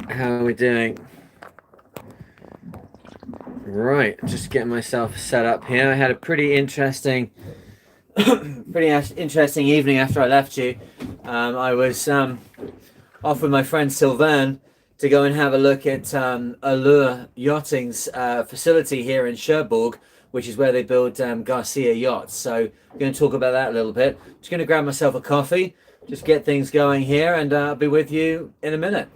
How are we doing? Right, just getting myself set up here. I had a pretty interesting, interesting evening after I left you. I was off with my friend Sylvain to go and have a look at Allure Yachting's facility here in Cherbourg, which is where they build Garcia yachts. So I'm going to talk about that a little bit. Just going to grab myself a coffee, just get things going here, and I'll be with you in a minute.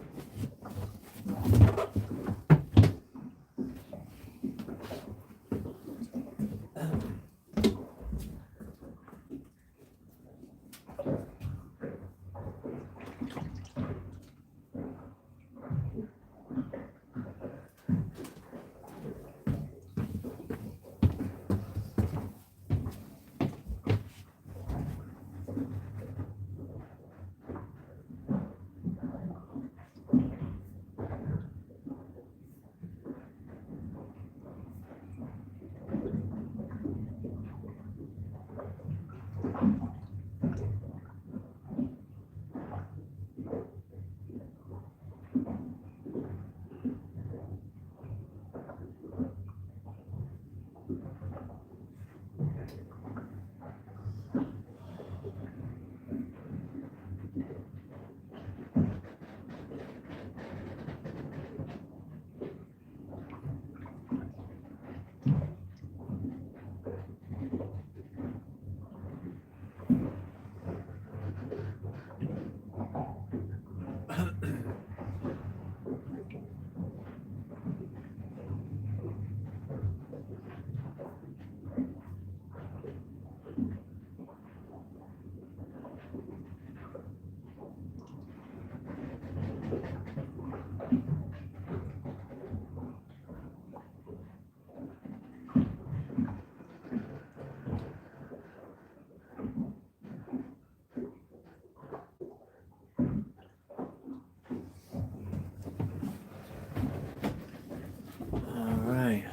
All right.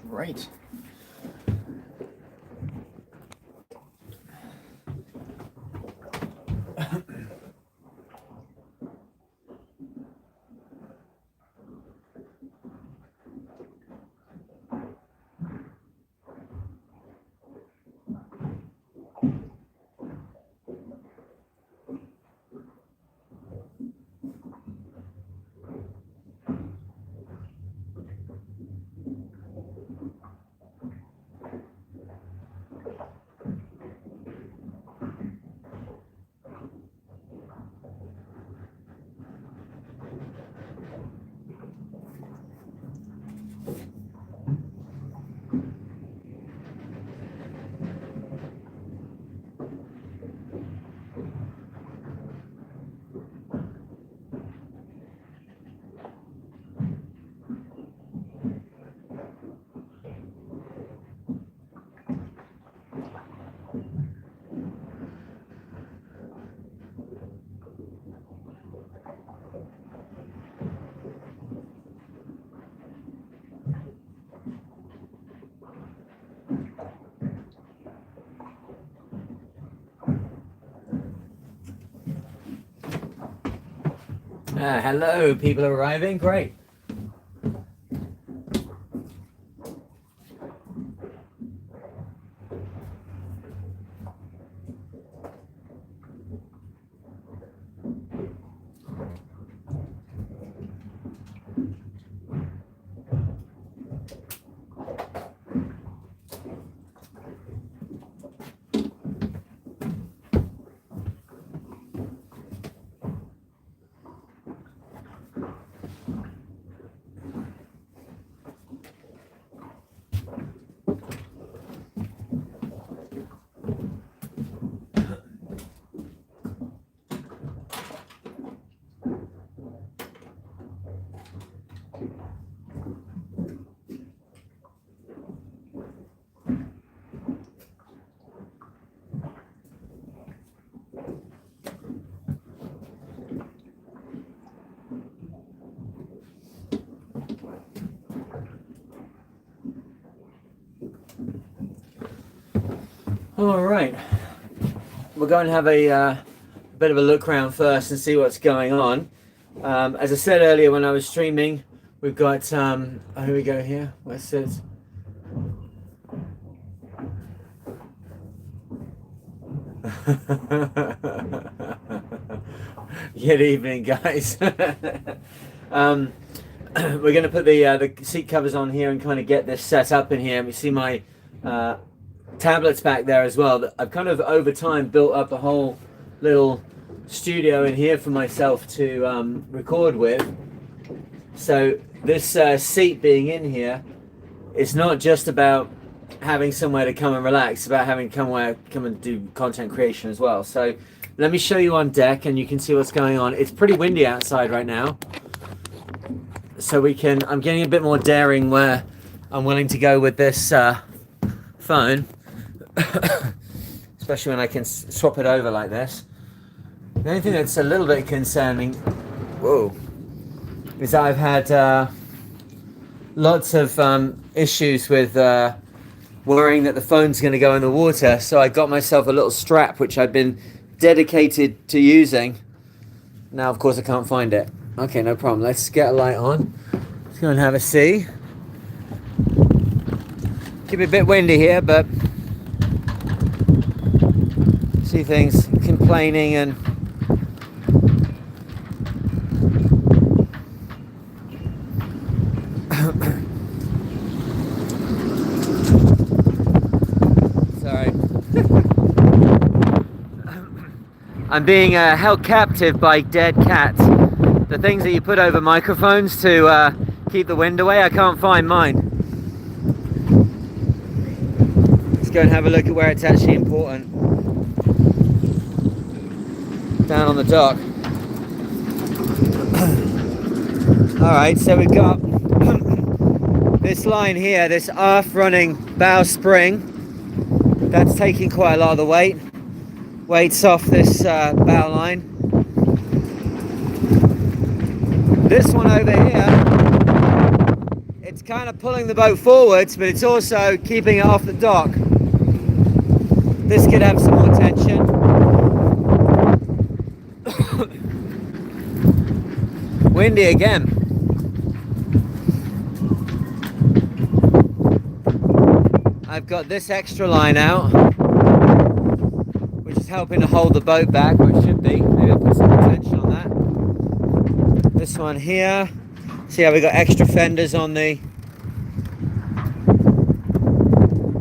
Right. Hello, people are arriving. Great. All right. we'll go and have a bit of a look around first and see what's going on. As I said earlier when I was streaming, we've got, oh, here we go here. Where's it? Good evening, guys. We're going to put the seat covers on here and kind of get this set up in here. We see my tablets back there as well. I've kind of over time built up a whole little studio in here for myself to record with. So this seat being in here, it's not just about having somewhere to come and relax, it's about having come and do content creation as well. So let me show you on deck and you can see what's going on. It's pretty windy outside right now, so I'm getting a bit more daring where I'm willing to go with this phone, especially when I can swap it over like this. The only thing that's a little bit concerning, whoa, is I've had lots of issues with worrying that the phone's going to go in the water, so I got myself a little strap which I've been dedicated to using. Now of course I can't find it. Okay, no problem. Let's get a light on. Let's go and have a see. Keep it a bit windy here, but see things complaining and sorry. I'm being held captive by dead cats. The things that you put over microphones to keep the wind away, I can't find mine. Let's go and have a look at where it's actually important. Down on the dock. Alright, so we've got this line here, this aft running bow spring. That's taking quite a lot of the weight. Weight's off this bow line. This one over here, it's kind of pulling the boat forwards, but it's also keeping it off the dock. This could have some more tension. Windy again. I've got this extra line out, which is helping to hold the boat back, or it should be. Maybe I'll put some more tension on that. This one here, see how we got extra fenders on the,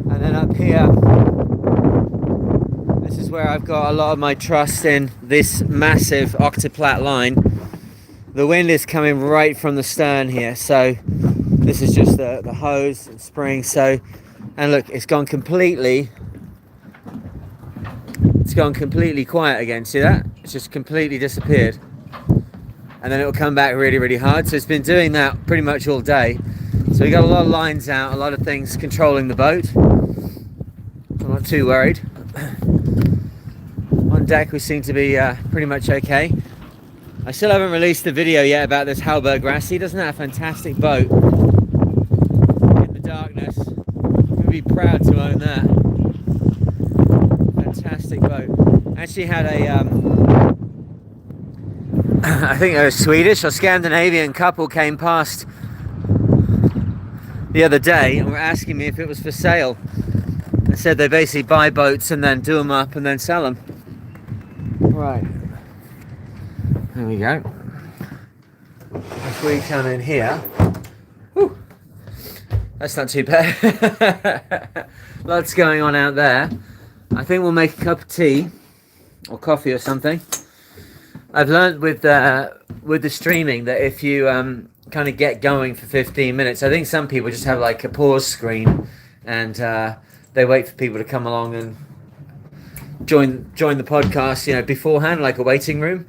and then up here, this is where I've got a lot of my trust in this massive octoplat line. The wind is coming right from the stern here, so this is just the hose and spring. So, and look, it's gone completely quiet again. See that? It's just completely disappeared. And then it will come back really, really hard. So it's been doing that pretty much all day. So we got a lot of lines out, a lot of things controlling the boat. I'm not too worried. On deck we seem to be pretty much okay. I still haven't released the video yet about this Cherbourg Grassy. Doesn't that a fantastic boat? In the darkness. I'm be proud to own that. Fantastic boat. Actually had a I think a Swedish or Scandinavian couple came past the other day and were asking me if it was for sale. They said they basically buy boats and then do them up and then sell them. Right. There we go. If we come in here, whew, that's not too bad. Lots going on out there. I think we'll make a cup of tea or coffee or something. I've learned with the streaming that if you kind of get going for 15 minutes, I think some people just have like a pause screen and they wait for people to come along and join the podcast, you know, beforehand, like a waiting room.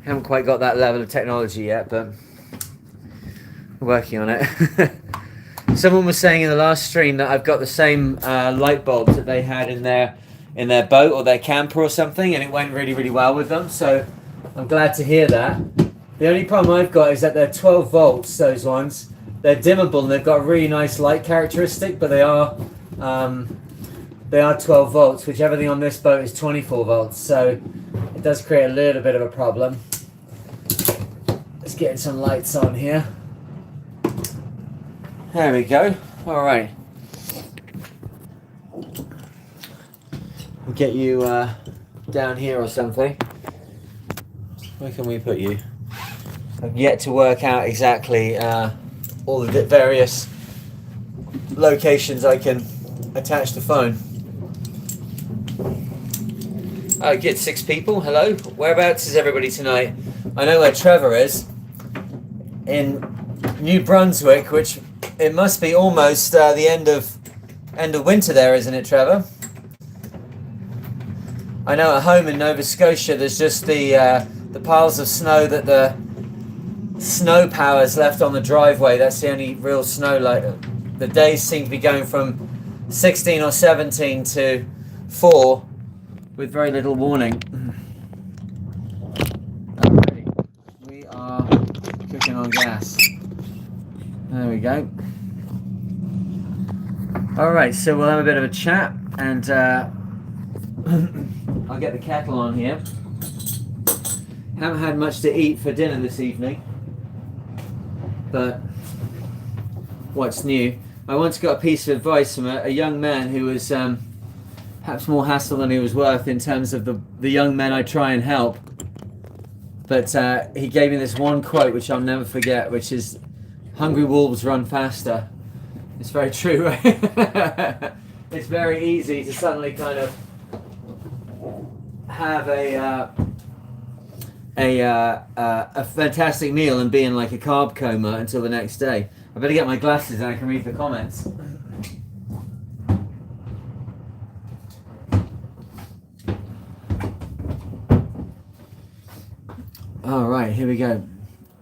Haven't quite got that level of technology yet, but we're working on it. Someone was saying in the last stream that I've got the same light bulbs that they had in their boat or their camper or something, and it went really, really well with them. So I'm glad to hear that. The only problem I've got is that they're 12 volts, those ones. They're dimmable and they've got a really nice light characteristic, but they are they are 12 volts, which everything on this boat is 24 volts, so it does create a little bit of a problem. Let's get some lights on here. There we go. All right. We'll get you down here or something. Where can we put you? I've yet to work out exactly all the various locations I can attach the phone. Oh, good. 6 people. Hello. Whereabouts is everybody tonight? I know where Trevor is. In New Brunswick, which it must be almost the end of winter there, isn't it, Trevor? I know at home in Nova Scotia, there's just the piles of snow that the snow power's left on the driveway. That's the only real snow. Like the days seem to be going from 16 or 17 to 4 with very little warning. Alrighty, we are cooking on gas. There we go. Alright, so we'll have a bit of a chat, and I'll get the kettle on here. Haven't had much to eat for dinner this evening, but what's new? I once got a piece of advice from a young man who was perhaps more hassle than he was worth in terms of the young men I try and help. But he gave me this one quote which I'll never forget, which is, "Hungry wolves run faster." It's very true, right? It's very easy to suddenly kind of have a fantastic meal and be in like a carb coma until the next day. I better get my glasses and I can read the comments. All right, here we go.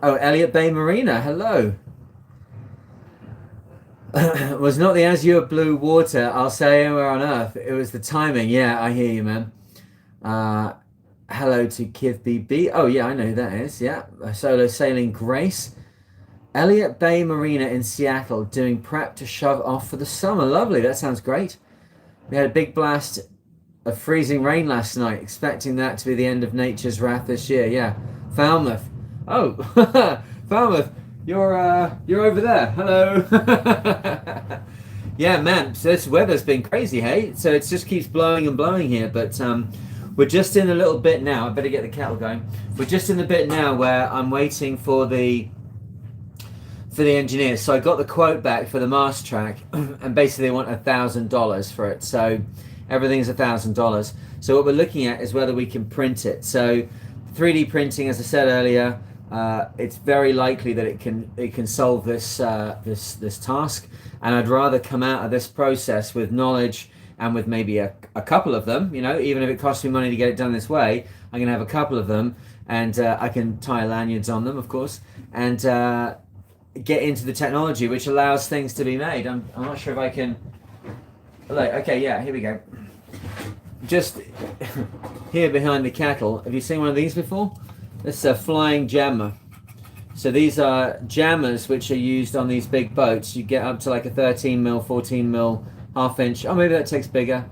Oh, Elliot Bay Marina, hello. Was not the azure blue water, I'll say anywhere on earth. It was the timing. Yeah, I hear you, man. Hello to Kiv BB. Oh, yeah, I know who that is. Yeah, Solo Sailing Grace. Elliot Bay Marina in Seattle doing prep to shove off for the summer. Lovely, that sounds great. We had a big blast of freezing rain last night, expecting that to be the end of nature's wrath this year. Yeah, Falmouth. Oh, Falmouth, you're over there. Hello. Yeah, man. So this weather's been crazy, hey. So it just keeps blowing and blowing here. But we're just in a little bit now. I better get the kettle going. We're just in the bit now where I'm waiting for the engineers. So I got the quote back for the mast track, and basically they want $1,000 for it. So everything's $1,000. So what we're looking at is whether we can print it. So 3D printing, as I said earlier, it's very likely that it can solve this this task. And I'd rather come out of this process with knowledge and with maybe a couple of them. You know, even if it costs me money to get it done this way, I'm gonna have a couple of them, and I can tie lanyards on them, of course, and get into the technology which allows things to be made. I'm not sure if I can. Like, okay, yeah, here we go. Just here behind the kettle. Have you seen one of these before? This is a flying jammer. So these are jammers which are used on these big boats. You get up to like a 13 mil, 14 mil, half inch. Oh, maybe that takes bigger.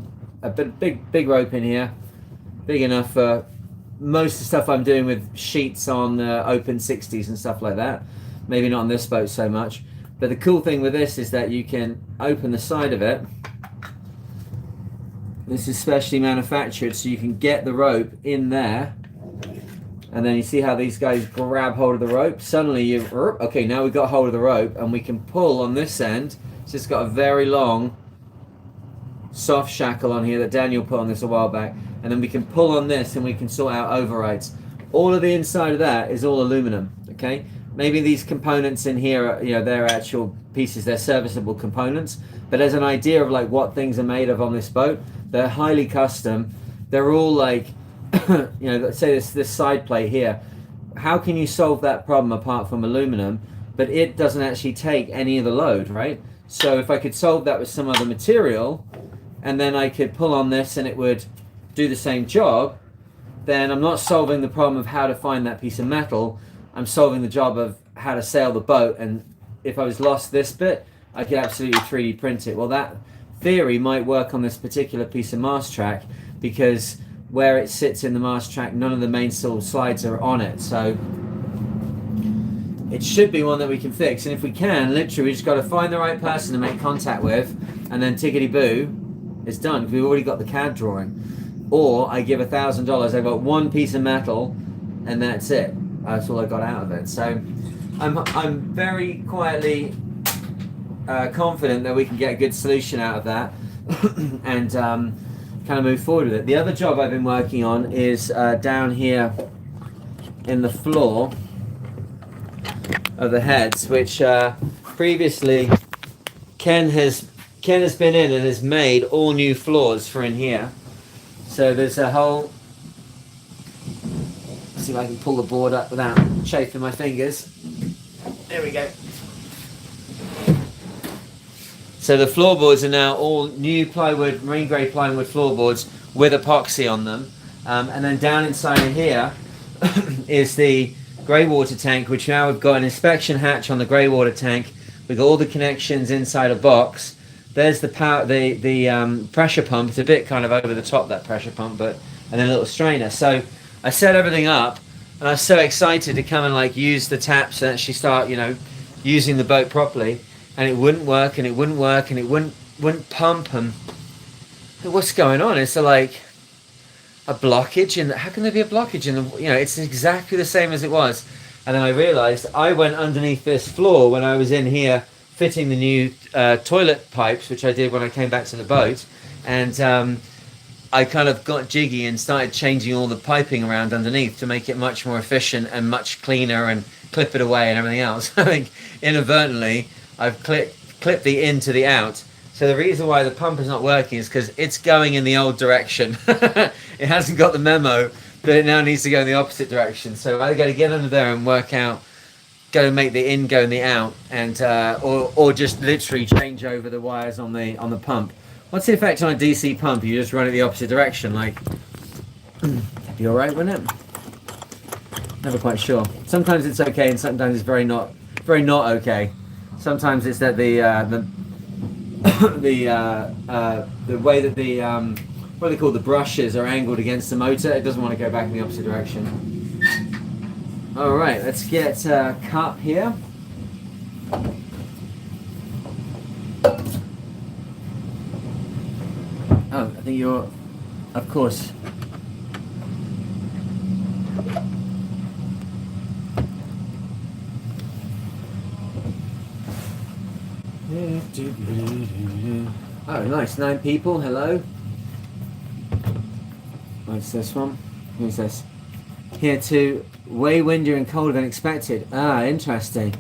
A big rope in here, big enough for most of the stuff I'm doing with sheets on open 60s and stuff like that. Maybe not on this boat so much. But the cool thing with this is that you can open the side of it. This is specially manufactured, so you can get the rope in there. And then you see how these guys grab hold of the rope. Suddenly you've, okay, now we've got hold of the rope and we can pull on this end. It's just got a very long soft shackle on here that Daniel put on this a while back. And then we can pull on this and we can sort out overrides. All of the inside of that is all aluminum, okay? Maybe these components in here are, you know, they're actual pieces, they're serviceable components. But as an idea of like what things are made of on this boat, they're highly custom. They're all like, you know, let's say this side plate here. How can you solve that problem apart from aluminum? But it doesn't actually take any of the load, right? So if I could solve that with some other material, and then I could pull on this and it would do the same job, then I'm not solving the problem of how to find that piece of metal. I'm solving the job of how to sail the boat. And if I was lost this bit, I could absolutely 3D print it. Well, that theory might work on this particular piece of mast track, because where it sits in the mast track, none of the mainsail slides are on it. So it should be one that we can fix. And if we can, literally, we just got to find the right person to make contact with, and then tickety-boo, it's done, because we've already got the CAD drawing. Or I give $1,000, I got one piece of metal, and that's it. That's all I got out of it. So I'm very quietly confident that we can get a good solution out of that and kind of move forward with it. The other job I've been working on is down here in the floor of the heads, which previously Ken has been in and has made all new floors for in here. So there's a whole, let's see if I can pull the board up without chafing my fingers. There we go. So the floorboards are now all new plywood, marine grade plywood floorboards with epoxy on them. And then down inside of here is the grey water tank, which now we've got an inspection hatch on the grey water tank. We've got all the connections inside a box. There's the power, the pressure pump. It's a bit kind of over the top, that pressure pump, but and then a little strainer. So I set everything up, and I was so excited to come and like use the taps and actually start, using the boat properly. And it wouldn't work, and it wouldn't work, and it wouldn't pump. And what's going on? Is there like a blockage? And how can there be a blockage in the? It's exactly the same as it was. And then I realised I went underneath this floor when I was in here fitting the new toilet pipes, which I did when I came back to the boat, and I kind of got jiggy and started changing all the piping around underneath to make it much more efficient and much cleaner, and clip it away and everything else. I think inadvertently I've clipped the in to the out. So the reason why the pump is not working is because it's going in the old direction. It hasn't got the memo that it now needs to go in the opposite direction. So I got to get under there and work out, go and make the in go in the out, and or just literally change over the wires on the pump. What's the effect on a DC pump? You just run it the opposite direction, like that'd be all right, wouldn't it? Never quite sure. Sometimes it's okay, and sometimes it's very not okay. Sometimes it's that the way that the what are they called, the brushes are angled against the motor. It doesn't want to go back in the opposite direction. All right, let's get cup here. Oh, I think you're, of course. Oh, nice. 9 people. Hello. What's this one? Who's this? Here too. Way windier and colder than expected. Ah, interesting.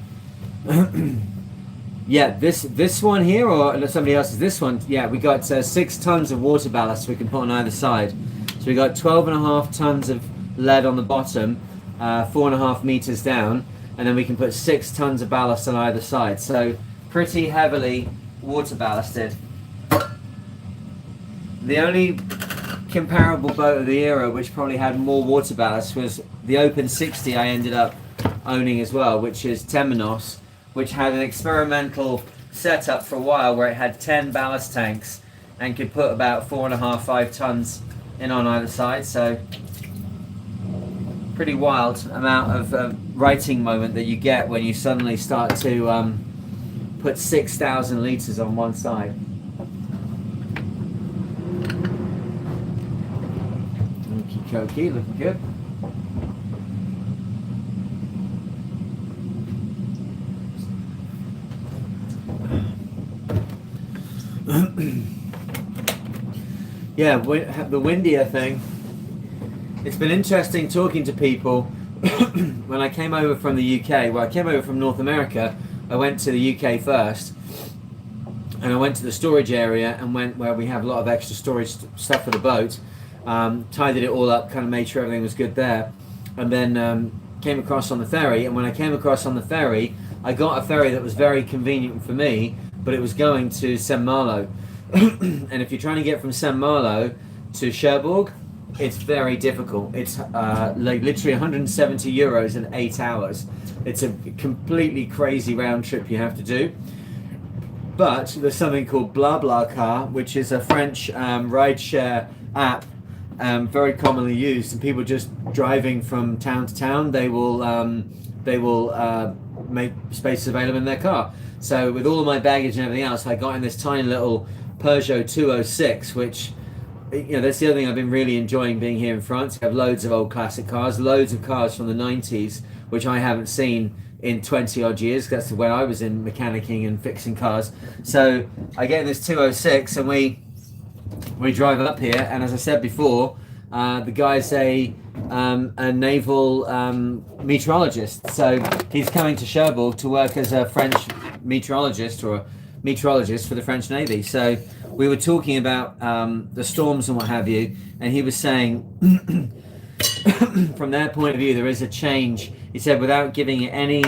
Yeah, this one here, or somebody else's? This one. Yeah, we got 6 tons of water ballast we can put on either side. So we got 12.5 tons of lead on the bottom, 4.5 meters down, and then we can put 6 tons of ballast on either side. So pretty heavily water ballasted. The only comparable boat of the era which probably had more water ballast was the Open 60 I ended up owning as well, which is Temenos, which had an experimental setup for a while where it had 10 ballast tanks and could put about 4.5-5 tons in on either side. So pretty wild amount of writing moment that you get when you suddenly start to put 6,000 litres on one side. Okie dokie, looking good. Yeah, the windier thing. It's been interesting talking to people. When I came over from the UK, well, I came over from North America. I went to the UK first, and I went to the storage area and went where we have a lot of extra storage stuff for the boat. Tidied it all up, kind of made sure everything was good there, and then came across on the ferry. And when I came across on the ferry, I got a ferry that was very convenient for me, but it was going to Saint Malo. And if you're trying to get from Saint Malo to Cherbourg, it's very difficult. It's like literally 170 euros in 8 hours. It's a completely crazy round trip you have to do. But there's something called BlaBlaCar, which is a French rideshare app, very commonly used, and people just driving from town to town, they will make spaces available in their car. So with all of my baggage and everything else, I got in this tiny little Peugeot 206, which, that's the other thing I've been really enjoying being here in France. I have loads of old classic cars, loads of cars from the 90s, which I haven't seen in 20 odd years. That's when I was in mechanicking and fixing cars. So I get in this 206 and we drive up here, and as I said before, the guy's a naval meteorologist. So he's coming to Cherbourg to work as a French meteorologist for the French Navy. So we were talking about the storms and what have you, and he was saying from their point of view there is a change. He said, without giving it any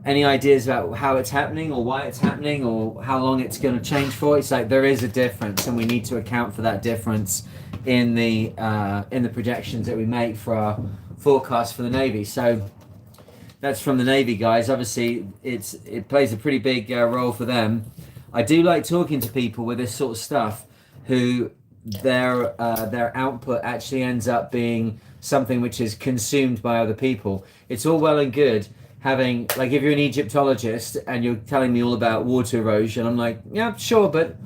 ideas about how it's happening or why it's happening or how long it's going to change for, it's like there is a difference, and we need to account for that difference in the projections that we make for our forecast for the Navy. So that's from the Navy guys. Obviously it plays a pretty big role for them. I do like talking to people with this sort of stuff who their output actually ends up being something which is consumed by other people. It's all well and good having, like, if you're an Egyptologist and you're telling me all about water erosion, I'm like, yeah, sure, but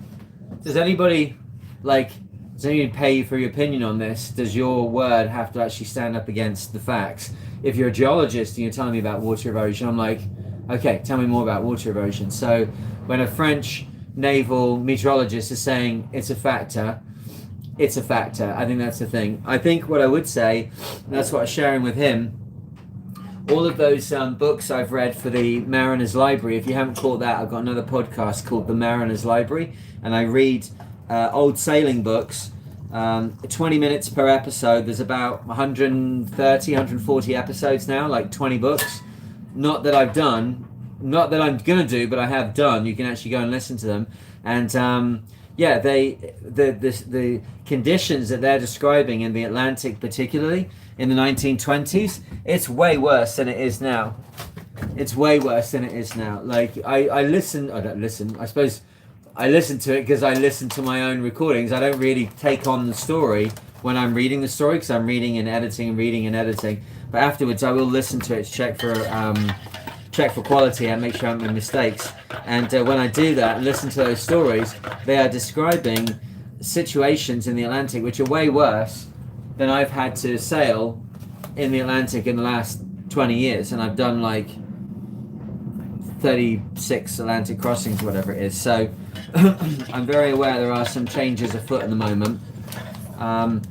does anybody pay you for your opinion on this? Does your word have to actually stand up against the facts? If you're a geologist and you're telling me about water erosion, I'm like, okay, tell me more about water erosion. So when a French naval meteorologist is saying it's a factor, it's a factor. I think that's the thing. I think what I would say, and that's what I'm sharing with him, all of those books I've read for the Mariner's Library. If you haven't caught that, I've got another podcast called The Mariner's Library, and I read old sailing books, 20 minutes per episode. There's about 130, 140 episodes now, like 20 books. Not that I'm going to do, but I have done. You can actually go and listen to them. And the conditions that they're describing in the Atlantic, particularly in the 1920s, it's way worse than it is now. It's way worse than it is now. Like I listen to it because I listen to my own recordings. I don't really take on the story when I'm reading the story, because I'm reading and editing. But afterwards, I will listen to it to check for quality and make sure I haven't made mistakes. And when I do that and listen to those stories, they are describing situations in the Atlantic which are way worse than I've had to sail in the Atlantic in the last 20 years. And I've done like 36 Atlantic crossings, whatever it is. So I'm very aware there are some changes afoot at the moment. I'm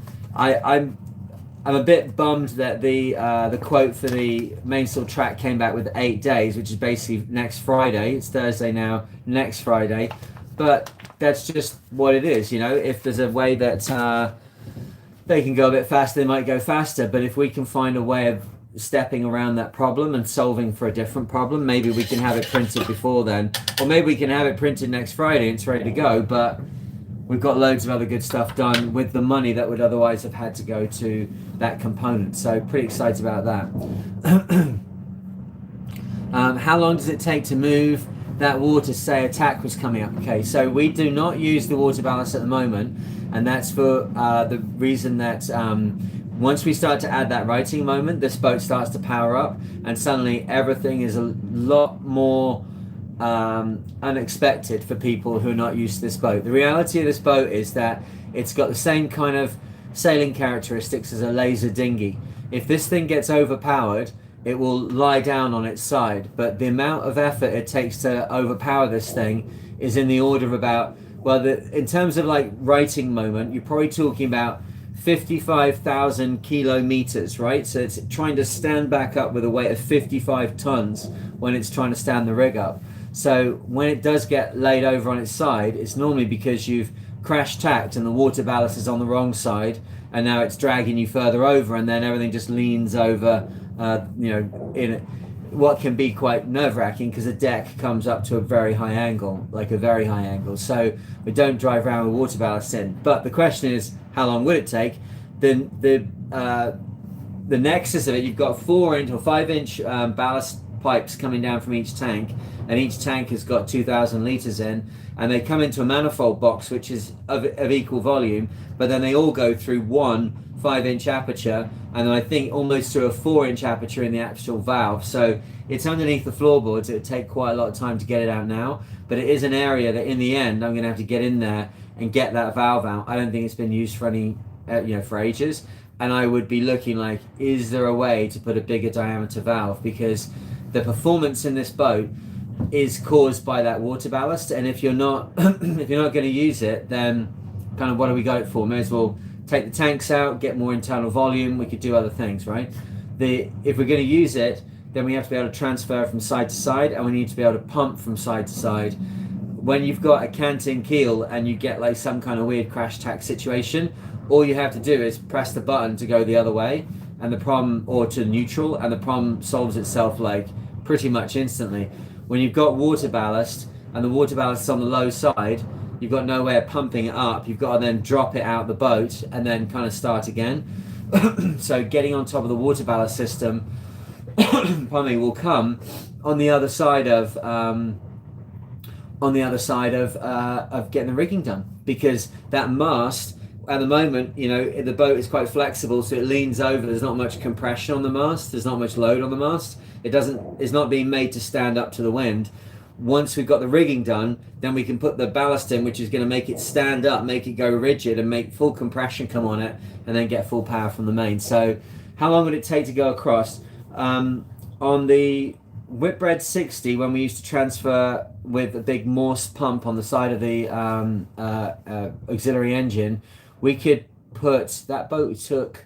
a bit bummed that the quote for the mainsail track came back with 8 days, which is basically next Friday. It's Thursday now, next Friday. But that's just what it is, If there's a way that they can go a bit faster, they might go faster. But if we can find a way of stepping around that problem and solving for a different problem, maybe we can have it printed before then. Or maybe we can have it printed next Friday and it's ready to go. But we've got loads of other good stuff done with the money that would otherwise have had to go to that component. So pretty excited about that. How long does it take to move that water, say attack was coming up? Okay, so we do not use the water ballast at the moment, and that's for the reason that once we start to add that righting moment, this boat starts to power up, and suddenly everything is a lot more unexpected for people who are not used to this boat. The reality of this boat is that it's got the same kind of sailing characteristics as a laser dinghy. If this thing gets overpowered, it will lie down on its side, but the amount of effort it takes to overpower this thing is in the order of about, in terms of like righting moment, you're probably talking about 55,000 kilometers, right? So it's trying to stand back up with a weight of 55 tons when it's trying to stand the rig up. So when it does get laid over on its side, it's normally because you've crash tacked and the water ballast is on the wrong side, and now it's dragging you further over, and then everything just leans over, in what can be quite nerve-wracking because the deck comes up to a very high angle. So we don't drive around with water ballast in. But the question is, how long would it take? Then the nexus of it, you've got 4-inch or 5-inch ballast pipes coming down from each tank, and and each tank has got 2,000 liters in, and they come into a manifold box which is of equal volume, but then they all go through one 5-inch aperture, and then I think almost through a 4-inch aperture in the actual valve. So it's underneath the floorboards. It would take quite a lot of time to get it out now, but it is an area that in the end I'm going to have to get in there and get that valve out. I don't think it's been used for any for ages, and I would be looking like, is there a way to put a bigger diameter valve, because the performance in this boat is caused by that water ballast, and if you're not if you're not going to use it, then kind of what do we got it for? May as well take the tanks out, get more internal volume. We could do other things, right? If we're going to use it, then we have to be able to transfer from side to side, and we need to be able to pump from side to side. When you've got a canting keel and you get like some kind of weird crash tack situation, all you have to do is press the button to go the other way, and the problem, or to neutral, and the problem solves itself like pretty much instantly. When you've got water ballast and the water ballast is on the low side, you've got no way of pumping it up. You've got to then drop it out the boat and then kind of start again. So getting on top of the water ballast system pardon me, will come on the other side of getting the rigging done, because that mast at the moment, you know, the boat is quite flexible, so it leans over. There's not much compression on the mast. There's not much load on the mast. It's not being made to stand up to the wind. Once we've got the rigging done, then we can put the ballast in, which is going to make it stand up, make it go rigid, and make full compression come on it, and then get full power from the main. So how long would it take to go across? On the Whitbread 60, when we used to transfer with a big Morse pump on the side of the auxiliary engine, we could put, that boat took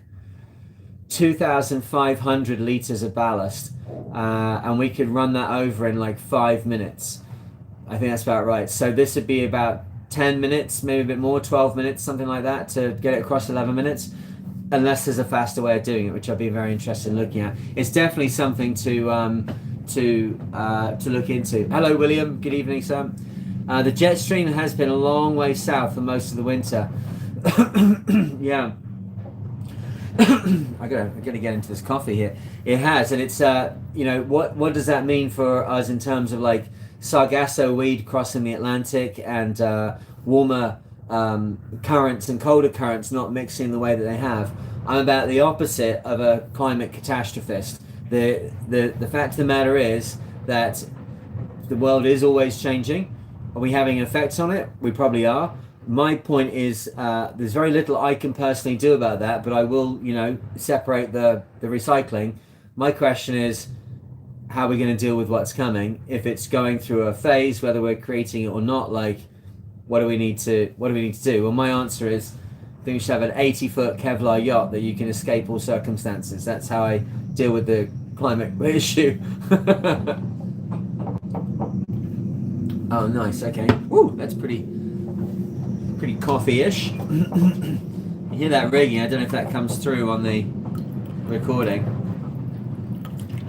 2,500 liters of ballast, and we could run that over in like 5 minutes. I think that's about right. So this would be about 10 minutes, maybe a bit more, 12 minutes, something like that, to get it across 11 minutes, unless there's a faster way of doing it, which I'd be very interested in looking at. It's definitely something to look into. Hello, William. Good evening, sir. The jet stream has been a long way south for most of the winter. Yeah. I gotta get into this coffee here. It has, and it's you know, what does that mean for us in terms of like sargasso weed crossing the Atlantic, and warmer currents and colder currents not mixing the way that they have? I'm about the opposite of a climate catastrophist. The fact of the matter is that the world is always changing. Are we having effects on it? We probably are. My point is, there's very little I can personally do about that, but I will, you know, separate the recycling. My question is, how are we going to deal with what's coming? If it's going through a phase, whether we're creating it or not, like, what do we need to do? Well, my answer is, I think we should have an 80-foot Kevlar yacht that you can escape all circumstances. That's how I deal with the climate issue. Oh, nice. Okay. Woo, that's pretty coffee-ish. You hear that rigging? I don't know if that comes through on the recording.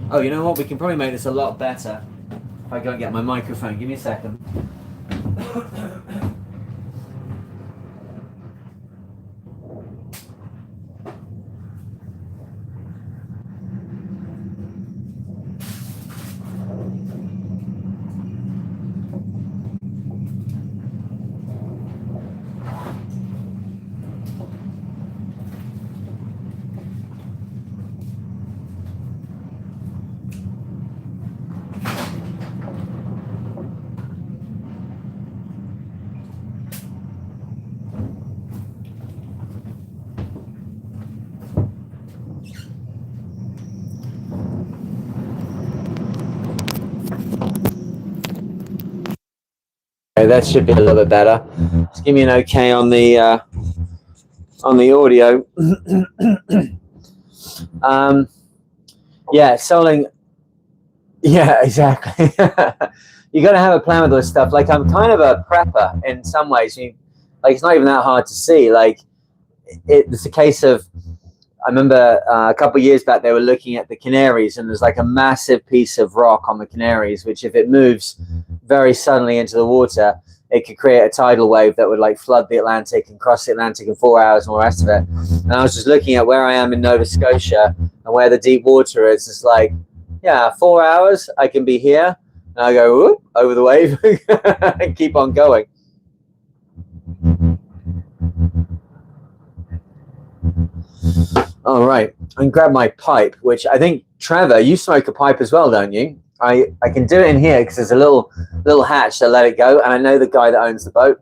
Oh, you know what? We can probably make this a lot better if I go and get my microphone. Give me a second. That should be a little bit better. Just give me an okay on the audio. Yeah, soling. Yeah, exactly. You got to have a plan with this stuff. Like, I'm kind of a prepper in some ways. Like, it's not even that hard to see. Like, it's a case of, I remember a couple of years back, they were looking at the Canaries, and there's like a massive piece of rock on the Canaries, which if it moves very suddenly into the water, it could create a tidal wave that would like flood the Atlantic and cross the Atlantic in 4 hours and all the rest of it. And I was just looking at where I am in Nova Scotia and where the deep water is. It's like, yeah, 4 hours, I can be here. and I go whoop, over the wave and keep on going. All right, and grab my pipe, which I think, Trevor, you smoke a pipe as well, don't you? I can do it in here because there's a little hatch to let it go, and I know the guy that owns the boat.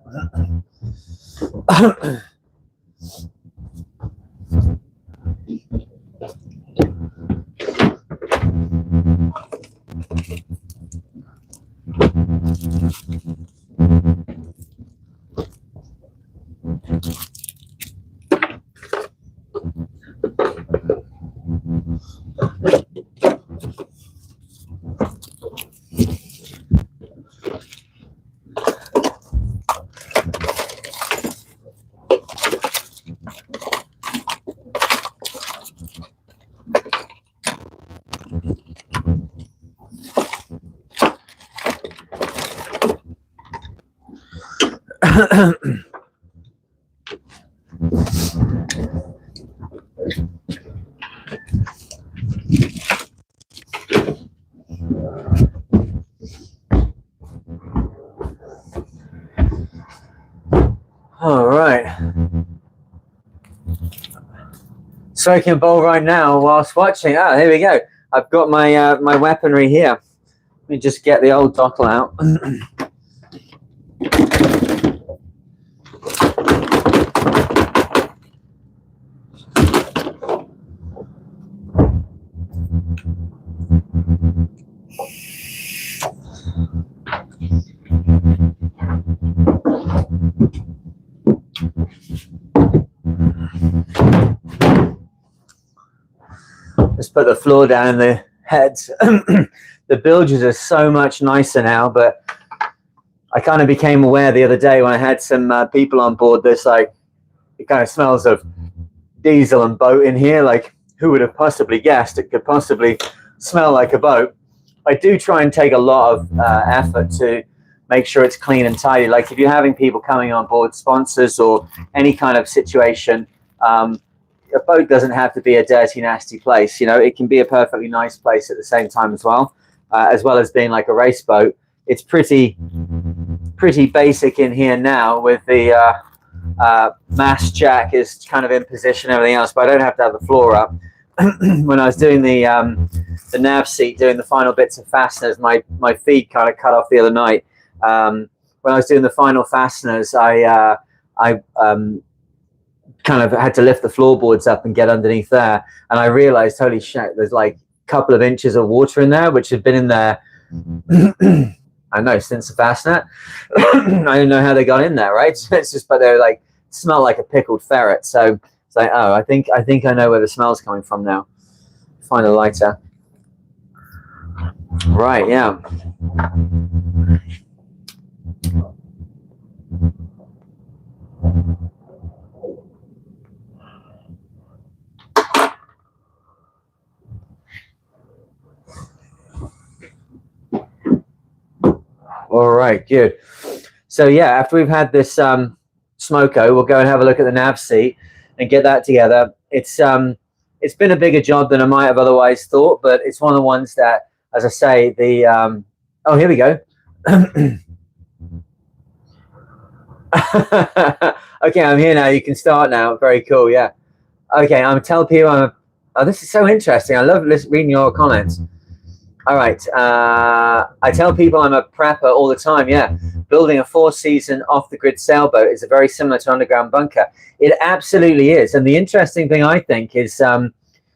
All right. Striking a bowl right now whilst watching. Ah, here we go. I've got my my weaponry here. Let me just get the old bottle out. Just put the floor down in the heads. The bilges are so much nicer now, but I kind of became aware the other day when I had some people on board this, like, it kind of smells of diesel and boat in here. Like, who would have possibly guessed it could possibly smell like a boat? I do try and take a lot of effort to make sure it's clean and tidy. Like, if you're having people coming on board, sponsors or any kind of situation, a boat doesn't have to be a dirty, nasty place. You know, it can be a perfectly nice place at the same time as well as being like a race boat. It's pretty basic in here now with the mast jack is kind of in position, everything else, but I don't have to have the floor up. When I was doing the nav seat, doing the final bits of fasteners, my feed kind of cut off the other night. When I was doing the final fasteners, I kind of had to lift the floorboards up and get underneath there, and I realized, holy shit, there's like a couple of inches of water in there, which had been in there I don't know, since the fastener. I don't know how they got in there, right? So it's just, but they're like, smell like a pickled ferret. So it's like, oh, I think I know where the smell's coming from now. Find a lighter. Right, yeah. All right, good. So yeah, after we've had this smoko, we'll go and have a look at the nav seat and get that together. It's been a bigger job than I might have otherwise thought, but it's one of the ones that, as I say, the oh, here we go. Okay, I'm here now. You can start now. Very cool. Yeah. Okay, I'm telling people oh, this is so interesting. I love reading your comments. All right. I tell people I'm a prepper all the time. Yeah. Building a 4-season off-the-grid sailboat is very similar to underground bunker. It absolutely is. And the interesting thing, I think, is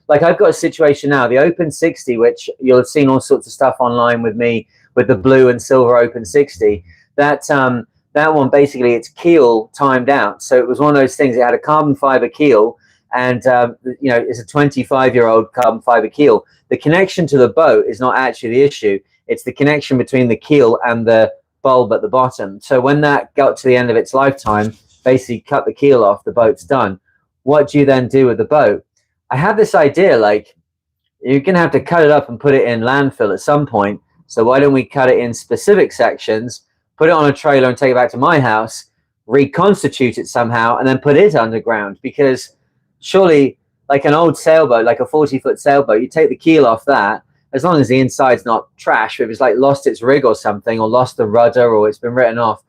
like, I've got a situation now, the Open 60, which you'll have seen all sorts of stuff online with me, with the blue and silver Open 60. That one, basically, it's keel timed out. So it was one of those things. It had a carbon fiber keel, and you know, it's a 25-year-old carbon fiber keel. The connection to the boat is not actually the issue. It's the connection between the keel and the bulb at the bottom. So when that got to the end of its lifetime, basically cut the keel off, the boat's done. What do you then do with the boat? I have this idea, like, you're going to have to cut it up and put it in landfill at some point. So why don't we cut it in specific sections, put it on a trailer and take it back to my house, reconstitute it somehow, and then put it underground? Because surely, like an old sailboat, like a 40-foot sailboat, you take the keel off that, as long as the inside's not trash, if it's like lost its rig or something, or lost the rudder, or it's been written off,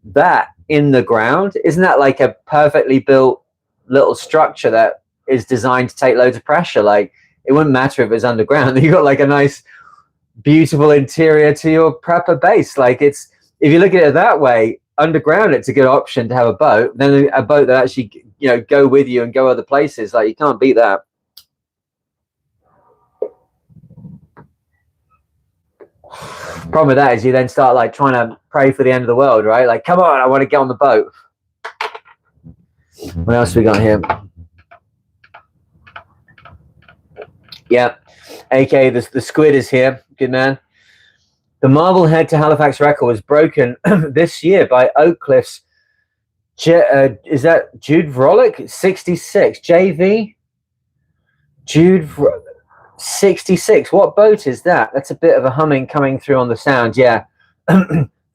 that in the ground, isn't that like a perfectly built little structure that is designed to take loads of pressure? Like, it wouldn't matter if it's underground. You got like a nice, beautiful interior to your prepper base. Like, it's, if you look at it that way, underground, it's a good option to have a boat. Then a boat that actually, you know, go with you and go other places. Like, you can't beat that. Problem with that is you then start like trying to pray for the end of the world, right? Like, come on, I want to get on the boat. What else we got here? Yeah, aka the squid is here. Good man. The Marblehead to Halifax record was broken this year by Oak Cliff's is that Jude Vrolick? 66 JV. Jude 66. What boat is that? That's a bit of a humming coming through on the sound. Yeah.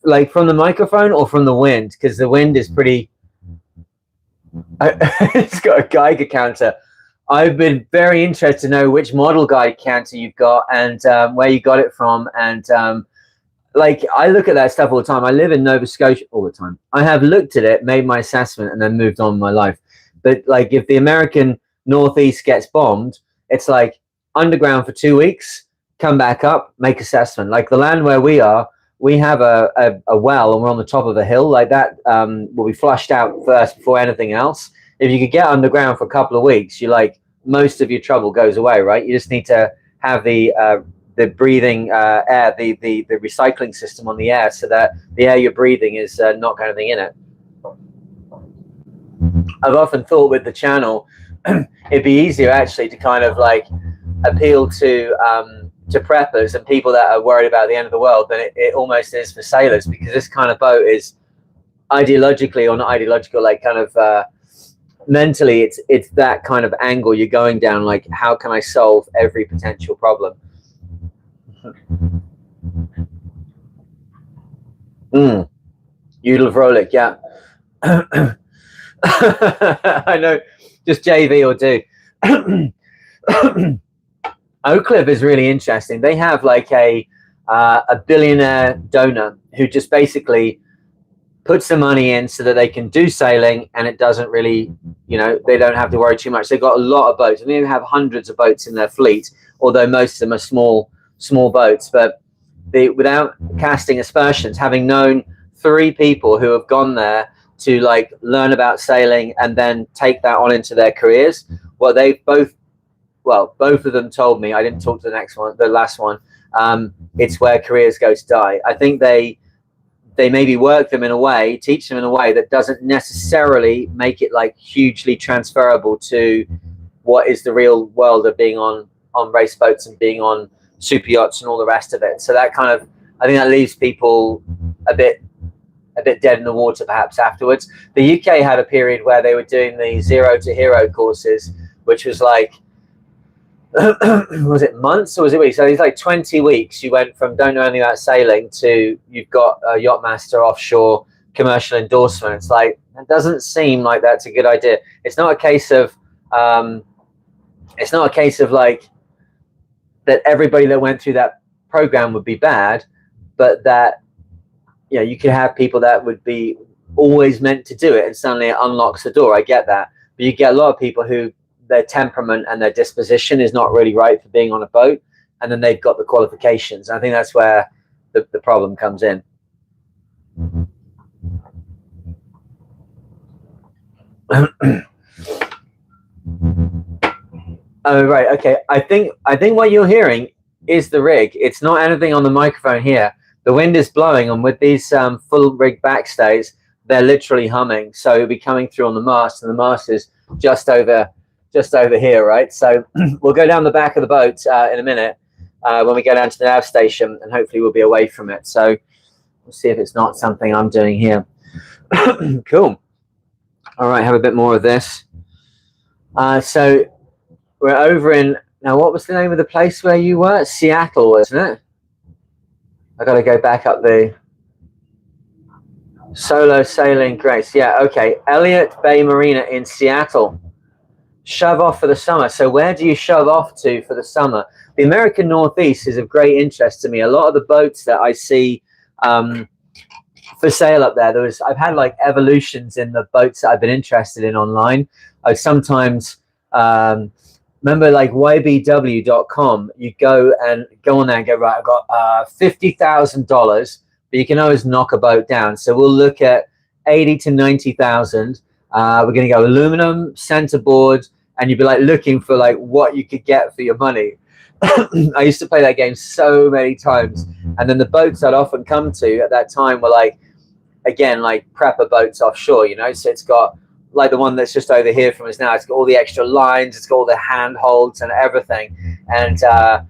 Like from the microphone or from the wind? Because the wind is pretty. It's got a Geiger counter. I've been very interested to know which model Geiger counter you've got and where you got it from. And like, I look at that stuff all the time. I live in Nova Scotia all the time. I have looked at it, made my assessment, and then moved on with my life. But like, if the American Northeast gets bombed, it's like underground for 2 weeks, come back up, make assessment. Like the land where we are, we have a well, and we're on the top of a hill. Like that will be flushed out first before anything else. If you could get underground for a couple of weeks, you like, most of your trouble goes away, right? You just need to have the breathing air, the recycling system on the air, so that the air you're breathing is not got anything in it. I've often thought with the channel, it'd be easier actually to kind of like appeal to preppers and people that are worried about the end of the world than it almost is for sailors, because this kind of boat is ideologically, or not ideological, like kind of mentally, it's that kind of angle you're going down. Like, how can I solve every potential problem? Udal Vrolik, yeah. I know, just JV or do. Oak Cliff is really interesting. They have like a billionaire donor who just basically puts the money in so that they can do sailing, and it doesn't really, you know, they don't have to worry too much. They've got a lot of boats. I mean, they have hundreds of boats in their fleet, although most of them are small boats. But without casting aspersions, having known 3 people who have gone there to like learn about sailing and then take that on into their careers, well, both of them told me, I didn't talk to the last one, it's where careers go to die. I think they maybe work them in a way, teach them in a way that doesn't necessarily make it like hugely transferable to what is the real world of being on race boats and being on super yachts and all the rest of it. So that kind of, I think that leaves people a bit dead in the water perhaps afterwards. The UK had a period where they were doing the 0 to hero courses, which was like, was it months or was it weeks? So it's like 20 weeks. You went from don't know anything about sailing to you've got a yachtmaster offshore commercial endorsement. It's like, it doesn't seem like that's a good idea. It's not a case of like that everybody that went through that program would be bad, but that, you know, you could have people that would be always meant to do it and suddenly it unlocks the door. I get that. But you get a lot of people who their temperament and their disposition is not really right for being on a boat, and then they've got the qualifications. I think that's where the problem comes in. Oh, right. Okay. I think what you're hearing is the rig. It's not anything on the microphone here. The wind is blowing, and with these full rig backstays, they're literally humming. So it'll be coming through on the mast, and the mast is just over here, right? So we'll go down the back of the boat in a minute when we go down to the nav station, and hopefully we'll be away from it. So we'll see if it's not something I'm doing here. Cool. All right, have a bit more of this. So we're over in, now what was the name of the place where you were? Seattle, wasn't it? I got to go back up the solo sailing grace. Yeah, okay. Elliott Bay Marina in Seattle. shove off for the summer. So where do you shove off to for the summer? The American Northeast is of great interest to me. A lot of the boats that I see for sale up there, I've had like evolutions in the boats that I've been interested in online. I sometimes remember like ybw.com, you go on there and go, right, I've got $50,000, but you can always knock a boat down. So we'll look at 80 to 90,000. We're going to go aluminum, centerboard, and you'd be like looking for like what you could get for your money. I used to play that game so many times. And then the boats I'd often come to at that time were like, again, like prepper boats offshore, you know? So it's got like the one that's just over here from us now. It's got all the extra lines. It's got all the handholds and everything. And a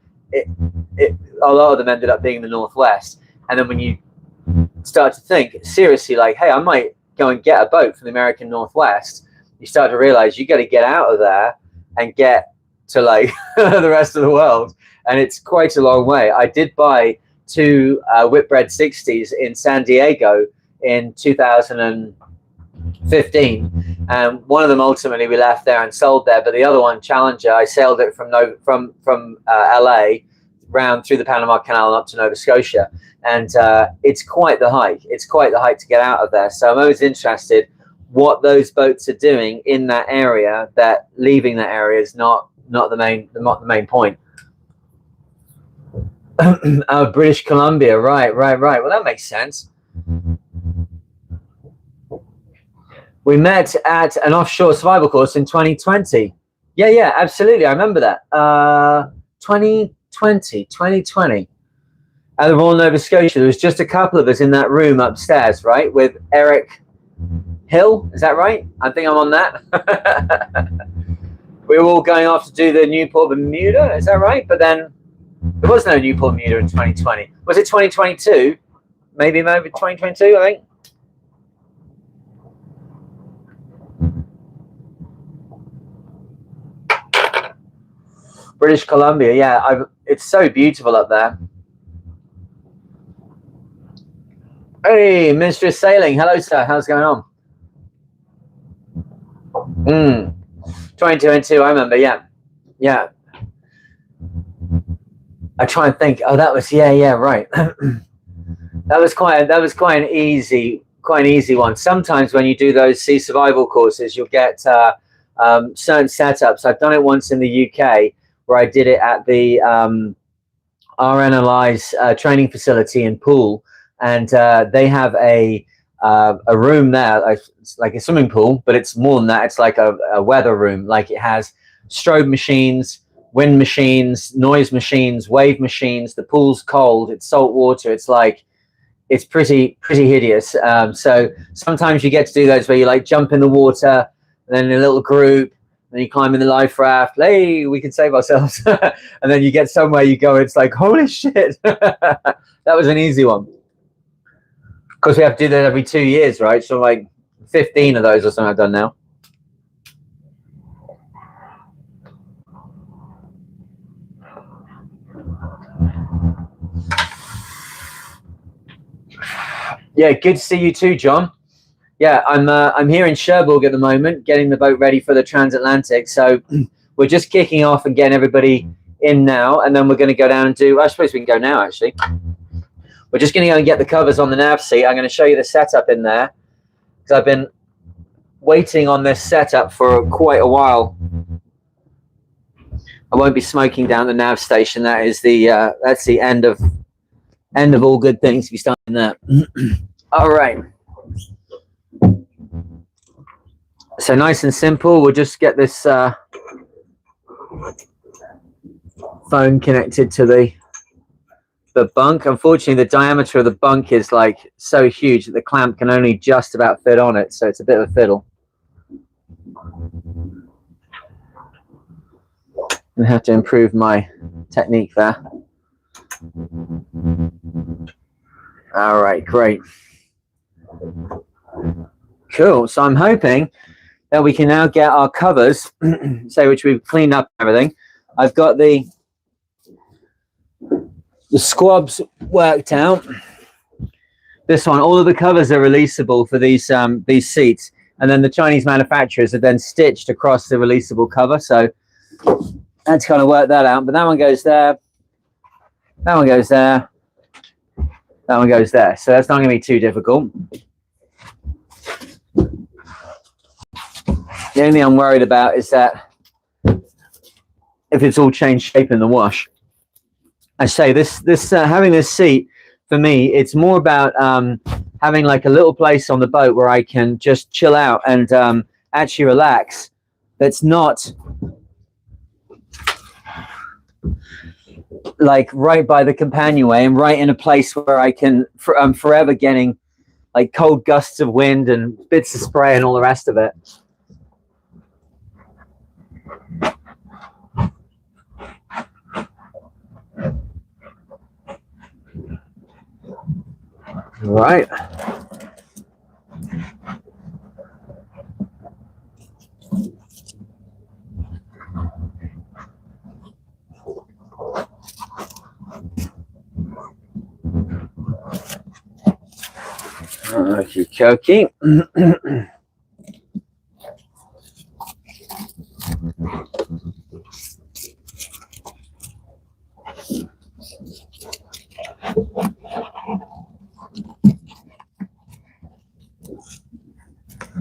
lot of them ended up being in the Northwest. And then when you start to think seriously, like, hey, I might go and get a boat from the American Northwest, you start to realize you got to get out of there and get to like the rest of the world. And it's quite a long way. I did buy 2 Whitbread 60s in San Diego in 2015, and one of them ultimately we left there and sold there, but the other one, Challenger, I sailed it from LA round through the Panama Canal and up to Nova Scotia, and it's quite the hike. It's quite the hike to get out of there. So I'm always interested what those boats are doing in that area. That leaving that area is not the main point. Oh, British Columbia, right. Well, that makes sense. We met at an offshore survival course in 2020. Yeah, absolutely. I remember that. 2020. At the Royal Nova Scotia, there was just a couple of us in that room upstairs, right? With Eric Hill, is that right? I think I'm on that. We were all going off to do the Newport Bermuda, is that right? But then there was no Newport Bermuda in 2020. Was it 2022? Maybe 2022, I think. British Columbia, yeah, it's so beautiful up there. Hey, Minister of Sailing, hello, sir. How's it going on? 2022, I remember, yeah. I try and think. Oh, that was right. that was quite an easy one. Sometimes when you do those sea survival courses, you'll get certain setups. I've done it once in the UK, where I did it at the RNLI's training facility in Poole, and they have a room there. It's like a swimming pool, but it's more than that. It's like a weather room. Like it has strobe machines, wind machines, noise machines, wave machines. The pool's cold. It's salt water. It's like it's pretty hideous. So sometimes you get to do those where you like jump in the water, and then in a little group. Then you climb in the life raft. Hey, we can save ourselves. And then you get somewhere you go. It's like, holy shit. That was an easy one. Because we have to do that every 2 years, right? So like 15 of those or something I've done now. Yeah, good to see you too, John. Yeah, I'm here in Cherbourg at the moment, getting the boat ready for the transatlantic. So we're just kicking off and getting everybody in now, and then we're going to go down and do. I suppose we can go now. Actually, we're just going to go and get the covers on the nav seat. I'm going to show you the setup in there because I've been waiting on this setup for quite a while. I won't be smoking down the nav station. That is that's the end of all good things if you start in that. All right. So nice and simple. We'll just get this phone connected to the bunk. Unfortunately, the diameter of the bunk is like so huge that the clamp can only just about fit on it. So it's a bit of a fiddle. I have to improve my technique there. All right, great. Cool. So I'm hoping that we can now get our covers, which we've cleaned up everything. I've got the squabs worked out. This one, all of the covers are releasable for these seats. and then the Chinese manufacturers are then stitched across the releasable cover. So let's kind of work that out. But that one goes there, that one goes there, that one goes there. So that's not going to be too difficult. The only thing I'm worried about is that if it's all changed shape in the wash. I say this having this seat, for me, it's more about having like a little place on the boat where I can just chill out and actually relax. That's not like right by the companionway and right in a place where I can, I'm forever getting like cold gusts of wind and bits of spray and all the rest of it. Right. Okie dokie.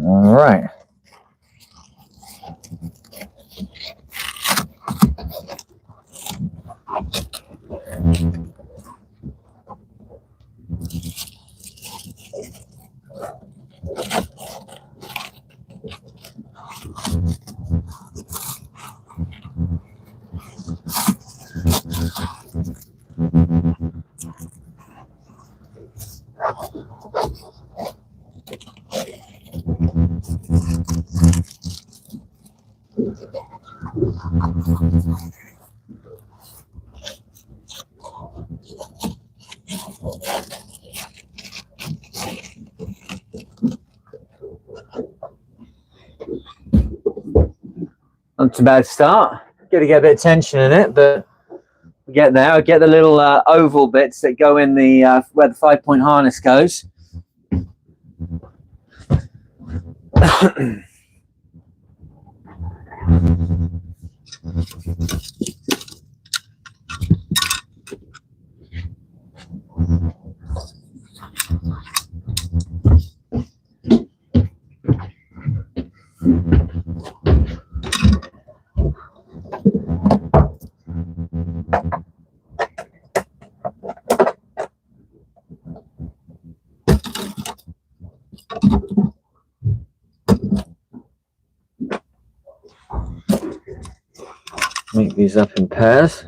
All right. Not too bad start. Got to get a bit of tension in it, but we get there. I get the little oval bits that go in the where the 5-point harness goes. Make these up in pairs.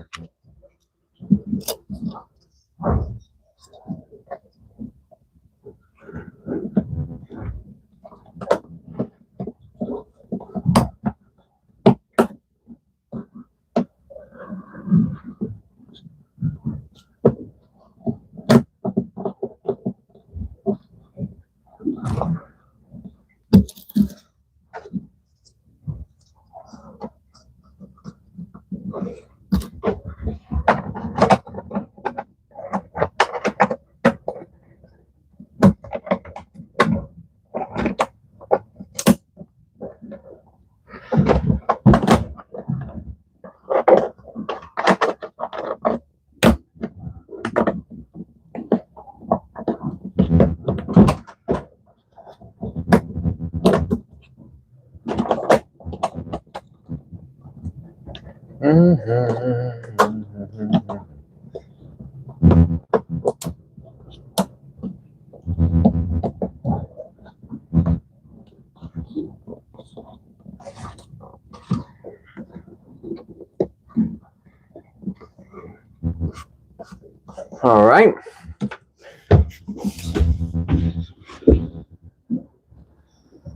All right.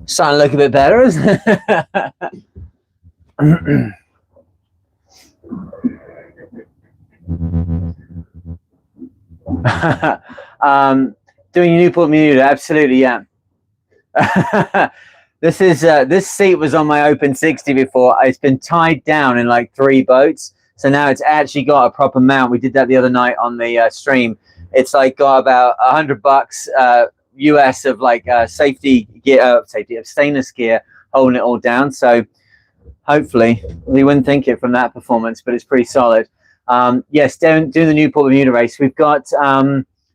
Starting to look a bit better, isn't it? Doing Newport Bermuda, absolutely, yeah. This seat was on my Open 60 before. It's been tied down in like 3 boats, so now it's actually got a proper mount. We did that the other night on the stream. It's like got about $100 US of like safety gear, of stainless gear holding it all down. So hopefully, we wouldn't think it from that performance, but it's pretty solid. Yes, doing the Newport Bermuda race, we've got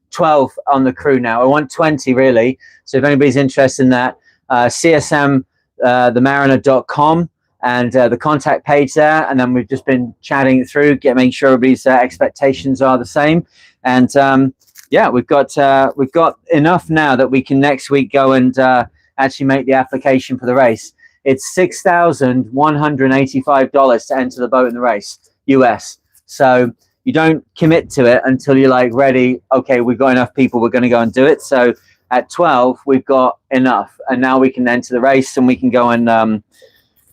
12 on the crew now. I want 20 really. So if anybody's interested in that, CSM themariner.com and the contact page there, and then we've just been chatting it through, making sure everybody's expectations are the same. And yeah, we've got enough now that we can next week go and actually make the application for the race. It's $6,185 to enter the boat in the race, US. So you don't commit to it until you're like ready. Okay, we've got enough people, we're going to go and do it. So at 12, we've got enough, and now we can enter the race and we can go and kind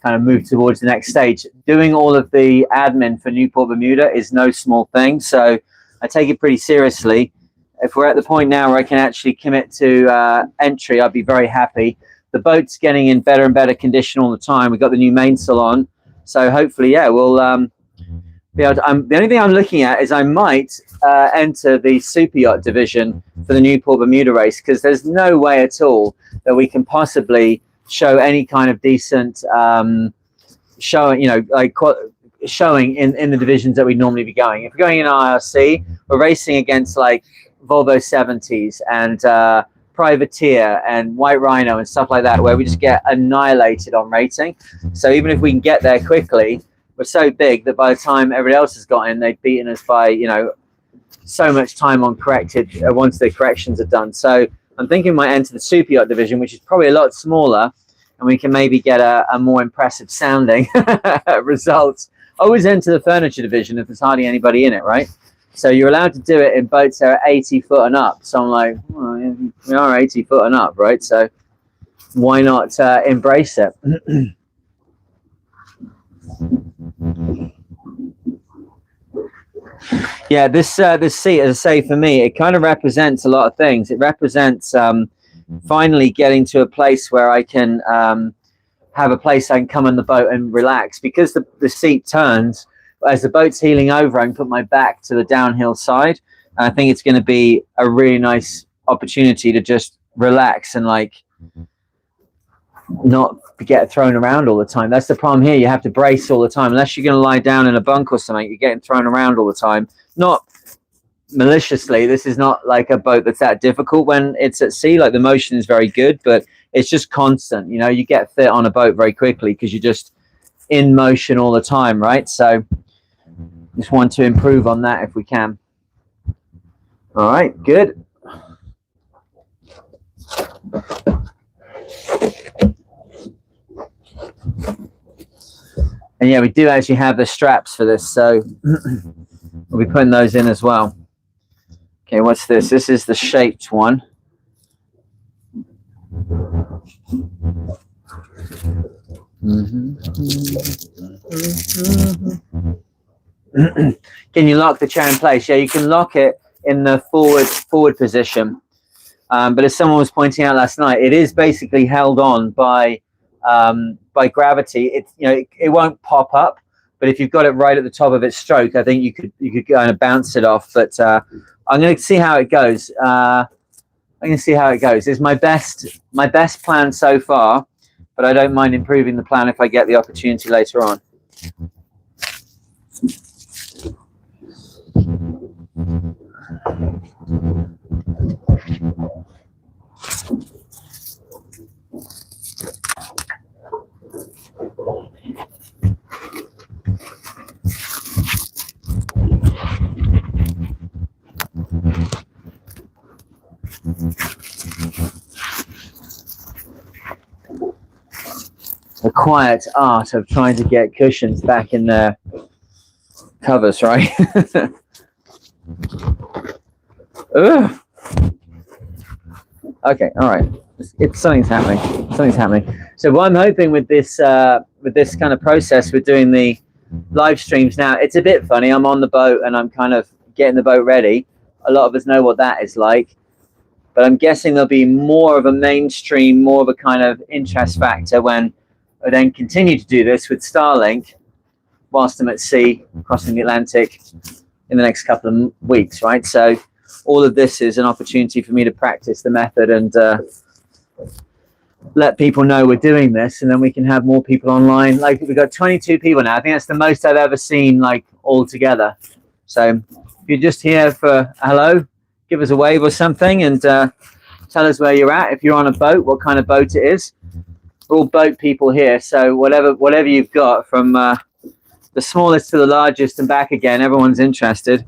of move towards the next stage. Doing all of the admin for Newport Bermuda is no small thing, so I take it pretty seriously. If we're at the point now where I can actually commit to entry, I'd be very happy. The boat's getting in better and better condition all the time. We've got the new mainsail on, so hopefully, yeah, we'll be able to, the only thing I'm looking at is I might enter the super yacht division for the Newport Bermuda race, because there's no way at all that we can possibly show any kind of decent showing, you know, like showing in the divisions that we'd normally be going. If we're going in IRC, we're racing against like Volvo 70s and Privateer and White Rhino and stuff like that, where we just get annihilated on rating. So even if we can get there quickly, we're so big that by the time everybody else has got in, they've beaten us by, you know, so much time on corrected once the corrections are done. So I'm thinking we might enter the super yacht division, which is probably a lot smaller, and we can maybe get a more impressive sounding results. Always enter the furniture division if there's hardly anybody in it, right? So you're allowed to do it in boats that are 80 foot and up. So I'm like, well, we are 80 foot and up, right? So why not embrace it? Yeah, this seat, as I say, for me, it kind of represents a lot of things. It represents finally getting to a place where I can have a place I can come on the boat and relax, because the seat turns. As the boat's heeling over, I can put my back to the downhill side. And I think it's going to be a really nice opportunity to just relax and like not get thrown around all the time. That's the problem here. You have to brace all the time. Unless you're going to lie down in a bunk or something, you're getting thrown around all the time. Not maliciously. This is not like a boat that's that difficult when it's at sea. Like the motion is very good, but it's just constant. You know, you get fit on a boat very quickly because you're just in motion all the time, right? So just want to improve on that if we can. All right, good. And yeah, we do actually have the straps for this, so we'll be putting those in as well. Okay, what's this? This is the shaped one. Can you lock the chair in place? Yeah, you can lock it in the forward position. But as someone was pointing out last night, it is basically held on by gravity. It won't pop up, but if you've got it right at the top of its stroke, I think you could kind of bounce it off. But I'm going to see how it goes. It's my best plan so far, but I don't mind improving the plan if I get the opportunity later on. The quiet art of trying to get cushions back in their covers, right? Ugh. Okay, all right. Something's happening. So what I'm hoping with this kind of process with doing the live streams now, it's a bit funny. I'm on the boat and I'm kind of getting the boat ready. A lot of us know what that is like, but I'm guessing there'll be more of a mainstream, more of a kind of interest factor when I then continue to do this with Starlink whilst I'm at sea crossing the Atlantic in the next couple of weeks, right? So all of this is an opportunity for me to practice the method and let people know we're doing this, and then we can have more people online. Like, we've got 22 people now. I think that's the most I've ever seen, like, all together. So if you're just here for hello, give us a wave or something, and tell us where you're at. If you're on a boat, what kind of boat it is. We're all boat people here, so whatever you've got, from the smallest to the largest and back again, everyone's interested.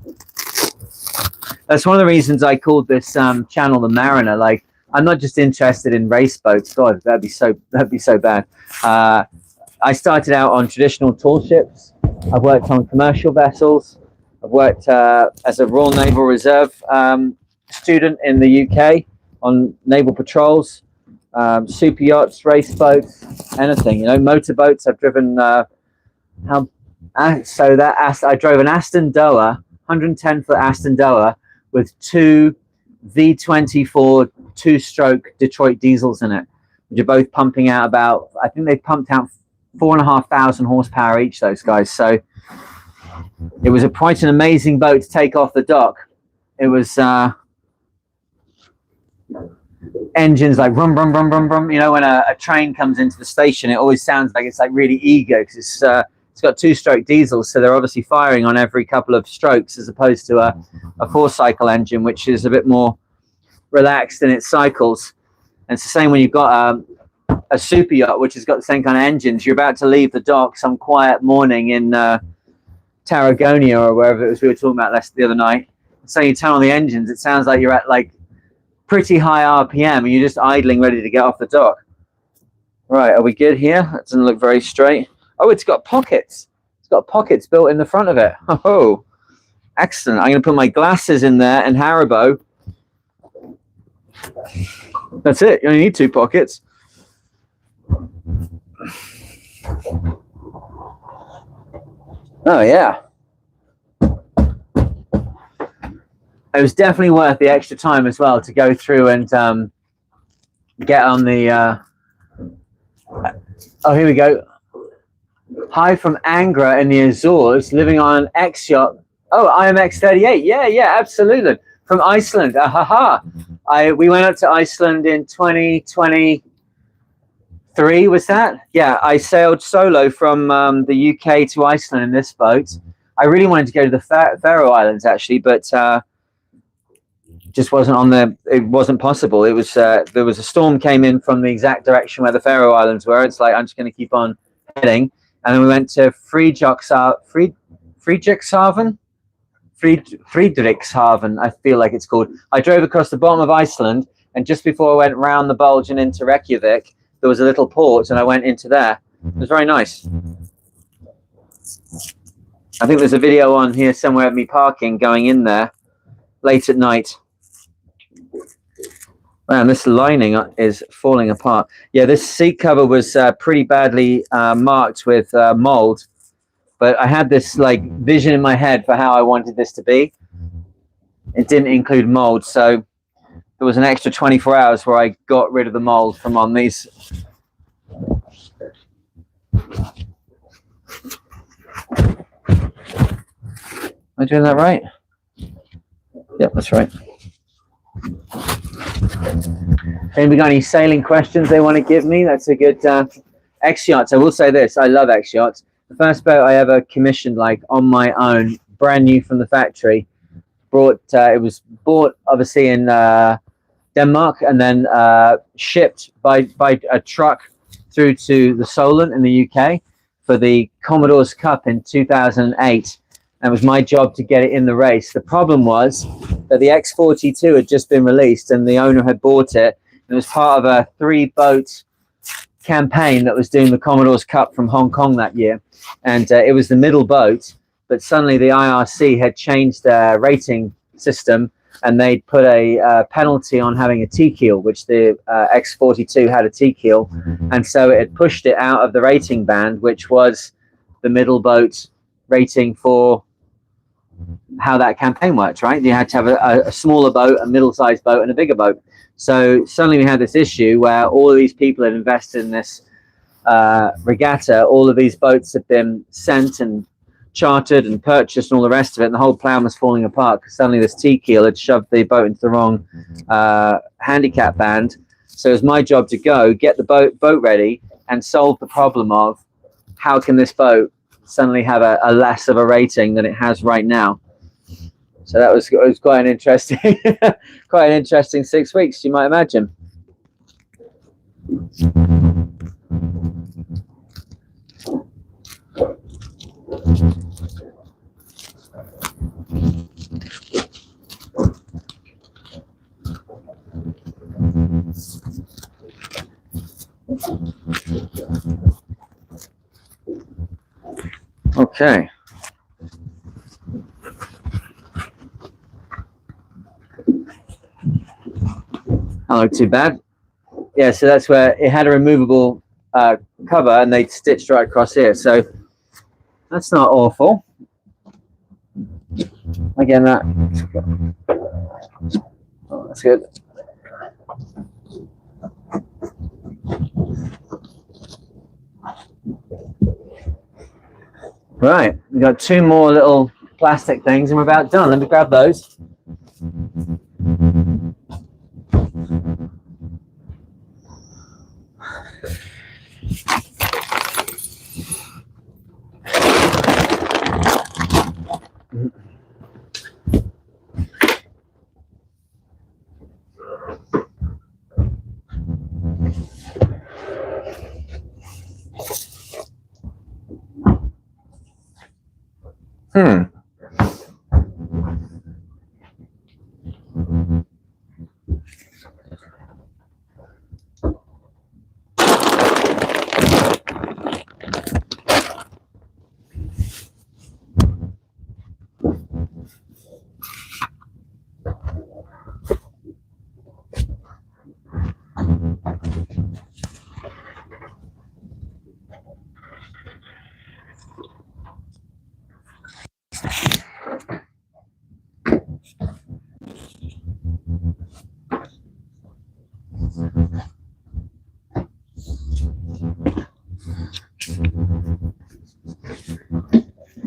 That's one of the reasons I called this channel The Mariner. Like, I'm not just interested in race boats. God, that'd be so bad. I started out on traditional tall ships. I've worked on commercial vessels. I've worked as a Royal Naval Reserve student in the UK on naval patrols, super yachts, race boats, anything. You know, motorboats. I've driven. I drove an Aston Doa, 110-foot Aston Doa, with two V24 two-stroke Detroit diesels in it, which are both pumping out about, I think they pumped out 4,500 horsepower each, those guys. So it was quite an amazing boat to take off the dock. It was engines like rum, rum, rum, rum, rum. You know, when a train comes into the station, it always sounds like it's like really eager, because it's got two-stroke diesels, so they're obviously firing on every couple of strokes, as opposed to a four-cycle engine, which is a bit more relaxed in its cycles. And it's the same when you've got a super yacht, which has got the same kind of engines. You're about to leave the dock some quiet morning in Tarragona or wherever it was we were talking about the other night. So you turn on the engines, it sounds like you're at like pretty high RPM, and you're just idling, ready to get off the dock. Right, are we good here? That doesn't look very straight. Oh, it's got pockets. It's got pockets built in the front of it. Oh, excellent. I'm going to put my glasses in there and Haribo. That's it. You only need 2 pockets. Oh, yeah. It was definitely worth the extra time as well to go through and get on the... oh, here we go. Hi from Angra in the Azores, living on an X yacht. Oh, IMX 38. Yeah, absolutely. From Iceland. We went up to Iceland in 2023, was that? Yeah, I sailed solo from the UK to Iceland in this boat. I really wanted to go to the Faroe Islands, actually, but just wasn't on the. It wasn't possible. It was there was a storm came in from the exact direction where the Faroe Islands were. It's like, I'm just going to keep on heading, and then we went to Friedrichshaven, I feel like it's called. I drove across the bottom of Iceland, and just before I went round the bulge and into Reykjavik, there was a little port, and I went into there. It was very nice. I think there's a video on here somewhere of me parking, going in there late at night. Man, this lining is falling apart. Yeah, this seat cover was pretty badly marked with mold, but I had this like vision in my head for how I wanted this to be. It didn't include mold, so there was an extra 24 hours where I got rid of the mold from on these. Am I doing that right? Yep, that's right. Anybody got any sailing questions they want to give me? That's a good X-yachts. I will say this, I love X-yachts. The first boat I ever commissioned, like on my own, brand new from the factory, it was bought obviously in Denmark, and then shipped by a truck through to the Solent in the UK for the Commodore's Cup in 2008. And it was my job to get it in the race. The problem was that the X42 had just been released, and the owner had bought it. It was part of a 3-boat campaign that was doing the Commodore's Cup from Hong Kong that year. And it was the middle boat, but suddenly the IRC had changed their rating system, and they'd put a penalty on having a T-keel, which the X42 had a T-keel. And so it had pushed it out of the rating band, which was the middle boat rating for how that campaign works, right? You had to have a smaller boat, a middle-sized boat, and a bigger boat. So suddenly we had this issue where all of these people had invested in this regatta. All of these boats had been sent and chartered and purchased and all the rest of it, and the whole plan was falling apart because suddenly this T-keel had shoved the boat into the wrong handicap band. So it was my job to go get the boat ready and solve the problem of how can this boat suddenly have a less of a rating than it has right now. So it was quite an interesting quite an interesting 6 weeks, you might imagine. Okay. Not look too bad. Yeah, so that's where it had a removable cover, and they stitched right across here. So that's not awful. Again, that's good. Right, we've got 2 more little plastic things and we're about done. Let me grab those.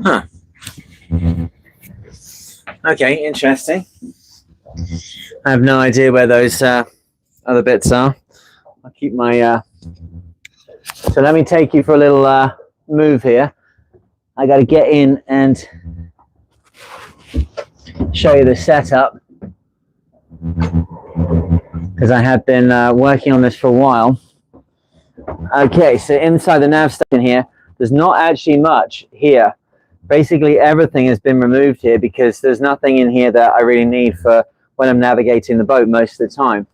Huh. Okay, interesting. I have no idea where those other bits are. I'll keep my... So let me take you for a little move here. I got to get in and show you the setup, because I have been working on this for a while. Okay, so inside the nav station here, there's not actually much here. Basically everything has been removed here because there's nothing in here that I really need for when I'm navigating the boat most of the time.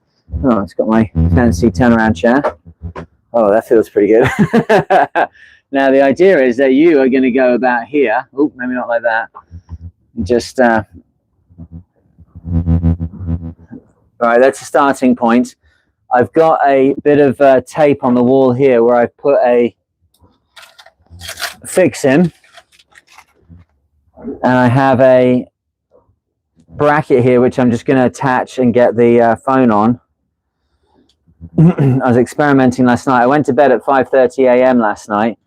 Oh, it's got my fancy turnaround chair. Oh, that feels pretty good. Now the idea is that you are going to go about here. Oh, maybe not like that. Just all right, that's a starting point. I've got a bit of tape on the wall here where I've put a fix in, and I have a bracket here which I'm just going to attach and get the phone on. I was experimenting last night. I went to bed at 5:30 a.m. last night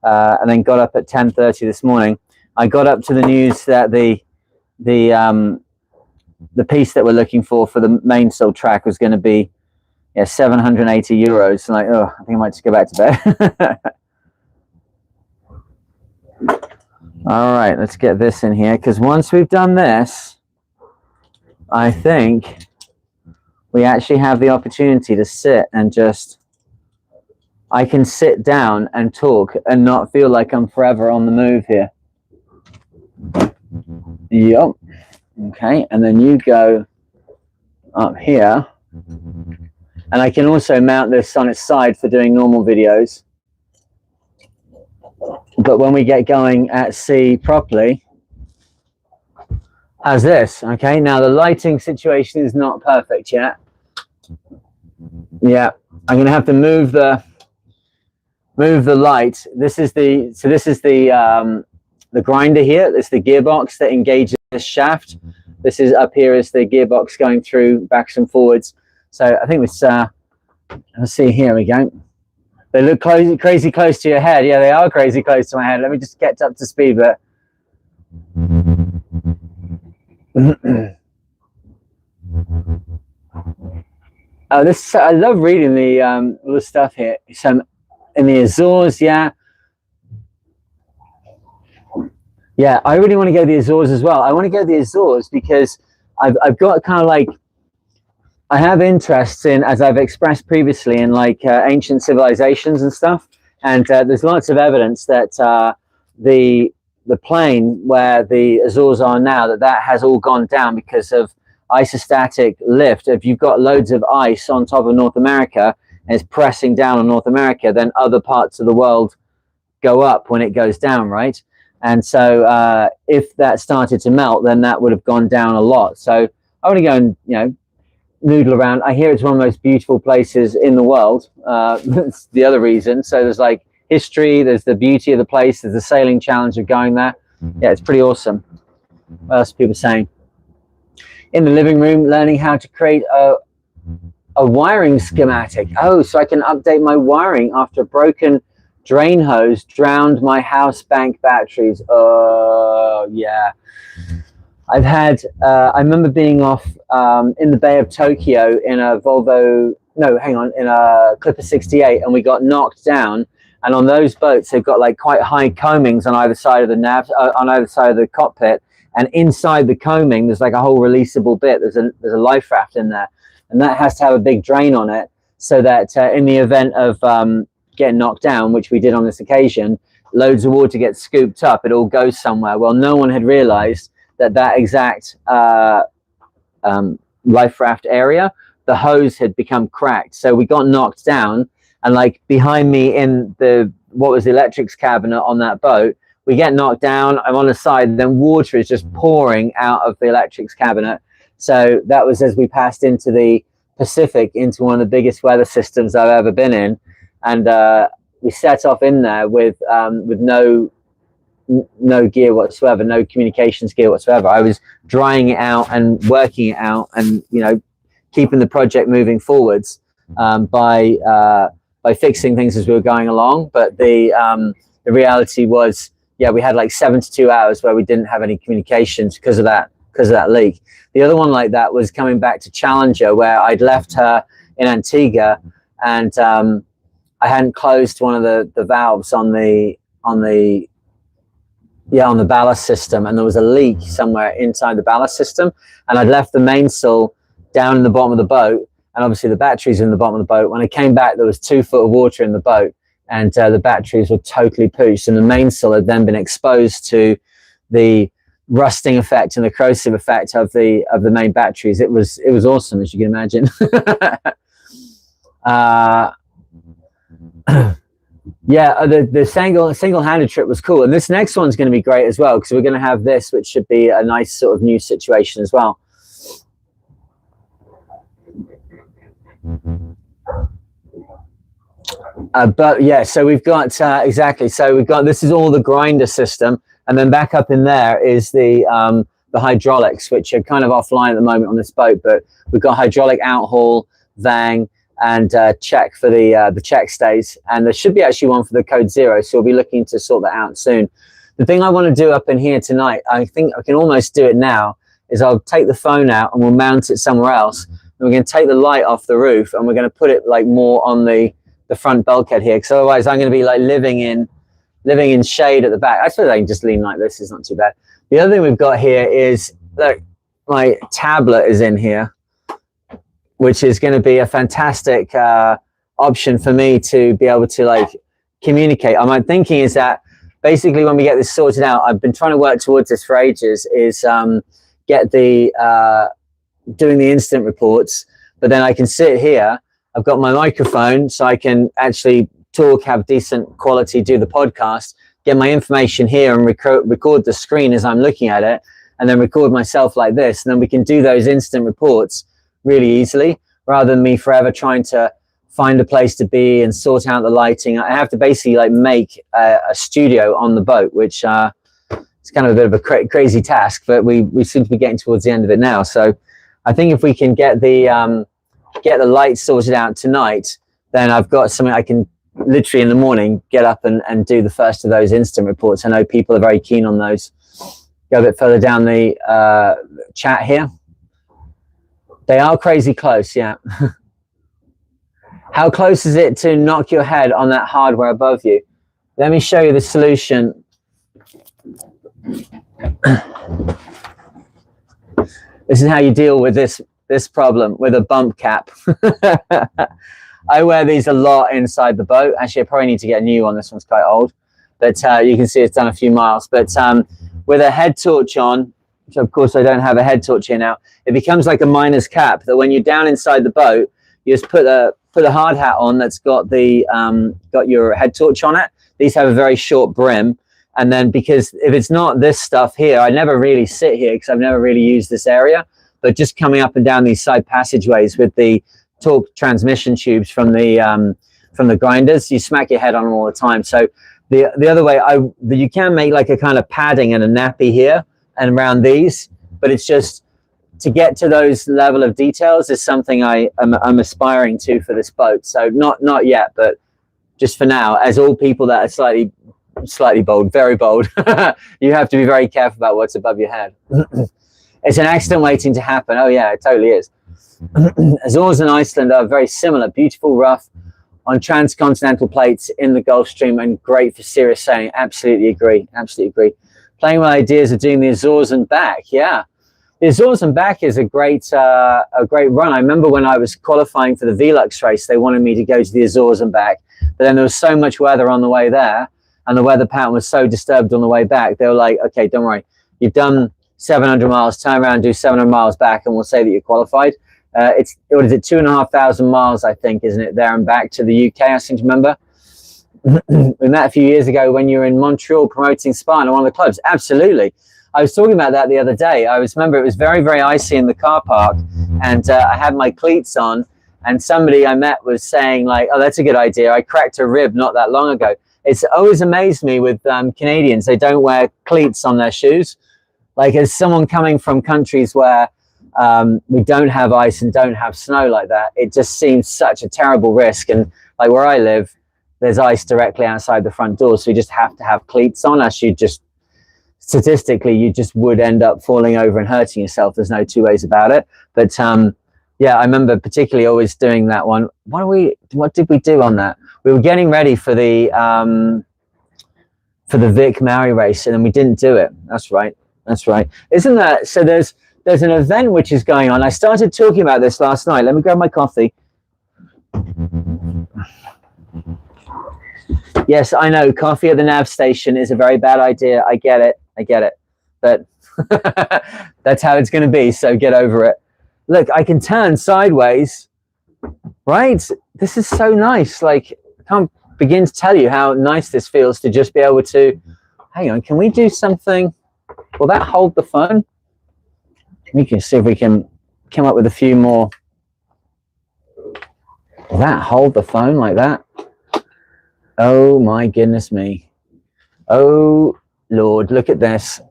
and then got up at 10:30 this morning. I got up to the news that the piece that we're looking for the mainsail track was going to be 780 euros. Like, oh, I think I might just go back to bed. All right, let's get this in here, because once we've done this, I think we actually have the opportunity to sit and I can sit down and talk and not feel like I'm forever on the move here. Yep. Okay, and then you go up here, and I can also mount this on its side for doing normal videos. But when we get going at sea properly, how's this? Okay, now the lighting situation is not perfect yet. Yeah, I'm going to have to move the light. This is the grinder here. It's the gearbox that engages this shaft. This is up here is the gearbox going through backs and forwards. So I think it's let's see, here we go. They look crazy close to your head. Yeah, they are crazy close to my head. Let me just get up to speed. But This I love reading the stuff here. So in the Azores, yeah, I really want to go to the Azores as well. I want to go to the Azores because I've got kind of like, I have interests in, as I've expressed previously, in like ancient civilizations and stuff. And there's lots of evidence that the plain where the Azores are now, that has all gone down because of isostatic lift. If you've got loads of ice on top of North America and it's pressing down on North America, then other parts of the world go up when it goes down, right? And so if that started to melt, then that would have gone down a lot. So I want to go and, you know, noodle around. I hear it's one of the most beautiful places in the world. That's the other reason. So there's like history, there's the beauty of the place, there's the sailing challenge of going there. Yeah, it's pretty awesome. What else are people saying? In the living room, learning how to create a wiring schematic. Oh, so I can update my wiring after a broken drain hose drowned my house bank batteries. Oh, yeah. I've had, I remember being off in the Bay of Tokyo in a in a Clipper 68, and we got knocked down. And on those boats, they've got like quite high coamings on either side of the nav, on either side of the cockpit. And inside the coaming, there's like a whole releasable bit. There's a life raft in there, and that has to have a big drain on it, so that in the event of getting knocked down, which we did on this occasion, loads of water gets scooped up. It all goes somewhere. Well, no one had realized that exact life raft area, the hose had become cracked. So we got knocked down, and like behind me in the electrics cabinet on that boat, we get knocked down. I'm on the side, and then water is just pouring out of the electrics cabinet. So that was as we passed into the Pacific, into one of the biggest weather systems I've ever been in, and we set off in there with no gear whatsoever, no communications gear whatsoever. I was drying it out and working it out, and, you know, keeping the project moving forwards by fixing things as we were going along. But the reality was, yeah, we had like 72 hours where we didn't have any communications because of that leak. The other one like that was coming back to Challenger, where I'd left her in Antigua, and I hadn't closed one of the valves on the ballast system, and there was a leak somewhere inside the ballast system, and I'd left the mainsail down in the bottom of the boat, and obviously the batteries in the bottom of the boat. When I came back, there was 2 foot of water in the boat, and the batteries were totally pooched, and the mainsail had then been exposed to the rusting effect and the corrosive effect of the main batteries. It was awesome, as you can imagine. Yeah, the single-handed trip was cool, and this next one's going to be great as well, because we're going to have this, which should be a nice sort of new situation as well. But yeah, so we've got exactly. So we've got, this is all the grinder system, and then back up in there is the hydraulics, which are kind of offline at the moment on this boat. But we've got hydraulic outhaul, Vang, and check for the check stays, and there should be actually one for the code 0. So we'll be looking to sort that out soon. The thing I want to do up in here tonight, I think I can almost do it now, is I'll take the phone out and we'll mount it somewhere else. And we're going to take the light off the roof, and we're going to put it like more on the front bulkhead here, because otherwise I'm going to be like living in shade at the back. I suppose I can just lean like this, it's not too bad. The other thing we've got here is, look, my tablet is in here, which is going to be a fantastic option for me to be able to like communicate. My thinking is that basically when we get this sorted out, I've been trying to work towards this for ages, is get the doing the instant reports, but then I can sit here. I've got my microphone, so I can actually talk, have decent quality, do the podcast, get my information here and record the screen as I'm looking at it, and then record myself like this. And then we can do those instant reports really easily, rather than me forever trying to find a place to be and sort out the lighting. I have to basically like make a studio on the boat, which it's kind of a bit of a crazy task, but we seem to be getting towards the end of it now. So I think if we can get the lights sorted out tonight, then I've got something I can literally in the morning get up and do the first of those instant reports. I know people are very keen on those. Go a bit further down the chat here. They are crazy close, yeah. How close is it to knock your head on that hardware above you? Let me show you the solution. This is how you deal with this problem with a bump cap. I wear these a lot inside the boat. Actually, I probably need to get a new one. This one's quite old, but you can see it's done a few miles. But with a head torch on, which of course I don't have a head torch here now, it becomes like a miner's cap that when you're down inside the boat, you just put a hard hat on that's got the got your head torch on it. These have a very short brim, and then because if it's not this stuff here, I never really sit here because I've never really used this area. But just coming up and down these side passageways with the torque transmission tubes from the grinders, you smack your head on them all the time. So the other way, you can make like a kind of padding and a nappy here and around these, but it's just to get to those level of details is something I'm aspiring to for this boat. So not yet, but just for now, as all people that are slightly bold, very bold, you have to be very careful about what's above your head. It's an accident waiting to happen. Oh yeah, it totally is. Azores and Iceland are very similar, beautiful rough on transcontinental plates in the Gulf Stream and great for serious sailing. Absolutely agree. Absolutely agree. Playing with ideas of doing the Azores and back. Yeah, the Azores and back is a great run. I remember when I was qualifying for the Velux race, they wanted me to go to the Azores and back, but then there was so much weather on the way there, and the weather pattern was so disturbed on the way back. They were like, "Okay, don't worry, you've done 700 miles. Turn around, do 700 miles back, and we'll say that you're qualified." What is it, 2,500 miles, I think, isn't it, there and back to the UK, I seem to remember. We met a few years ago when you were in Montreal promoting Spa in one of the clubs. Absolutely. I was talking about that the other day. Remember it was very, very icy in the car park, and I had my cleats on, and somebody I met was saying like, "Oh, that's a good idea. I cracked a rib not that long ago." It's always amazed me with Canadians. They don't wear cleats on their shoes. Like, as someone coming from countries where we don't have ice and don't have snow like that, it just seems such a terrible risk. And like where I live, there's ice directly outside the front door, so you just have to have cleats on, as you just statistically you just would end up falling over and hurting yourself. There's no two ways about it. But yeah, I remember particularly always doing that one. What did we do on that? We were getting ready for the Vic Maori race, and then we didn't do it. That's right. That's right. Isn't that so? There's an event which is going on. I started talking about this last night. Let me grab my coffee. Yes, I know. Coffee at the nav station is a very bad idea. I get it. But that's how it's going to be. So get over it. Look, I can turn sideways. Right? This is so nice. Like, I can't begin to tell you how nice this feels to just be able to. Hang on. Can we do something? Will that hold the phone? We can see if we can come up with a few more. Will that hold the phone like that? Oh my goodness me. Oh Lord, look at this.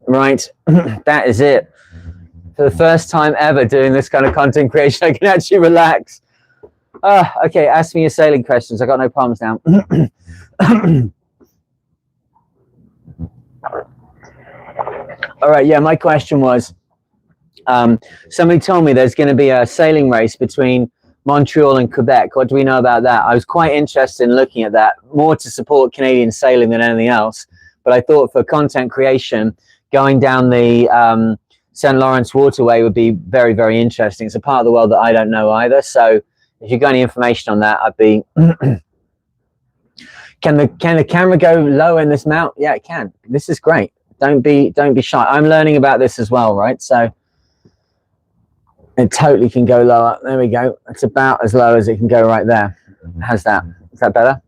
Right, that is it. For the first time ever doing this kind of content creation, I can actually relax. Okay, ask me your sailing questions. I got no problems now. All right, yeah, my question was, somebody told me there's going to be a sailing race between Montreal and Quebec. What do we know about that? I was quite interested in looking at that, more to support Canadian sailing than anything else. But I thought for content creation, going down the St. Lawrence waterway would be very, very interesting. It's a part of the world that I don't know either. So if you've got any information on that, I'd be... Can the camera go low in this mount? Yeah, it can. This is great. Don't be shy. I'm learning about this as well, right? So it totally can go lower. There we go. It's about as low as it can go right there. How's that? Is that better?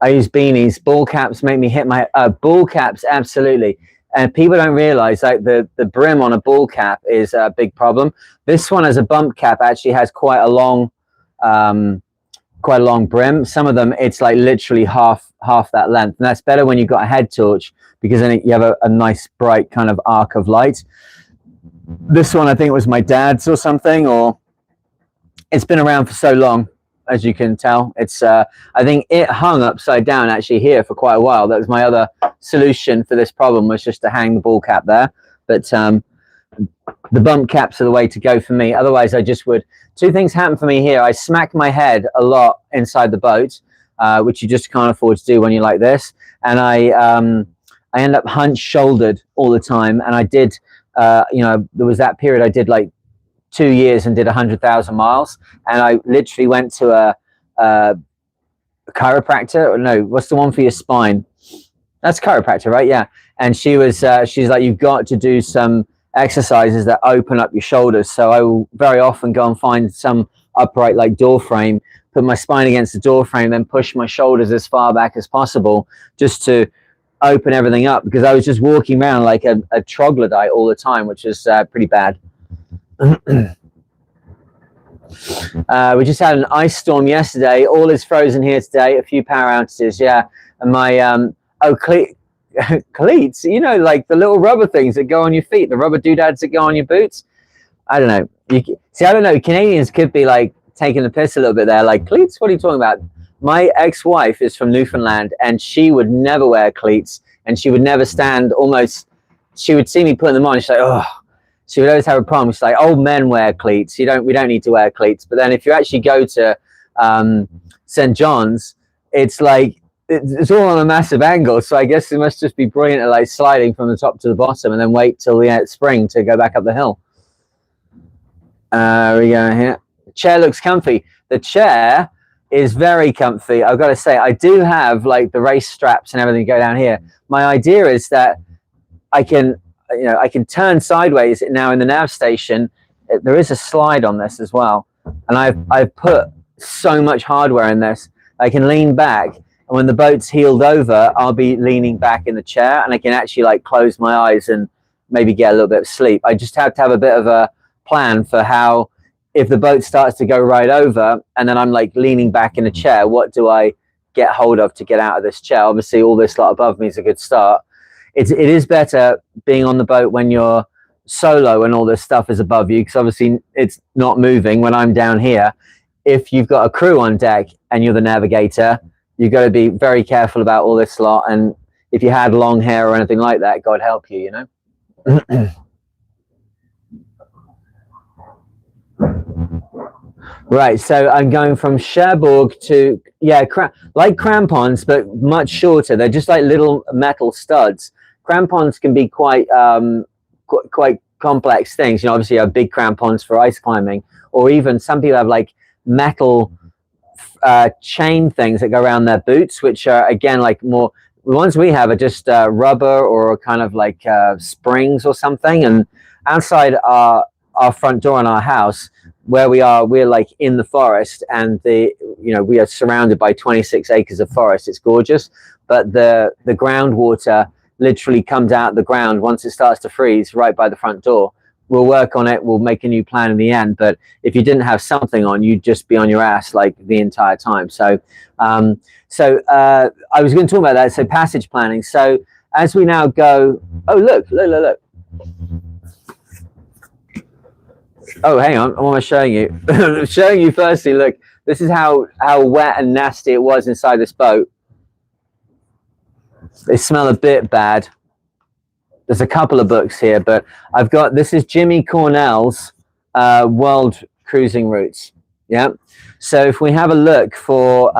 I use beanies. Ball caps make me hit my ball caps. Absolutely. And people don't realize like the brim on a ball cap is a big problem. This one as a bump cap actually has quite a long brim. Some of them it's like literally half that length, and that's better when you've got a head torch because then you have a nice bright kind of arc of light. This one I think was my dad's or something, or it's been around for so long. as you can tell. It's I think it hung upside down actually here for quite a while. That was my other solution for this problem, was just to hang the ball cap there. But the bump caps are the way to go for me. Otherwise, I just would. Two things happen for me here. I smack my head a lot inside the boat, which you just can't afford to do when you're like this. And I end up hunch-shouldered all the time. And I did, you know, there was that period I did like 2 years and did 100,000 miles. And I literally went to a chiropractor. Or no, what's the one for your spine? That's chiropractor, right? Yeah. And she was, she's like, you've got to do some exercises that open up your shoulders. So I will very often go and find some upright like door frame, put my spine against the door frame, then push my shoulders as far back as possible just to open everything up, because I was just walking around like a troglodyte all the time, which is pretty bad. We just had an ice storm yesterday. All is frozen here today. A few power outages. Yeah. And my cleats, you know, like the little rubber things that go on your feet, the rubber doodads that go on your boots. I don't know. See, I don't know. Canadians could be like taking the piss a little bit there. Like, cleats? What are you talking about? My ex-wife is from Newfoundland, and she would never wear cleats, and she would never st almost. She would see me putting them on. She's like, oh. She would always have a problem. She's like, old men wear cleats. We don't need to wear cleats. But then if you actually go to St. John's, it's like, it's all on a massive angle, so I guess it must just be brilliant at like sliding from the top to the bottom and then wait till the spring to go back up the hill. We go here. The chair looks comfy. The chair is very comfy. I've got to say, I do have like the race straps and everything go down here. My idea is that I can, you know, I can turn sideways now in the nav station. There is a slide on this as well, and I've put so much hardware in this. I can lean back. And when the boat's heeled over, I'll be leaning back in the chair, and I can actually like close my eyes and maybe get a little bit of sleep. I just have to have a bit of a plan for how, if the boat starts to go right over and then I'm like leaning back in a chair, what do I get hold of to get out of this chair? Obviously, all this lot above me is a good start. It is better being on the boat when you're solo and all this stuff is above you, because obviously it's not moving when I'm down here. If you've got a crew on deck and you're the navigator, you've got to be very careful about all this lot. And if you had long hair or anything like that, God help you, you know. Right, so I'm going from Cherbourg to, yeah, like crampons, but much shorter. They're just like little metal studs. Crampons can be quite complex things. You know, obviously you have big crampons for ice climbing, or even some people have like metal chain things that go around their boots, which are again like more, the ones we have are just rubber or kind of like springs or something. And outside our front door in our house where we are, we're like in the forest, and we are surrounded by 26 acres of forest. It's gorgeous, but the groundwater literally comes out the ground once it starts to freeze right by the front door. We'll work on it. We'll make a new plan in the end. But if you didn't have something on, you'd just be on your ass like the entire time. So, I was going to talk about that. So passage planning. So as we now go, oh, look. Oh, hang on. What am I showing you? I'm showing you firstly, look, this is how wet and nasty it was inside this boat. They smell a bit bad. There's a couple of books here, but I've got, this is Jimmy Cornell's World Cruising Routes. Yeah. So if we have a look for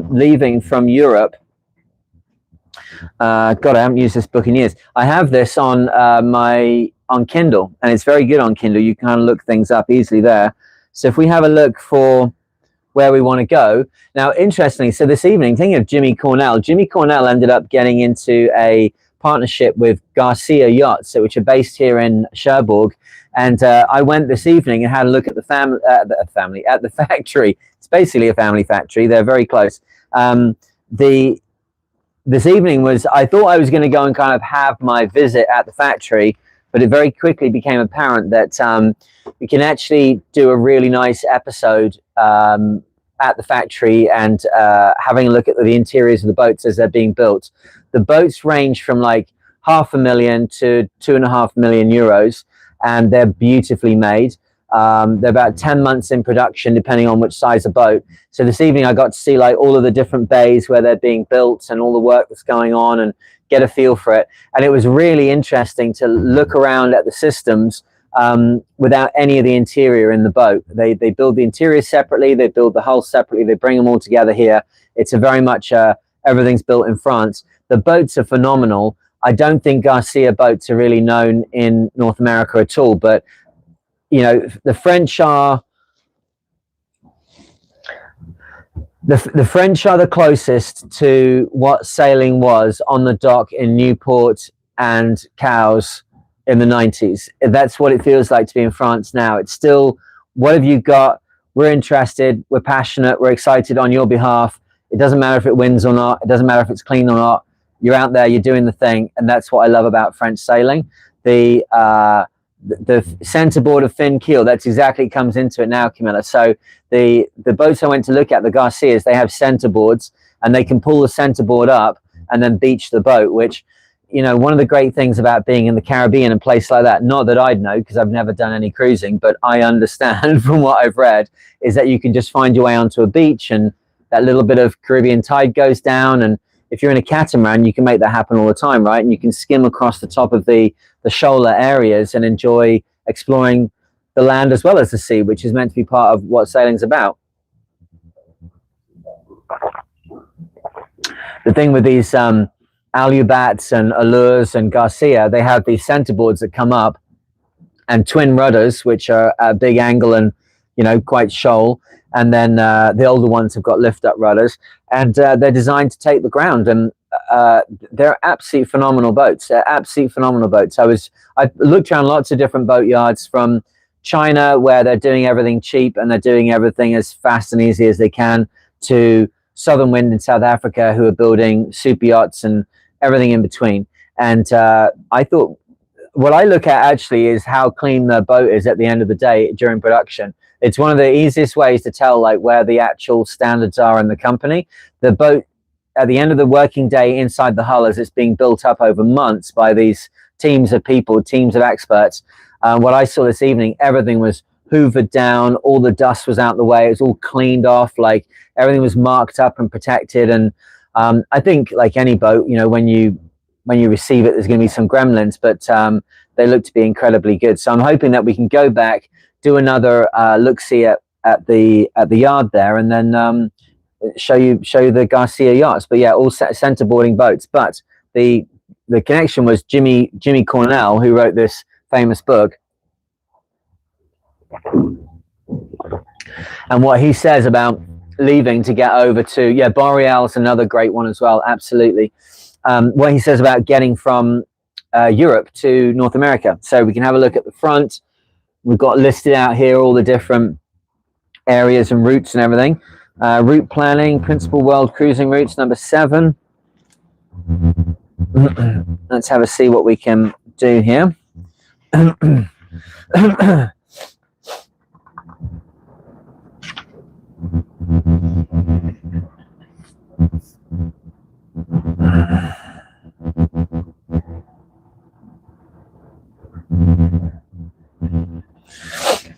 leaving from Europe, God, I haven't used this book in years. I have this on on Kindle, and it's very good on Kindle. You can kind of look things up easily there. So if we have a look for where we want to go. Now, interestingly, so this evening, thinking of Jimmy Cornell ended up getting into a partnership with Garcia Yachts, which are based here in Cherbourg. And I went this evening and had a look at the factory. It's basically a family factory. They're very close. This evening I thought I was going to go and kind of have my visit at the factory, but it very quickly became apparent that we can actually do a really nice episode at the factory and having a look at the interiors of the boats as they're being built. The boats range from like €500,000 to €2.5 million, and they're beautifully made. They're about 10 months in production, depending on which size of boat. So this evening I got to see like all of the different bays where they're being built and all the work that's going on and get a feel for it. And it was really interesting to look around at the systems without any of the interior in the boat. They build the interior separately, they build the hull separately, they bring them all together here. It's a very much everything's built in France. The boats are phenomenal. I don't think Garcia boats are really known in North America at all, but you know, the French are the French are the closest to what sailing was on the dock in Newport and Cowes in the 90s. That's what it feels like to be in France now. It's still, what have you got? We're interested, we're passionate, we're excited on your behalf. It doesn't matter if it wins or not. It doesn't matter if it's clean or not. You're out there, you're doing the thing, and that's what I love about French sailing. The centerboard of fin keel, that's exactly comes into it now, Camilla. So the boats I went to look at, the Garcias, they have centerboards, and they can pull the centerboard up and then beach the boat, which, you know, one of the great things about being in the Caribbean and place like that, not that I'd know because I've never done any cruising, but I understand from what I've read, is that you can just find your way onto a beach and that little bit of Caribbean tide goes down, and if you're in a catamaran, you can make that happen all the time, right? And you can skim across the top of the shoaler areas and enjoy exploring the land as well as the sea, which is meant to be part of what sailing's about. The thing with these Alubats and Allures and Garcia, they have these centerboards that come up and twin rudders, which are a big angle and, you know, quite shoal. And then the older ones have got lift-up rudders, and they're designed to take the ground. And they're absolutely phenomenal boats. They're absolutely phenomenal boats. I looked around lots of different boat yards, from China, where they're doing everything cheap and they're doing everything as fast and easy as they can, to Southern Wind in South Africa, who are building super yachts and everything in between. And I thought, what I look at actually is how clean the boat is at the end of the day during production. It's one of the easiest ways to tell like where the actual standards are in the company. The boat at the end of the working day inside the hull, as it's being built up over months by these teams of people, teams of experts. What I saw this evening, everything was hoovered down, all the dust was out the way, it was all cleaned off, like everything was marked up and protected. And I think like any boat, you know, when you receive it, there's going to be some gremlins, but they look to be incredibly good. So I'm hoping that we can go back, do another look-see at the yard there, and then show you the Garcia yachts. But yeah, all centerboarding boats. But the connection was Jimmy Cornell, who wrote this famous book, and what he says about leaving to get over to Boreal's another great one as well. Absolutely. What he says about getting from Europe to North America. So we can have a look at the front. We've got listed out here all the different areas and routes and everything. Route planning, principal world cruising routes, number 7. Let's have a see what we can do here.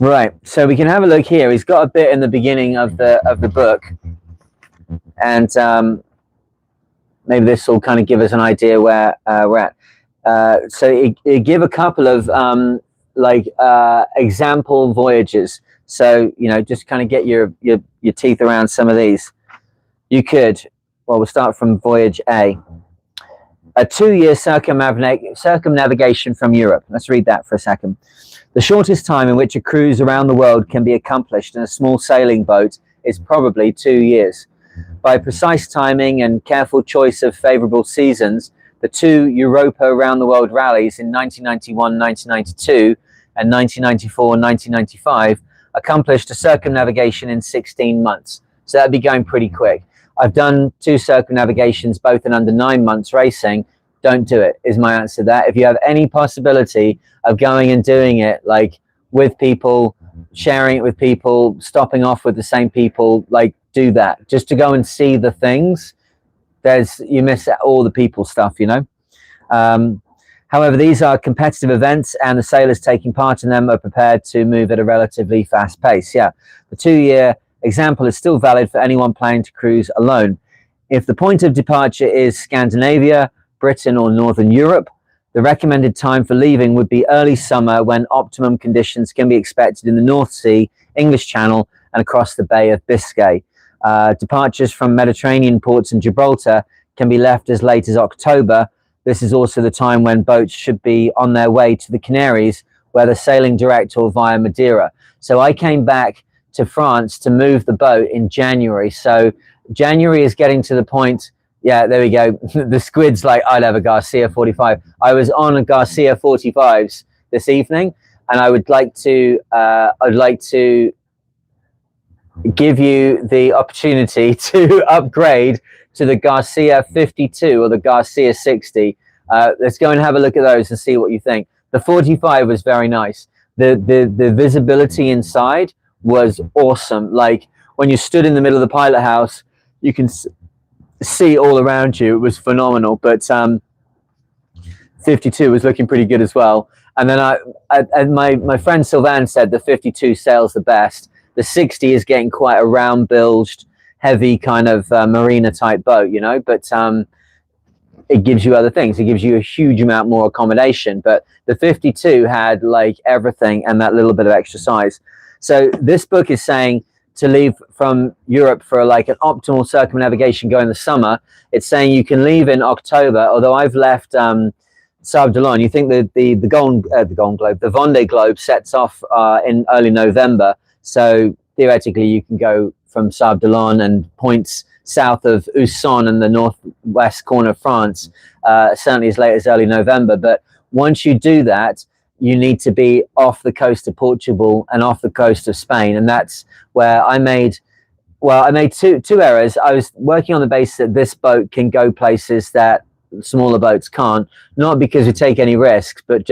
Right, so we can have a look here. He's got a bit in the beginning of the book, and maybe this will kind of give us an idea where we're at. So he give a couple of example voyages. So, you know, just kind of get your teeth around some of these. You could, well, we'll start from voyage A. A 2-year circumnavigation from Europe. Let's read that for a second. The shortest time in which a cruise around the world can be accomplished in a small sailing boat is probably 2 years. By precise timing and careful choice of favorable seasons, the 2 Europa around the world rallies in 1991-1992 and 1994-1995 accomplished a circumnavigation in 16 months. So that'd be going pretty quick. I've done 2 circumnavigations, both in under 9 months racing. Don't do it, is my answer to that. If you have any possibility of going and doing it, like with people, sharing it with people, stopping off with the same people, like do that. Just to go and see the things. You miss all the people stuff, you know. However, these are competitive events, and the sailors taking part in them are prepared to move at a relatively fast pace. Yeah, the 2-year example is still valid for anyone planning to cruise alone. If the point of departure is Scandinavia, Britain, or Northern Europe, the recommended time for leaving would be early summer, when optimum conditions can be expected in the North Sea, English Channel, and across the Bay of Biscay. Departures from Mediterranean ports and Gibraltar can be left as late as October. This is also the time when boats should be on their way to the Canaries, whether sailing direct or via Madeira. So I came back to France to move the boat in January. So January is getting to the point. Yeah, there we go. The squid's like, I'd have a Garcia 45. I was on a Garcia 45s this evening, and I would like to give you the opportunity to upgrade to the Garcia 52 or the Garcia 60. Let's go and have a look at those and see what you think. The 45 was very nice. The visibility inside was awesome. Like when you stood in the middle of the pilot house, you can see all around you. It was phenomenal. But 52 was looking pretty good as well. And then my friend Sylvain said the 52 sails the best. The 60 is getting quite a round-bilged, heavy kind of marina type boat, you know, but it gives you other things. It gives you a huge amount more accommodation. But the 52 had like everything and that little bit of extra size. So this book is saying to leave from Europe for like an optimal circumnavigation going in the summer. It's saying you can leave in October, although I've left Sable d'Olonne. You think that the Golden Globe, the Vendée Globe sets off in early November. So theoretically, you can go from Sable d'Olonne and points south of Ussonne and the northwest corner of France, certainly as late as early November. But once you do that, you need to be off the coast of Portugal and off the coast of Spain. And that's where I made two errors. I was working on the basis that this boat can go places that smaller boats can't, not because we take any risks, but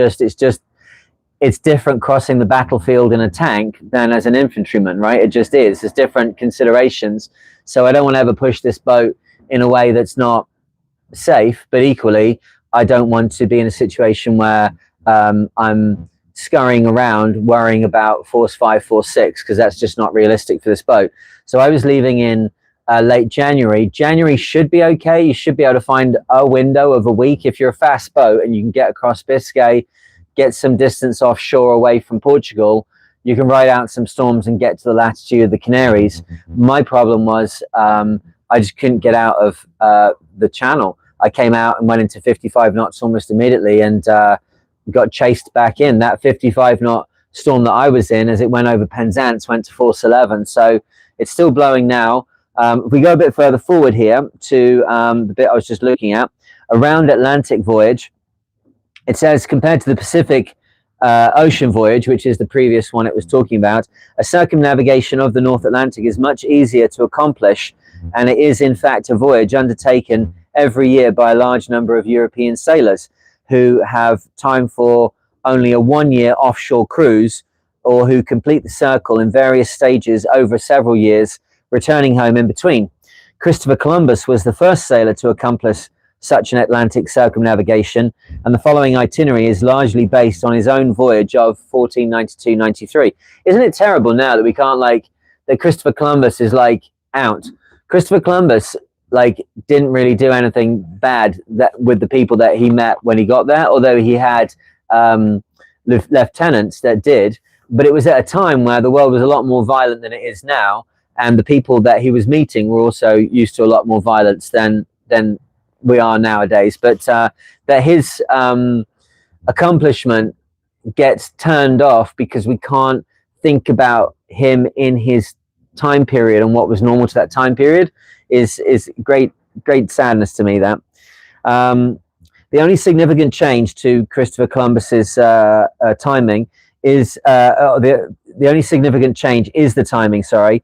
it's different crossing the battlefield in a tank than as an infantryman, right? It just is. There's different considerations. So I don't want to ever push this boat in a way that's not safe, but equally, I don't want to be in a situation where I'm scurrying around worrying about force 5, force 6, because that's just not realistic for this boat. So I was leaving in late January. January should be okay. You should be able to find a window of a week if you're a fast boat and you can get across Biscay, get some distance offshore away from Portugal. You can ride out some storms and get to the latitude of the Canaries. My problem was I just couldn't get out of the channel. I came out and went into 55 knots almost immediately and got chased back in. That 55 knot storm that I was in, as it went over Penzance, went to force 11. So it's still blowing now. If we go a bit further forward here to the bit I was just looking at, around Atlantic voyage, it says, compared to the Pacific Ocean voyage, which is the previous one it was talking about, a circumnavigation of the North Atlantic is much easier to accomplish, and it is in fact a voyage undertaken every year by a large number of European sailors who have time for only a 1-year offshore cruise, or who complete the circle in various stages over several years, returning home in between. Christopher Columbus was the first sailor to accomplish such an Atlantic circumnavigation, and the following itinerary is largely based on his own voyage of 1492-93. Isn't it terrible now that we can't, like, that Christopher Columbus is like out? Christopher Columbus like didn't really do anything bad that with the people that he met when he got there, although he had lieutenants that did. But it was at a time where the world was a lot more violent than it is now, and the people that he was meeting were also used to a lot more violence than we are nowadays. But that his accomplishment gets turned off because we can't think about him in his time period and what was normal to that time period is great sadness to me. That the only significant change to Christopher Columbus's timing is the only significant change is the timing. Sorry,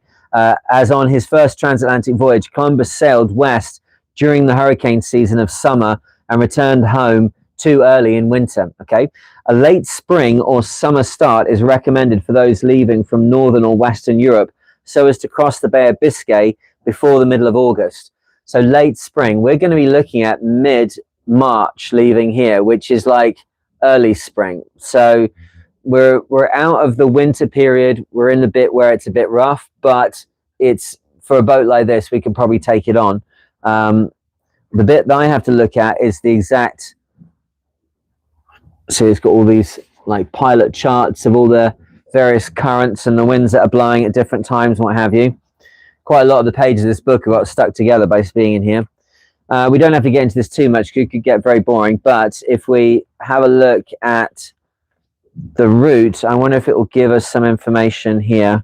as on his first transatlantic voyage, Columbus sailed west during the hurricane season of summer and returned home too early in winter. Okay, a late spring or summer start is recommended for those leaving from northern or western Europe, so as to cross the Bay of Biscay before the middle of August. So late spring, we're going to be looking at mid-March leaving here, which is like early spring. So we're out of the winter period. We're in the bit where it's a bit rough, but it's, for a boat like this, we can probably take it on. The bit that I have to look at is the exact, so it's got all these like pilot charts of all the various currents and the winds that are blowing at different times and what have you. Quite a lot of the pages of this book have got stuck together by being in here. We don't have to get into this too much, it could get very boring, but if we have a look at the route, I wonder if it will give us some information here.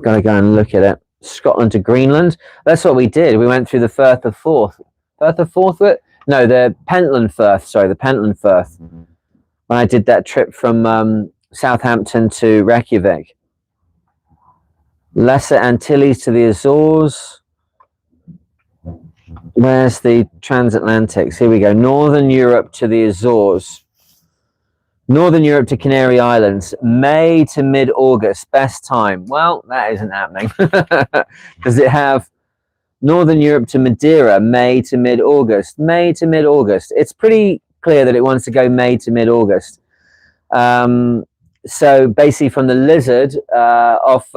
Gotta go and look at it. Scotland to Greenland. That's what we did. We went through the Firth of Forth. Firth of Forth? No, the Pentland Firth. Sorry, the Pentland Firth. When I did that trip from Southampton to Reykjavik. Lesser Antilles to the Azores. Where's the transatlantics? Here we go. Northern Europe to the Azores. Northern Europe to Canary Islands, May to mid-August, best time. Well, that isn't happening. Does it have Northern Europe to Madeira, May to mid-August? May to mid-August. It's pretty clear that it wants to go May to mid-August. So basically from the Lizard off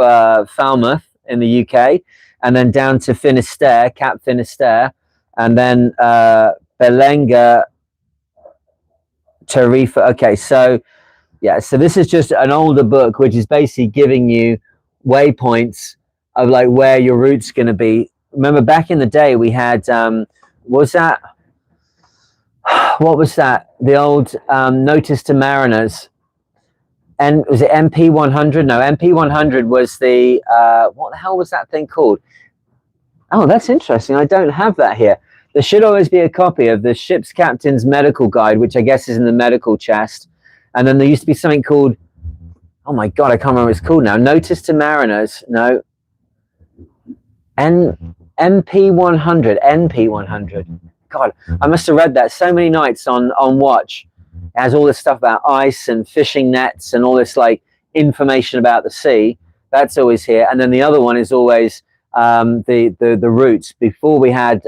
Falmouth in the UK, and then down to Finisterre, Cap Finisterre, and then Belenga, Tarifa. Okay, so yeah, so this is just an older book which is basically giving you waypoints of like where your route's going to be. Remember back in the day we had what was that the old notice to mariners, and was it MP100? No, MP100 was the what the hell was that thing called? Oh, that's interesting. I don't have that here. There should always be a copy of the ship's captain's medical guide, which I guess is in the medical chest. And then there used to be something called, oh my God, I can't remember what it's called now. Notice to Mariners. No. MP100. NP100. God, I must have read that so many nights on watch. It has all this stuff about ice and fishing nets and all this like information about the sea. That's always here. And then the other one is always the routes. Before we had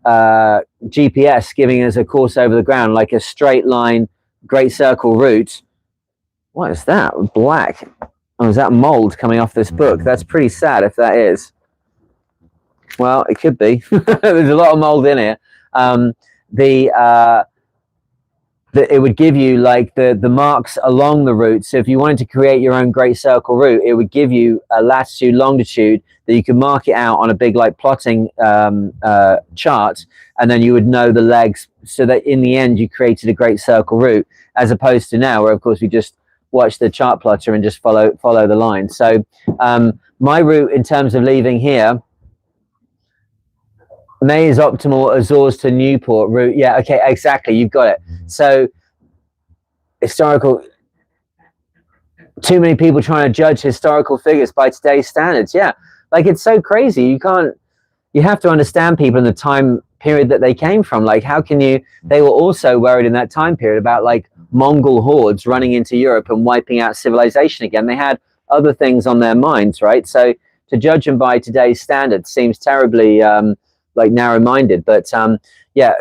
GPS giving us a course over the ground, like a straight line great circle route. What is that? Black. Oh, is that mold coming off this book? That's pretty sad if that is. Well, it could be. There's a lot of mold in here. It would give you like the marks along the route. So if you wanted to create your own great circle route, it would give you a latitude, longitude that you could mark it out on a big like plotting chart, and then you would know the legs, so that in the end you created a great circle route, as opposed to now where of course we just watch the chart plotter and just follow the line. So my route in terms of leaving here, May is optimal, Azores to Newport route. Yeah, okay, exactly, you've got it. So historical, too many people trying to judge historical figures by today's standards. Yeah, like it's so crazy. You have to understand people in the time period that they came from. Like how can you, they were also worried in that time period about like Mongol hordes running into Europe and wiping out civilization again. They had other things on their minds, right? So to judge them by today's standards seems terribly like narrow-minded. But yeah,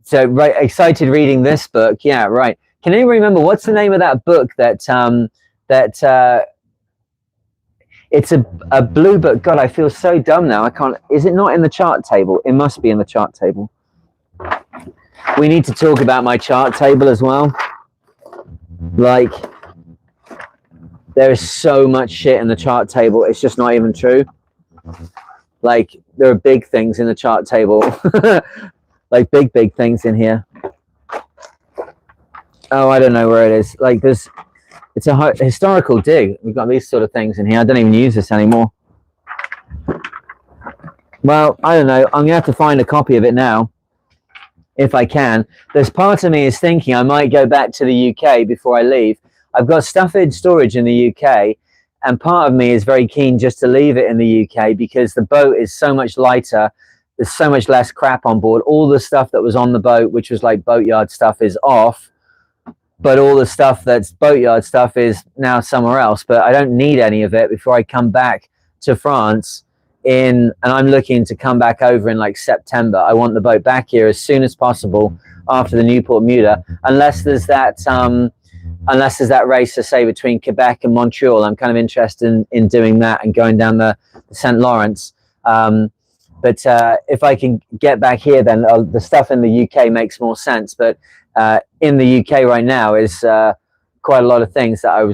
so right, excited reading this book. Yeah, right. Can anyone remember what's the name of that book that it's a blue book? God, I feel so dumb now. I can't. Is it not in the chart table? It must be in the chart table. We need to talk about my chart table as well. Like, there is so much shit in the chart table. It's just not even true. Like, there are big things in the chart table. Like, big things in here. Oh, I don't know where it is. Like, it's a historical dig. We've got these sort of things in here. I don't even use this anymore. Well, I don't know. I'm going to have to find a copy of it now, if I can. There's part of me is thinking I might go back to the UK before I leave. I've got stuff in storage in the UK, and part of me is very keen just to leave it in the UK because the boat is so much lighter. There's so much less crap on board. All the stuff that was on the boat, which was like boatyard stuff, is off. But all the stuff that's boatyard stuff is now somewhere else. But I don't need any of it before I come back to France and I'm looking to come back over in like September. I want the boat back here as soon as possible after the Newport Muda, unless there's that race, say, between Quebec and Montreal. I'm kind of interested in doing that and going down the St. Lawrence. But if I can get back here, then the stuff in the UK makes more sense. But in the UK right now is quite a lot of things that I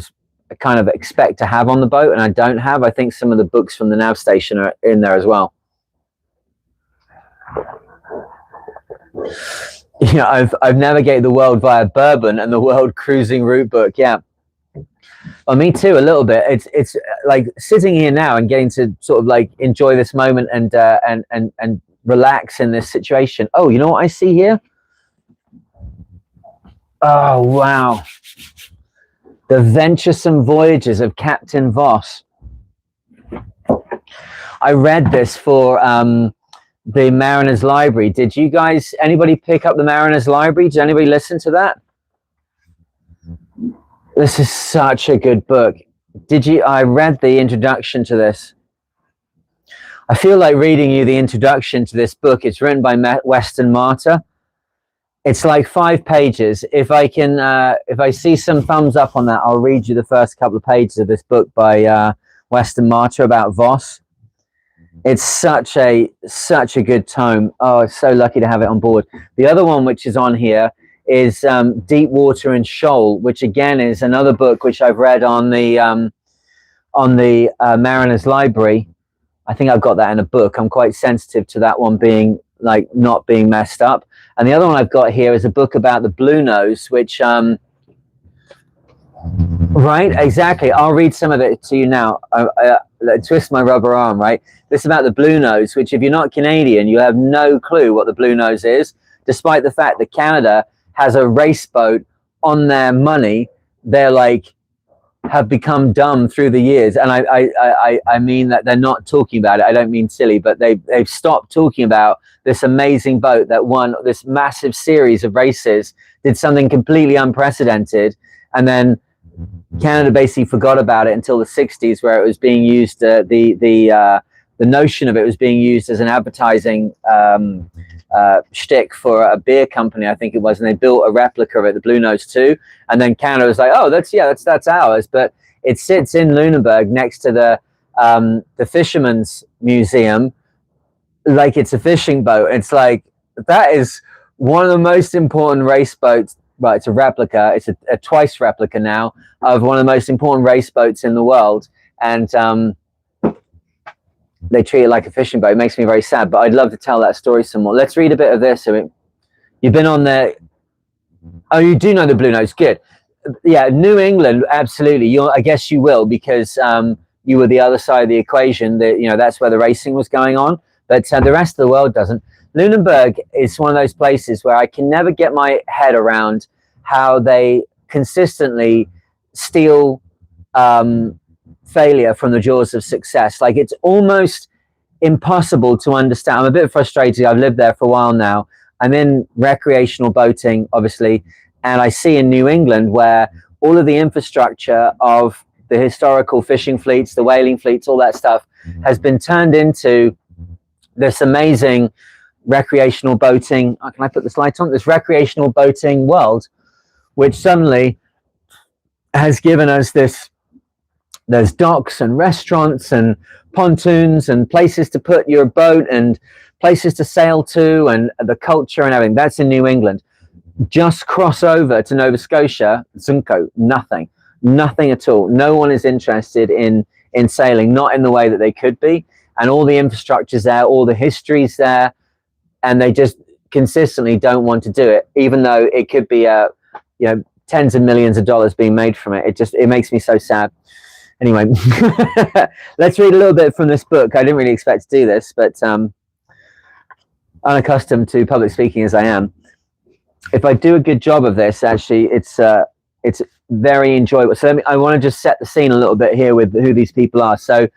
kind of expect to have on the boat, and I don't have. I think some of the books from the nav station are in there as well. You know, I've navigated the world via bourbon and the World Cruising Route book. Yeah. Well, me too, a little bit. It's like sitting here now and getting to sort of like enjoy this moment and relax in this situation. Oh, you know what I see here? Oh, wow. The Venturesome Voyages of Captain Voss. I read this for the Mariner's Library. Did you guys, anybody pick up the Mariner's Library? Did anybody listen to that? This is such a good book. I read the introduction to this. I feel like reading you the introduction to this book. It's written by Weston Marter. It's like 5 pages. If I see some thumbs up on that, I'll read you the first couple of pages of this book by Weston Marter about Voss. It's such a good tome. Oh, so lucky to have it on board. The other one which is on here is Deep Water and Shoal, which again is another book which I've read on the Mariner's Library. I think I've got that in a book. I'm quite sensitive to that one being like not being messed up. And the other one I've got here is a book about the blue nose, which right, exactly. I'll read some of it to you now. Twist my rubber arm, right? This is about the blue nose, which if you're not Canadian, you have no clue what the blue nose is, despite the fact that Canada has a race boat on their money. They're like have become dumb through the years, and I mean that they're not talking about it. I don't mean silly, but they've stopped talking about this amazing boat that won this massive series of races, did something completely unprecedented, and then Canada basically forgot about it until the 60s, where it was being used. The notion of it was being used as an advertising shtick for a beer company, I think it was, and they built a replica of it, the Blue Nose 2, and then Canada was like, oh, that's ours, but it sits in Lunenburg next to the Fisherman's Museum, like it's a fishing boat. It's like, that is one of the most important race boats. Right, it's a replica. It's a twice replica now of one of the most important race boats in the world, and they treat it like a fishing boat. It makes me very sad, but I'd love to tell that story some more. Let's read a bit of this. I mean, you've been on there. Oh, you do know the Blue Nose. Good. Yeah, New England, absolutely. I guess you will, because you were the other side of the equation. That's where the racing was going on, but the rest of the world doesn't. Lunenburg is one of those places where I can never get my head around how they consistently steal failure from the jaws of success. Like, it's almost impossible to understand. I'm a bit frustrated. I've lived there for a while now. I'm in recreational boating, obviously, and I see in New England where all of the infrastructure of the historical fishing fleets, the whaling fleets, all that stuff has been turned into this amazing recreational boating. Oh, can I put this light on? This recreational boating world, which suddenly has given us there's docks and restaurants and pontoons and places to put your boat and places to sail to, and the culture and everything. That's in New England. Just cross over to Nova Scotia, Simcoe, nothing at all. No one is interested in sailing, not in the way that they could be, and all the infrastructure's there, all the history's there, and they just consistently don't want to do it, even though it could be tens of millions of dollars being made from it. It makes me so sad. Anyway, let's read a little bit from this book. I didn't really expect to do this, but unaccustomed to public speaking as I am, if I do a good job of this, actually, it's very enjoyable. So I want to just set the scene a little bit here with who these people are. So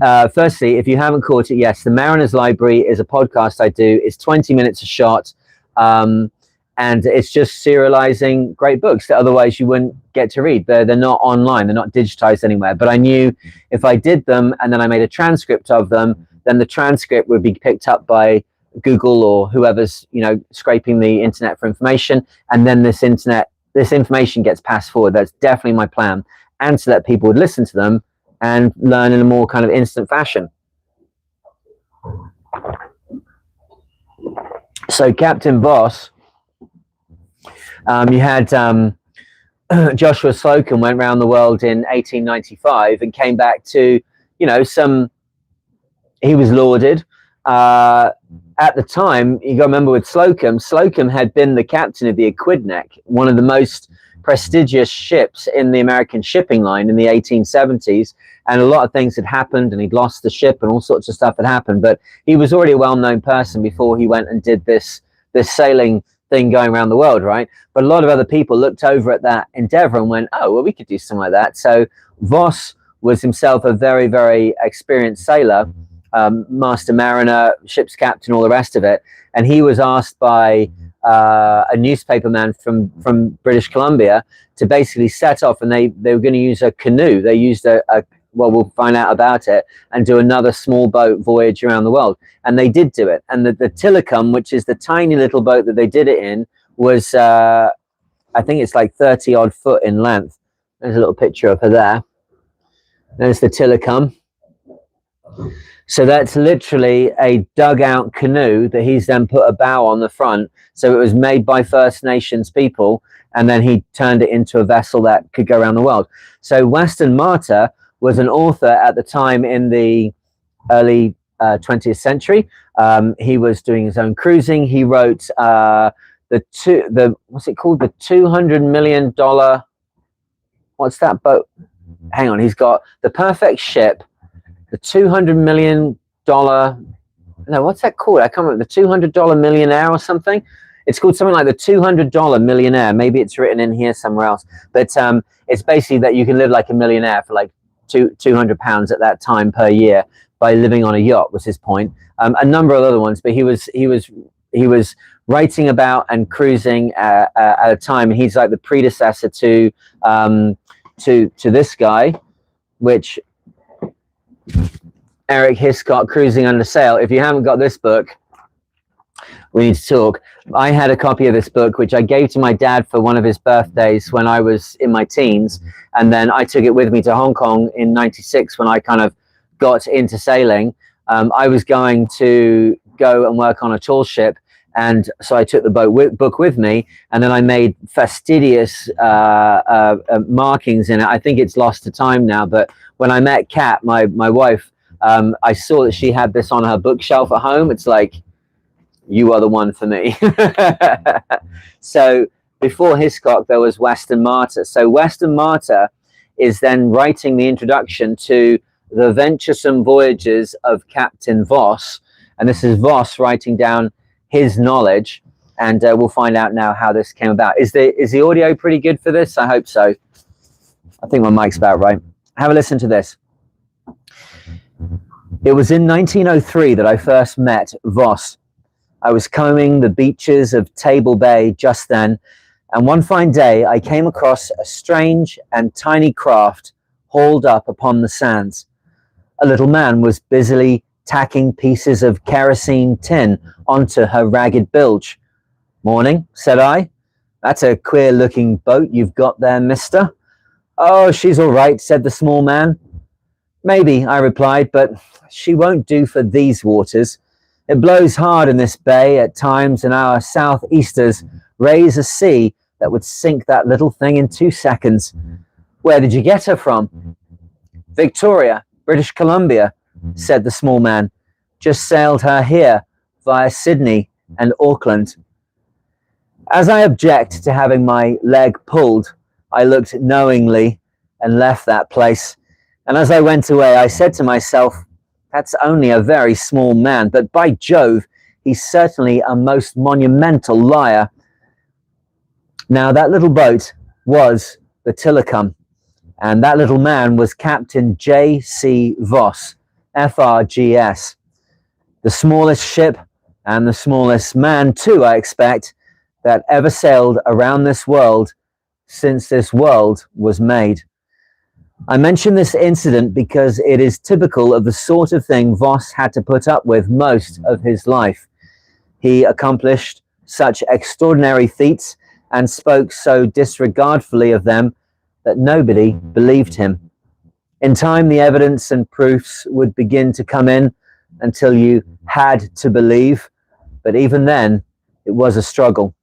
firstly, if you haven't caught it, yes, the Mariner's Library is a podcast I do. It's 20 minutes a shot, and it's just serializing great books that otherwise you wouldn't get to read. They're not online. They're not digitized anywhere. But I knew if I did them and then I made a transcript of them, then the transcript would be picked up by Google or whoever's, you know, scraping the internet for information, and then this information gets passed forward. That's definitely my plan, and so that people would listen to them and learn in a more kind of instant fashion. So Captain Voss, you had Joshua Slocum went around the world in 1895 and came back to, you know, he was lauded. At the time, you got to remember with Slocum had been the captain of the Aquidneck, one of the most prestigious ships in the American shipping line in the 1870s. And a lot of things had happened, and he'd lost the ship, and all sorts of stuff had happened. But he was already a well-known person before he went and did this sailing thing going around the world, right? But a lot of other people looked over at that endeavor and went, oh, well, we could do something like that. So Voss was himself a very, very experienced sailor, master mariner, ship's captain, all the rest of it. And he was asked by a newspaperman from British Columbia to basically set off, and they were going to use a canoe. They used well, we'll find out about it, and do another small boat voyage around the world. And they did do it. And the Tillicum, which is the tiny little boat that they did it in, was, I think it's like 30 odd foot in length. There's a little picture of her there. There's the Tillicum. So that's literally a dugout canoe that he's then put a bow on the front. So it was made by First Nations people, and then he turned it into a vessel that could go around the world. So Weston Martyr was an author at the time in the early 20th century. He was doing his own cruising. He wrote what's it called? The $200 million. What's that boat? Hang on. He's got The Perfect Ship, the $200 million. No, what's that called? I can't remember. The $200 Millionaire or something. It's called something like the $200 Millionaire. Maybe it's written in here somewhere else. But it's basically that you can live like a millionaire for like £200 at that time per year by living on a yacht, was his point. A number of other ones, but he was writing about and cruising at a time. He's like the predecessor to this guy, which Eric Hiscock, Cruising Under Sail. If you haven't got this book, we need to talk. I had a copy of this book, which I gave to my dad for one of his birthdays when I was in my teens. And then I took it with me to Hong Kong in '96 when I kind of got into sailing. I was going to go and work on a tall ship. And so I took the book with me, and then I made fastidious markings in it. I think it's lost to time now, but when I met Kat, my wife, I saw that she had this on her bookshelf at home. It's like, you are the one for me. So before Hiscock, there was Weston Martyr. So Weston Martyr is then writing the introduction to the venturesome voyages of Captain Voss. And this is Voss writing down his knowledge. And we'll find out now how this came about. Is the audio pretty good for this? I hope so. I think my mic's about right. Have a listen to this. It was in 1903 that I first met Voss. I was combing the beaches of Table Bay just then, and one fine day I came across a strange and tiny craft hauled up upon the sands. A little man was busily tacking pieces of kerosene tin onto her ragged bilge. "Morning," said I. "That's a queer-looking boat you've got there, mister." "Oh, she's all right," said the small man. "Maybe," I replied, "but she won't do for these waters. It blows hard in this bay at times, and our southeasters raise a sea that would sink that little thing in 2 seconds. Where did you get her from?" "Victoria, British Columbia," said the small man. "Just sailed her here via Sydney and Auckland." As I object to having my leg pulled, I looked knowingly and left that place. And as I went away, I said to myself, that's only a very small man, but by Jove, he's certainly a most monumental liar. Now, that little boat was the Tillicum, and that little man was Captain J.C. Voss, FRGS. The smallest ship, and the smallest man too, I expect, that ever sailed around this world since this world was made. I mention this incident because it is typical of the sort of thing Voss had to put up with most of his life. He accomplished such extraordinary feats and spoke so disregardfully of them that nobody believed him. In time, the evidence and proofs would begin to come in until you had to believe, but even then, it was a struggle.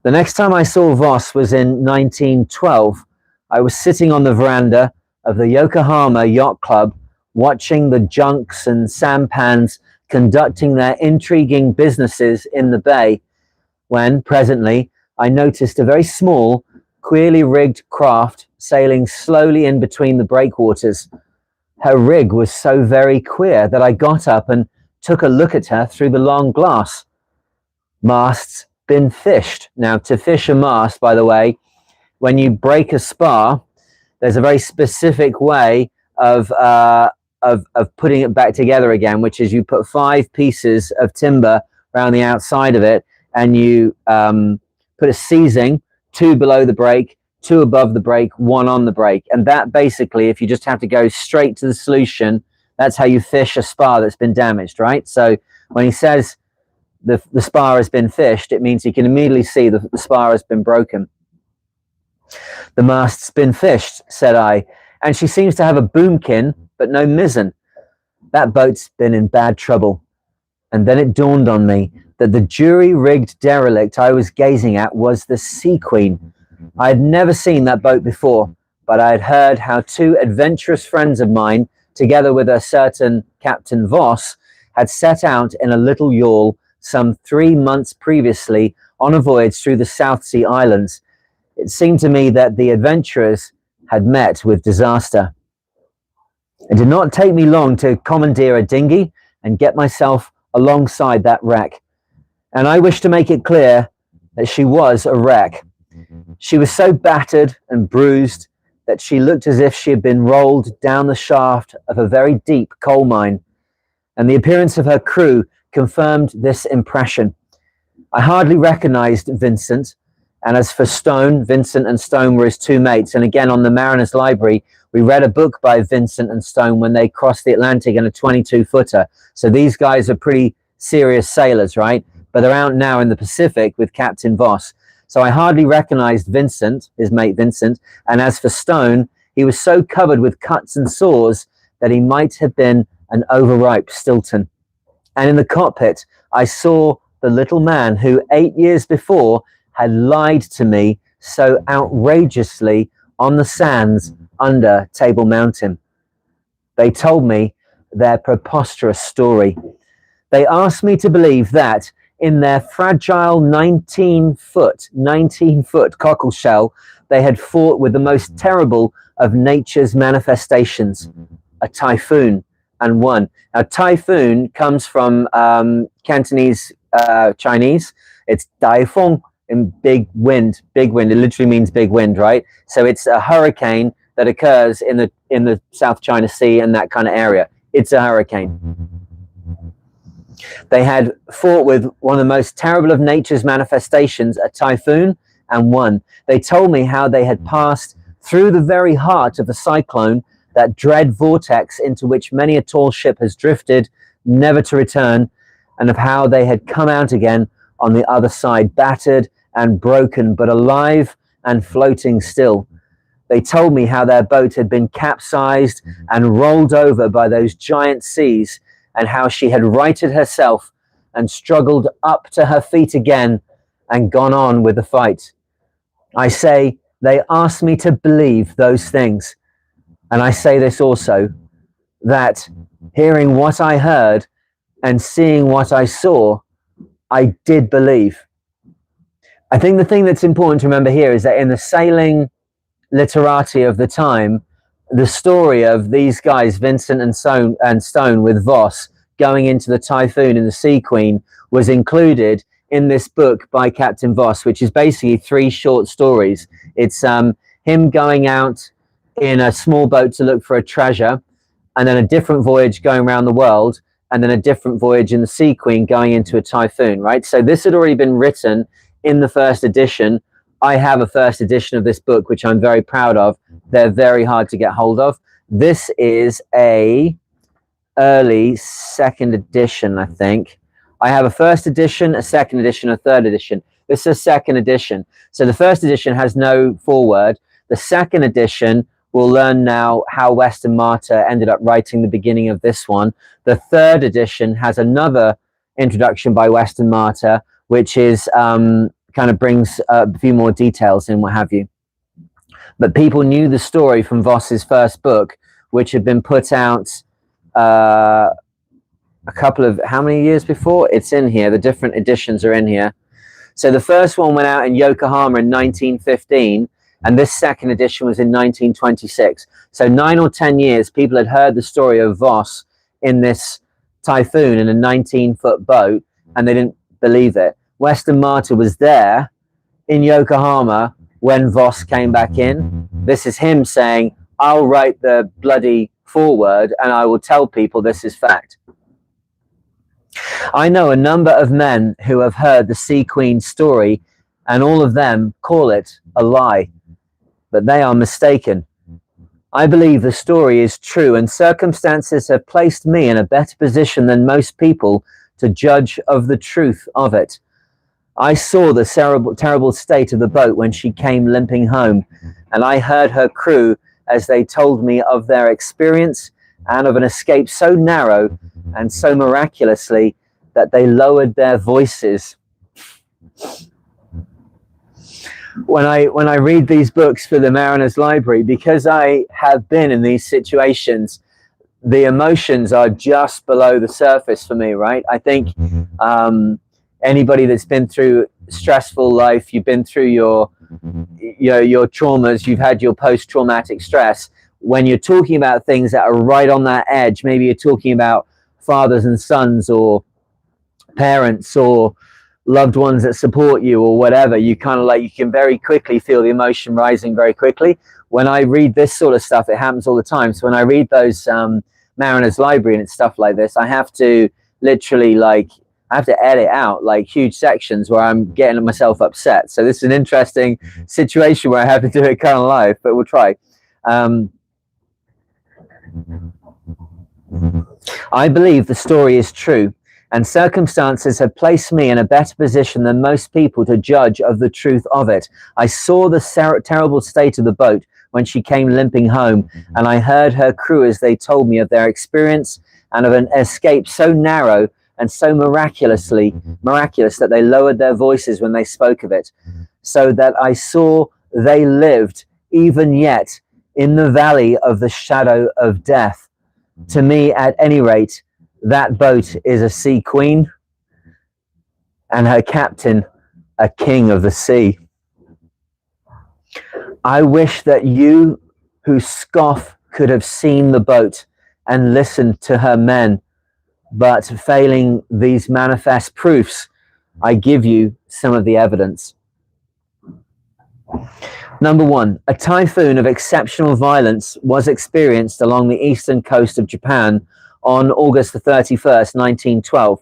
The next time I saw Voss was in 1912. I was sitting on the veranda of the Yokohama Yacht Club, watching the junks and sampans conducting their intriguing businesses in the bay, when presently I noticed a very small, queerly rigged craft sailing slowly in between the breakwaters. Her rig was so very queer that I got up and took a look at her through the long glass. Masts been fished. Now, to fish a mast, by the way, when you break a spar, there's a very specific way of putting it back together again, which is you put 5 pieces of timber around the outside of it, and you put a seizing, 2 below the break, 2 above the break, 1 on the break. And that basically, if you just have to go straight to the solution, that's how you fish a spar that's been damaged, right? So when he says the spar has been fished, it means you can immediately see the spar has been broken. The mast's been fished, said I, and she seems to have a boomkin, but no mizzen. That boat's been in bad trouble. And then it dawned on me that the jury-rigged derelict I was gazing at was the Sea Queen. I had never seen that boat before, but I had heard how 2 adventurous friends of mine, together with a certain Captain Voss, had set out in a little yawl some 3 months previously on a voyage through the South Sea Islands. It seemed to me that the adventurers had met with disaster. It did not take me long to commandeer a dinghy and get myself alongside that wreck. And I wish to make it clear that she was a wreck. She was so battered and bruised that she looked as if she had been rolled down the shaft of a very deep coal mine. And the appearance of her crew confirmed this impression. I hardly recognized Vincent. And as for Stone, Vincent and Stone were his 2 mates. And again, on the Mariner's Library, we read a book by Vincent and Stone when they crossed the Atlantic in a 22-footer. So these guys are pretty serious sailors, right? But they're out now in the Pacific with Captain Voss. So I hardly recognized Vincent, his mate Vincent. And as for Stone, he was so covered with cuts and sores that he might have been an overripe Stilton. And in the cockpit, I saw the little man who 8 years before had lied to me so outrageously on the sands under Table Mountain. They told me their preposterous story. They asked me to believe that in their fragile 19-foot cockle shell, they had fought with the most terrible of nature's manifestations, a typhoon, and won. Now, typhoon comes from Cantonese Chinese. It's daifeng, in big wind. Big wind, it literally means big wind, right? So it's a hurricane that occurs in the South China Sea and that kind of area. It's a hurricane. They had fought with one of the most terrible of nature's manifestations, a typhoon, and won. They told me how they had passed through the very heart of a cyclone, that dread vortex into which many a tall ship has drifted, never to return, and of how they had come out again on the other side, battered and broken, but alive and floating still. They told me how their boat had been capsized and rolled over by those giant seas, and how she had righted herself and struggled up to her feet again and gone on with the fight. I say they asked me to believe those things. And I say this also, that hearing what I heard and seeing what I saw, I did believe. I think the thing that's important to remember here is that in the sailing literati of the time, the story of these guys, Vincent and Stone with Voss, going into the typhoon in the Sea Queen was included in this book by Captain Voss, which is basically 3 short stories. It's him going out in a small boat to look for a treasure, and then a different voyage going around the world, and then a different voyage in the Sea Queen going into a typhoon, right? So this had already been written in the first edition I have a first edition of this book, which I'm very proud of. They're very hard to get hold of. This is a early second edition, I think. I have a first edition, a second edition, a third edition. This is a second edition. So the first edition has no foreword. The second edition, we'll learn now how Weston Martyr ended up writing the beginning of this one. The third edition has another introduction by Weston Martyr, which is kind of brings a few more details in, what have you. But people knew the story from Voss's first book, which had been put out a couple of, how many years before? It's in here. The different editions are in here. So the first one went out in Yokohama in 1915, and this second edition was in 1926. So 9 or 10 years, people had heard the story of Voss in this typhoon in a 19-foot boat, and they didn't believe it. Weston Martyr was there in Yokohama when Voss came back in. This is him saying, I'll write the bloody foreword and I will tell people this is fact. I know a number of men who have heard the Sea Queen story, and all of them call it a lie, but they are mistaken. I believe the story is true, and circumstances have placed me in a better position than most people to judge of the truth of it. I saw the terrible state of the boat when she came limping home, and I heard her crew as they told me of their experience and of an escape so narrow and so miraculously that they lowered their voices. When I read these books for the Mariner's Library, because I have been in these situations, the emotions are just below the surface for me, right? I think anybody that's been through stressful life, you've been through your traumas, you've had your post-traumatic stress. When you're talking about things that are right on that edge, maybe you're talking about fathers and sons or parents or loved ones that support you or whatever, you kind of like, you can very quickly feel the emotion rising very quickly. When I read this sort of stuff, it happens all the time. So when I read those Mariner's Library and it's stuff like this, I have to literally I have to edit out like huge sections where I'm getting myself upset. So this is an interesting situation where I have to do it kind of live, but we'll try. I believe the story is true, and circumstances have placed me in a better position than most people to judge of the truth of it. I saw the terrible state of the boat when she came limping home, and I heard her crew as they told me of their experience and of an escape so narrow and so miraculous that they lowered their voices when they spoke of it, so that I saw they lived even yet in the valley of the shadow of death. To me, at any rate, that boat is a sea queen, and her captain a king of the sea. I wish that you who scoff could have seen the boat and listened to her men, but failing these manifest proofs, I give you some of the evidence. Number one, a typhoon of exceptional violence was experienced along the eastern coast of Japan on August the 31st, 1912.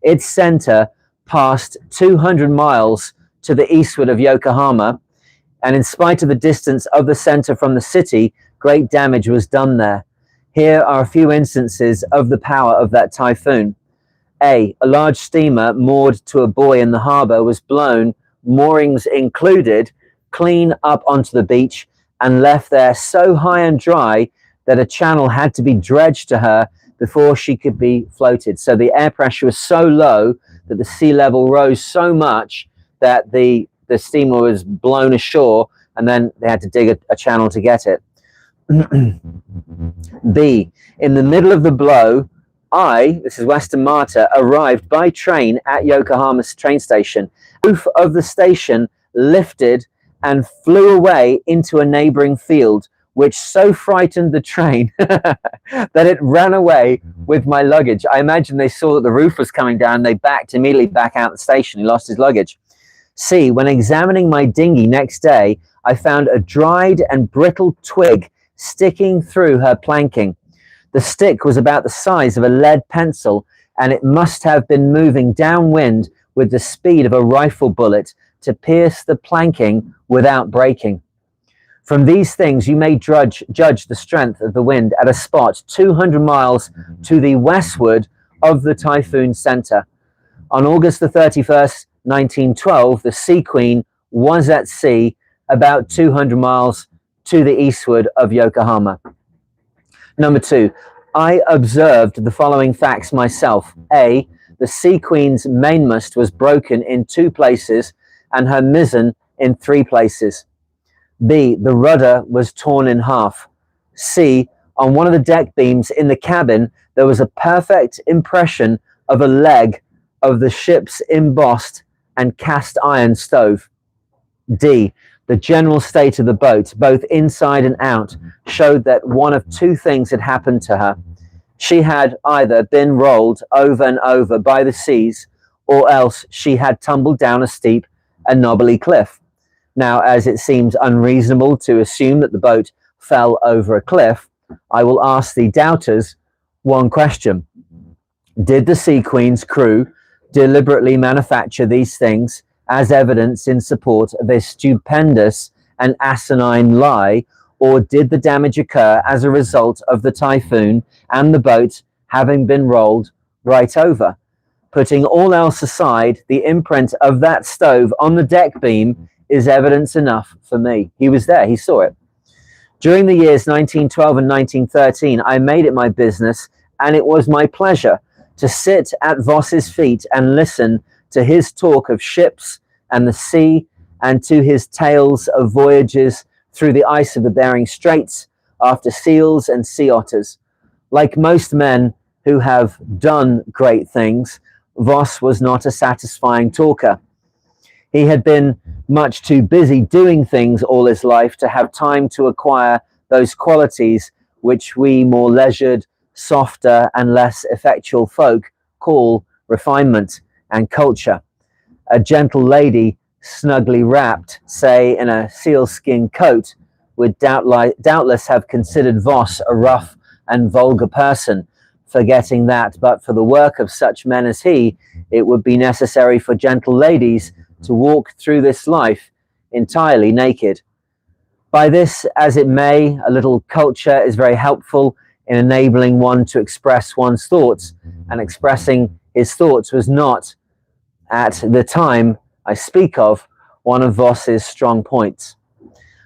Its center passed 200 miles to the eastward of Yokohama, and in spite of the distance of the center from the city, great damage was done there. Here are a few instances of the power of that typhoon. A large steamer moored to a buoy in the harbor was blown, moorings included, clean up onto the beach and left there so high and dry that a channel had to be dredged to her before she could be floated. So the air pressure was so low that the sea level rose so much that the steamer was blown ashore, and then they had to dig a channel to get it. B, in the middle of the blow, this is Weston Martyr, arrived by train at Yokohama's train station. The roof of the station lifted and flew away into a neighboring field, which so frightened the train that it ran away with my luggage. I imagine they saw that the roof was coming down. They backed immediately back out the station. He lost his luggage. C, when examining my dinghy next day, I found a dried and brittle twig sticking through her planking. The stick was about the size of a lead pencil, and it must have been moving downwind with the speed of a rifle bullet to pierce the planking without breaking. From these things you may judge the strength of the wind at a spot 200 miles to the westward of the typhoon center. On August the 31st, 1912, the Sea Queen was at sea about 200 miles to the eastward of Yokohama. Number 2, I observed the following facts myself. A, the Sea Queen's mainmast was broken in 2 places and her mizzen in 3 places. B, the rudder was torn in half. C, on one of the deck beams in the cabin, there was a perfect impression of a leg of the ship's embossed and cast iron stove. D, the general state of the boat, both inside and out, showed that one of 2 things had happened to her. She had either been rolled over and over by the seas, or else she had tumbled down a steep and knobbly cliff. Now, as it seems unreasonable to assume that the boat fell over a cliff, I will ask the doubters one question. Did the Sea Queen's crew deliberately manufacture these things as evidence in support of a stupendous and asinine lie, or did the damage occur as a result of the typhoon and the boat having been rolled right over? Putting all else aside, the imprint of that stove on the deck beam is evidence enough for me. He was there, he saw it. During the years 1912 and 1913, I made it my business, and it was my pleasure to sit at Voss's feet and listen to his talk of ships and the sea, and to his tales of voyages through the ice of the Bering Straits after seals and sea otters. Like most men who have done great things, Voss was not a satisfying talker. He had been much too busy doing things all his life to have time to acquire those qualities which we more leisured, softer, and less effectual folk call refinement and culture. A gentle lady, snugly wrapped, say, in a sealskin coat, would doubtless have considered Voss a rough and vulgar person, forgetting that, but for the work of such men as he, it would be necessary for gentle ladies to walk through this life entirely naked. By this, as it may, a little culture is very helpful in enabling one to express one's thoughts, and expressing his thoughts was not, at the time I speak of, one of Voss's strong points.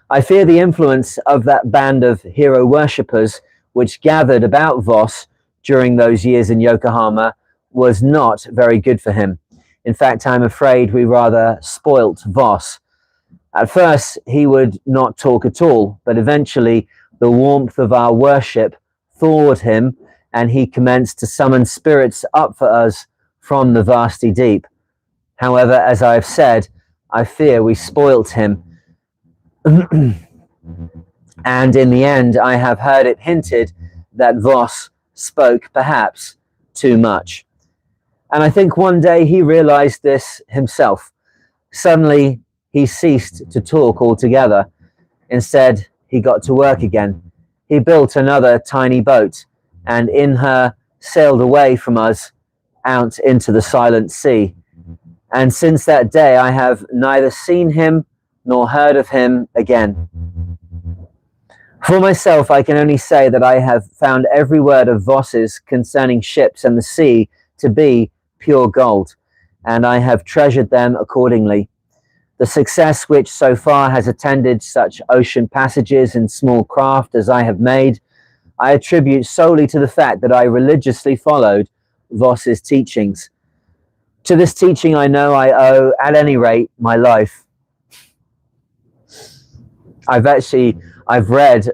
I fear the influence of that band of hero worshippers which gathered about Voss during those years in Yokohama was not very good for him. In fact, I'm afraid we rather spoilt Voss. At first, he would not talk at all, but eventually the warmth of our worship thawed him, and he commenced to summon spirits up for us from the vasty deep. However, as I have said, I fear we spoilt him. And in the end, I have heard it hinted that Voss spoke perhaps too much. And I think one day he realized this himself. Suddenly, he ceased to talk altogether. Instead, he got to work again. He built another tiny boat, and in her sailed away from us out into the silent sea. And since that day, I have neither seen him nor heard of him again. For myself, I can only say that I have found every word of Voss's concerning ships and the sea to be pure gold, and I have treasured them accordingly. The success which so far has attended such ocean passages in small craft as I have made, I attribute solely to the fact that I religiously followed Voss's teachings. To this teaching I know I owe, at any rate, my life. I've read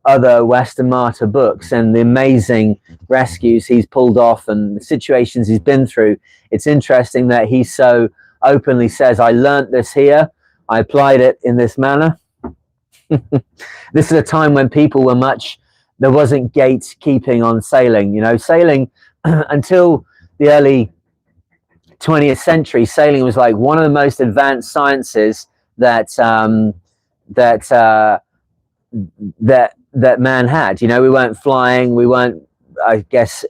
other Western martyr books and the amazing rescues he's pulled off and the situations he's been through. It's interesting that he so openly says, I learnt this here, I applied it in this manner. This is a time when people were there wasn't gatekeeping on sailing. You know, sailing until the early 20th century, sailing was like one of the most advanced sciences that man had. You know, we weren't flying, we weren't, I guess,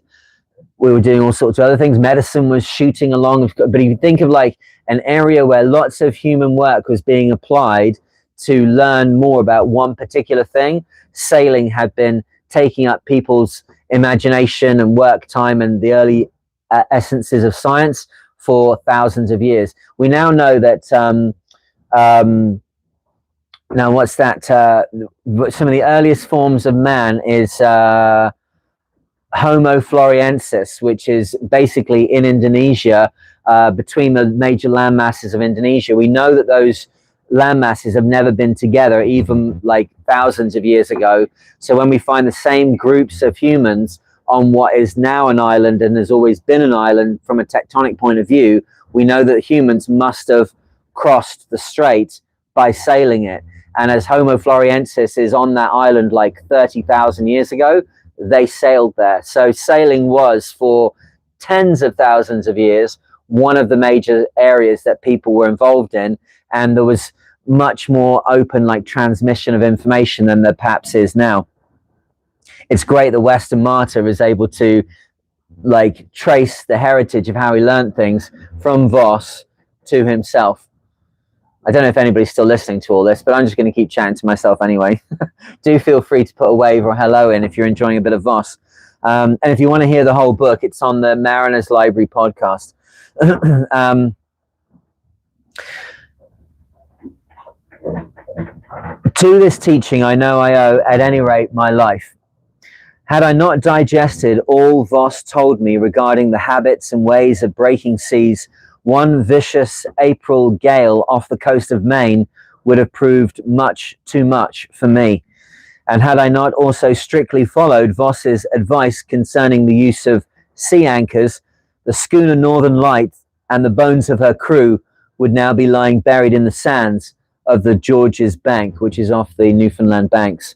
we were doing all sorts of other things. Medicine was shooting along. But if you think of like an area where lots of human work was being applied to learn more about one particular thing, sailing had been taking up people's imagination and work time and the early essences of science for thousands of years. We now know that now what's that, some of the earliest forms of man is Homo floresiensis, which is basically in Indonesia, between the major land masses of Indonesia. We know that those land masses have never been together, even like thousands of years ago. So when we find the same groups of humans on what is now an island and has always been an island from a tectonic point of view, we know that humans must have crossed the strait by sailing it. And as Homo floresiensis is on that island like 30,000 years ago, they sailed there. So sailing was, for tens of thousands of years, one of the major areas that people were involved in, and there was much more open like transmission of information than there perhaps is now. It's great that Western Martyr is able to like trace the heritage of how he learned things from Voss to himself. I don't know if anybody's still listening to all this, but I'm just going to keep chatting to myself anyway. Do feel free to put a wave or hello in if you're enjoying a bit of Voss. And if you want to hear the whole book, it's on the Mariner's Library podcast. To this teaching, I know I owe, at any rate, my life. Had I not digested all Voss told me regarding the habits and ways of breaking seas, one vicious April gale off the coast of Maine would have proved much too much for me. And had I not also strictly followed Voss's advice concerning the use of sea anchors, the schooner Northern Light and the bones of her crew would now be lying buried in the sands of the George's Bank, which is off the Newfoundland banks.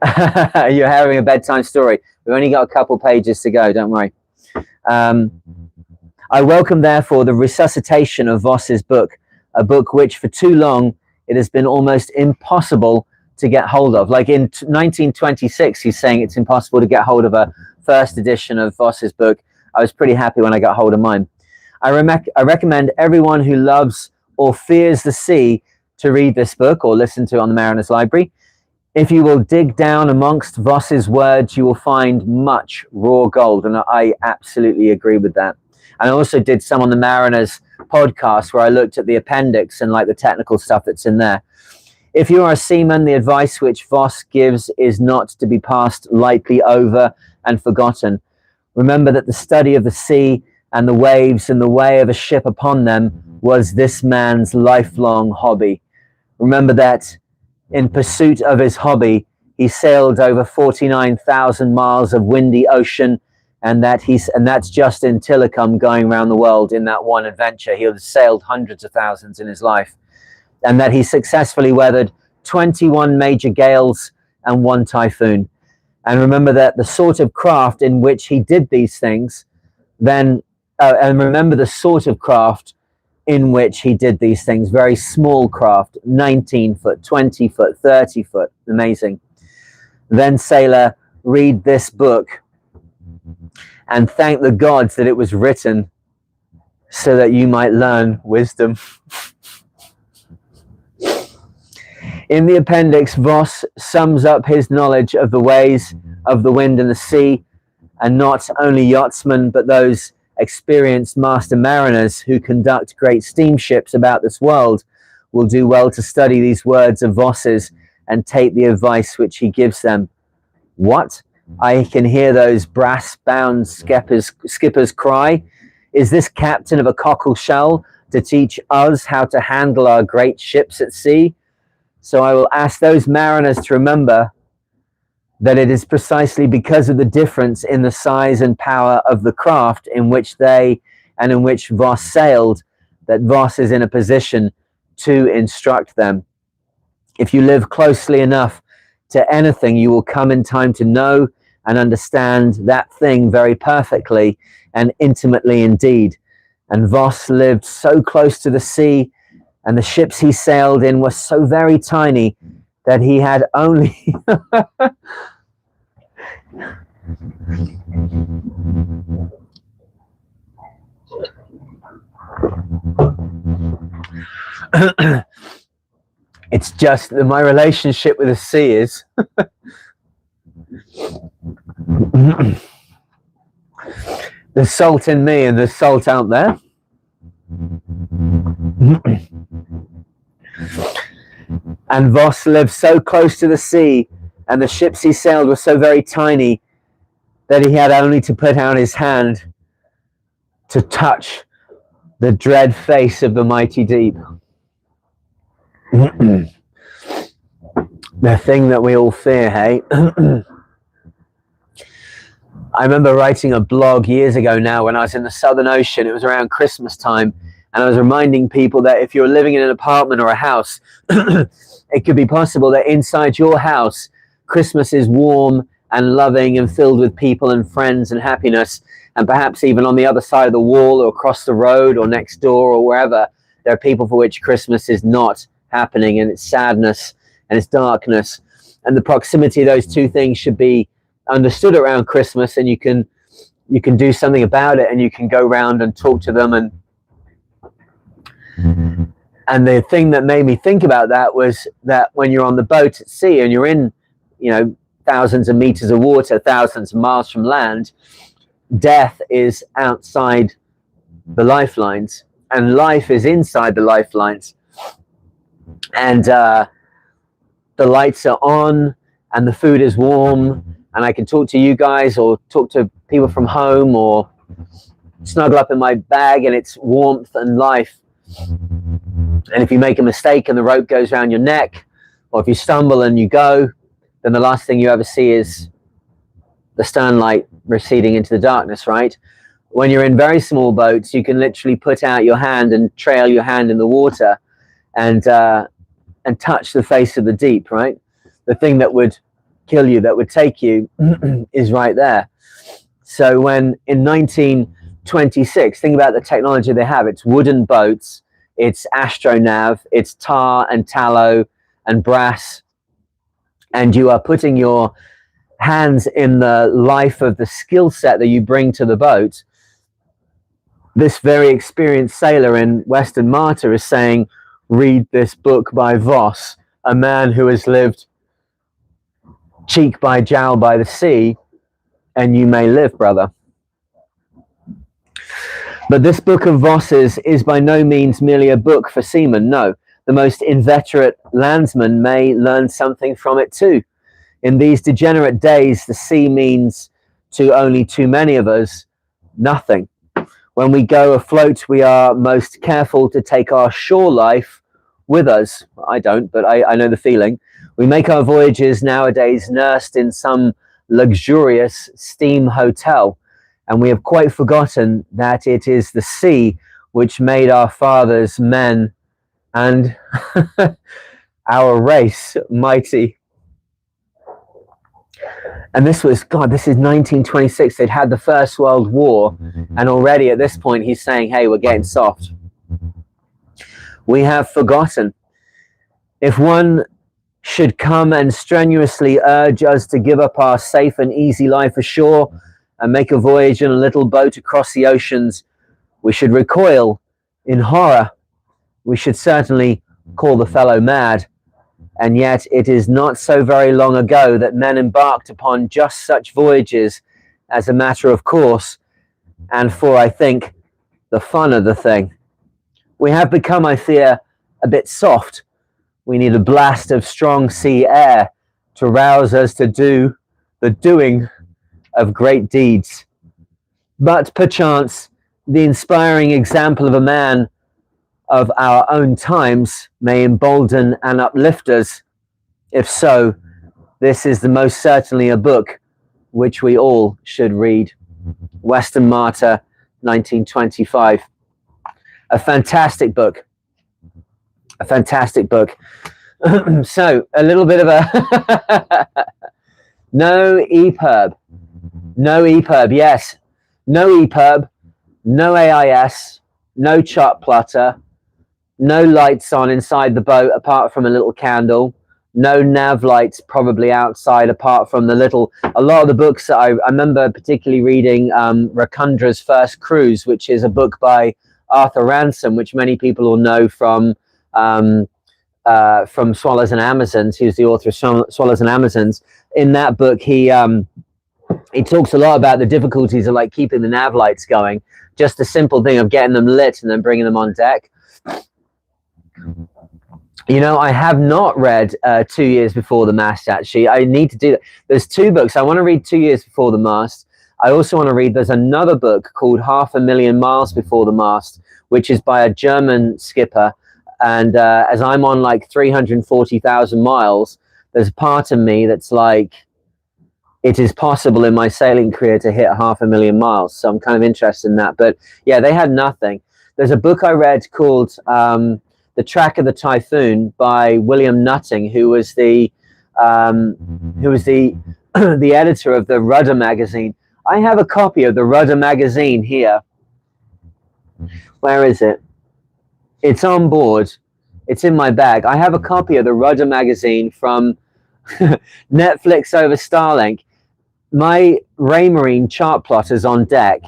You're having a bedtime story. We've only got a couple pages to go, don't worry. I welcome, therefore, the resuscitation of Voss's book, a book which for too long it has been almost impossible to get hold of. Like in 1926, he's saying it's impossible to get hold of a first edition of Voss's book. I was pretty happy when I got hold of mine. I recommend everyone who loves or fears the sea to read this book or listen to it on the Mariner's Library. If you will dig down amongst Voss's words, you will find much raw gold, and I absolutely agree with that. And I also did some on the Mariner's podcast where I looked at the appendix and like the technical stuff that's in there. If you are a seaman, the advice which Voss gives is not to be passed lightly over and forgotten. Remember that the study of the sea and the waves and the way of a ship upon them was this man's lifelong hobby. Remember that in pursuit of his hobby, he sailed over 49,000 miles of windy ocean, and that's just in Tillicum going around the world in that one adventure. He has sailed hundreds of thousands in his life, and that he successfully weathered 21 major gales and 1 typhoon. And remember that the sort of craft in which he did these things, and remember the sort of craft in which he did these things, very small craft, 19 foot, 20 foot, 30 foot, amazing. Then, sailor, read this book and thank the gods that it was written so that you might learn wisdom. In the appendix, Voss sums up his knowledge of the ways of the wind and the sea, and not only yachtsmen, but those experienced master mariners who conduct great steamships about this world will do well to study these words of Voss's and take the advice which he gives them. What? I can hear those brass-bound skippers cry. Is this captain of a cockle shell to teach us how to handle our great ships at sea? So I will ask those mariners to remember that it is precisely because of the difference in the size and power of the craft in which they and in which Voss sailed that Voss is in a position to instruct them. If you live closely enough to anything, you will come in time to know and understand that thing very perfectly and intimately indeed. And Voss lived so close to the sea, and the ships he sailed in were so very tiny that he had only It's just that my relationship with the sea is there's salt in me and there's salt out there. And Voss lived so close to the sea, and the ships he sailed were so very tiny that he had only to put out his hand to touch the dread face of the mighty deep. The thing that we all fear, hey? I remember writing a blog years ago now when I was in the Southern Ocean. It was around Christmas time, and I was reminding people that if you're living in an apartment or a house, it could be possible that inside your house, Christmas is warm and loving and filled with people and friends and happiness, and perhaps even on the other side of the wall or across the road or next door or wherever, there are people for which Christmas is not happening, and it's sadness and it's darkness. And the proximity of those two things should be understood around Christmas, and you can do something about it, and you can go around and talk to them. And the thing that made me think about that was that when you're on the boat at sea and you're in, thousands of meters of water, thousands of miles from land, death is outside the lifelines and life is inside the lifelines. And the lights are on and the food is warm, and I can talk to you guys or talk to people from home or snuggle up in my bag, and it's warmth and life. And if you make a mistake and the rope goes around your neck, or if you stumble and you go, then the last thing you ever see is the stern light receding into the darkness, right? When you're in very small boats, you can literally put out your hand and trail your hand in the water and touch the face of the deep, right? The thing that would kill you, that would take you, is right there. So when in 1926, think about the technology they have. It's wooden boats, it's astronav, it's tar and tallow and brass, and you are putting your hands in the life of the skill set that you bring to the boat. This very experienced sailor in Western Martyr is saying, read this book by Voss, a man who has lived cheek by jowl by the sea, and you may live, brother. But this book of Voss's is by no means merely a book for seamen. No, the most inveterate landsman may learn something from it too. In these degenerate days, the sea means to only too many of us nothing. When we go afloat, we are most careful to take our shore life with us. I don't, but I know the feeling. We make our voyages nowadays nursed in some luxurious steam hotel, and we have quite forgotten that it is the sea which made our fathers men and our race mighty. And this is 1926. They'd had the First World War, and already at this point he's saying, hey, we're getting soft. We have forgotten. If one should come and strenuously urge us to give up our safe and easy life ashore and make a voyage in a little boat across the oceans, we should recoil in horror. We should certainly call the fellow mad. And yet it is not so very long ago that men embarked upon just such voyages as a matter of course, and for, I think, the fun of the thing. We have become, I fear, a bit soft. We need a blast of strong sea air to rouse us to do the doing of great deeds. But perchance the inspiring example of a man of our own times may embolden and uplift us. If so, this is the most certainly a book which we all should read. Western Martyr, 1925. A fantastic book. A fantastic book. So, a little bit of a... No EPIRB. No EPIRB, yes. No EPIRB, no AIS, no chart plotter, no lights on inside the boat apart from a little candle, no nav lights probably outside, apart from a lot of the books that I remember particularly reading, Rakundra's First Cruise, which is a book by Arthur Ransom, which many people will know from Swallows and Amazons. He was the author of Swallows and Amazons. In that book, he talks a lot about the difficulties of like keeping the nav lights going, just the simple thing of getting them lit and then bringing them on deck. You know, I have not read 2 Years Before the Mast, actually. I need to do that. There's two books. I want to read 2 Years Before the Mast. I also want to read, there's another book called 500,000 Miles Before the Mast, which is by a German skipper. And as I'm on like 340,000 miles, there's a part of me that's like, it is possible in my sailing career to hit 500,000 miles. So I'm kind of interested in that. But yeah, they had nothing. There's a book I read called The Track of the Typhoon by William Nutting, who was the the editor of the Rudder magazine. I have a copy of the Rudder magazine here. Where is it? It's on board. It's in my bag. I have a copy of the Rudder magazine from Netflix over Starlink. My Raymarine chart plotters on deck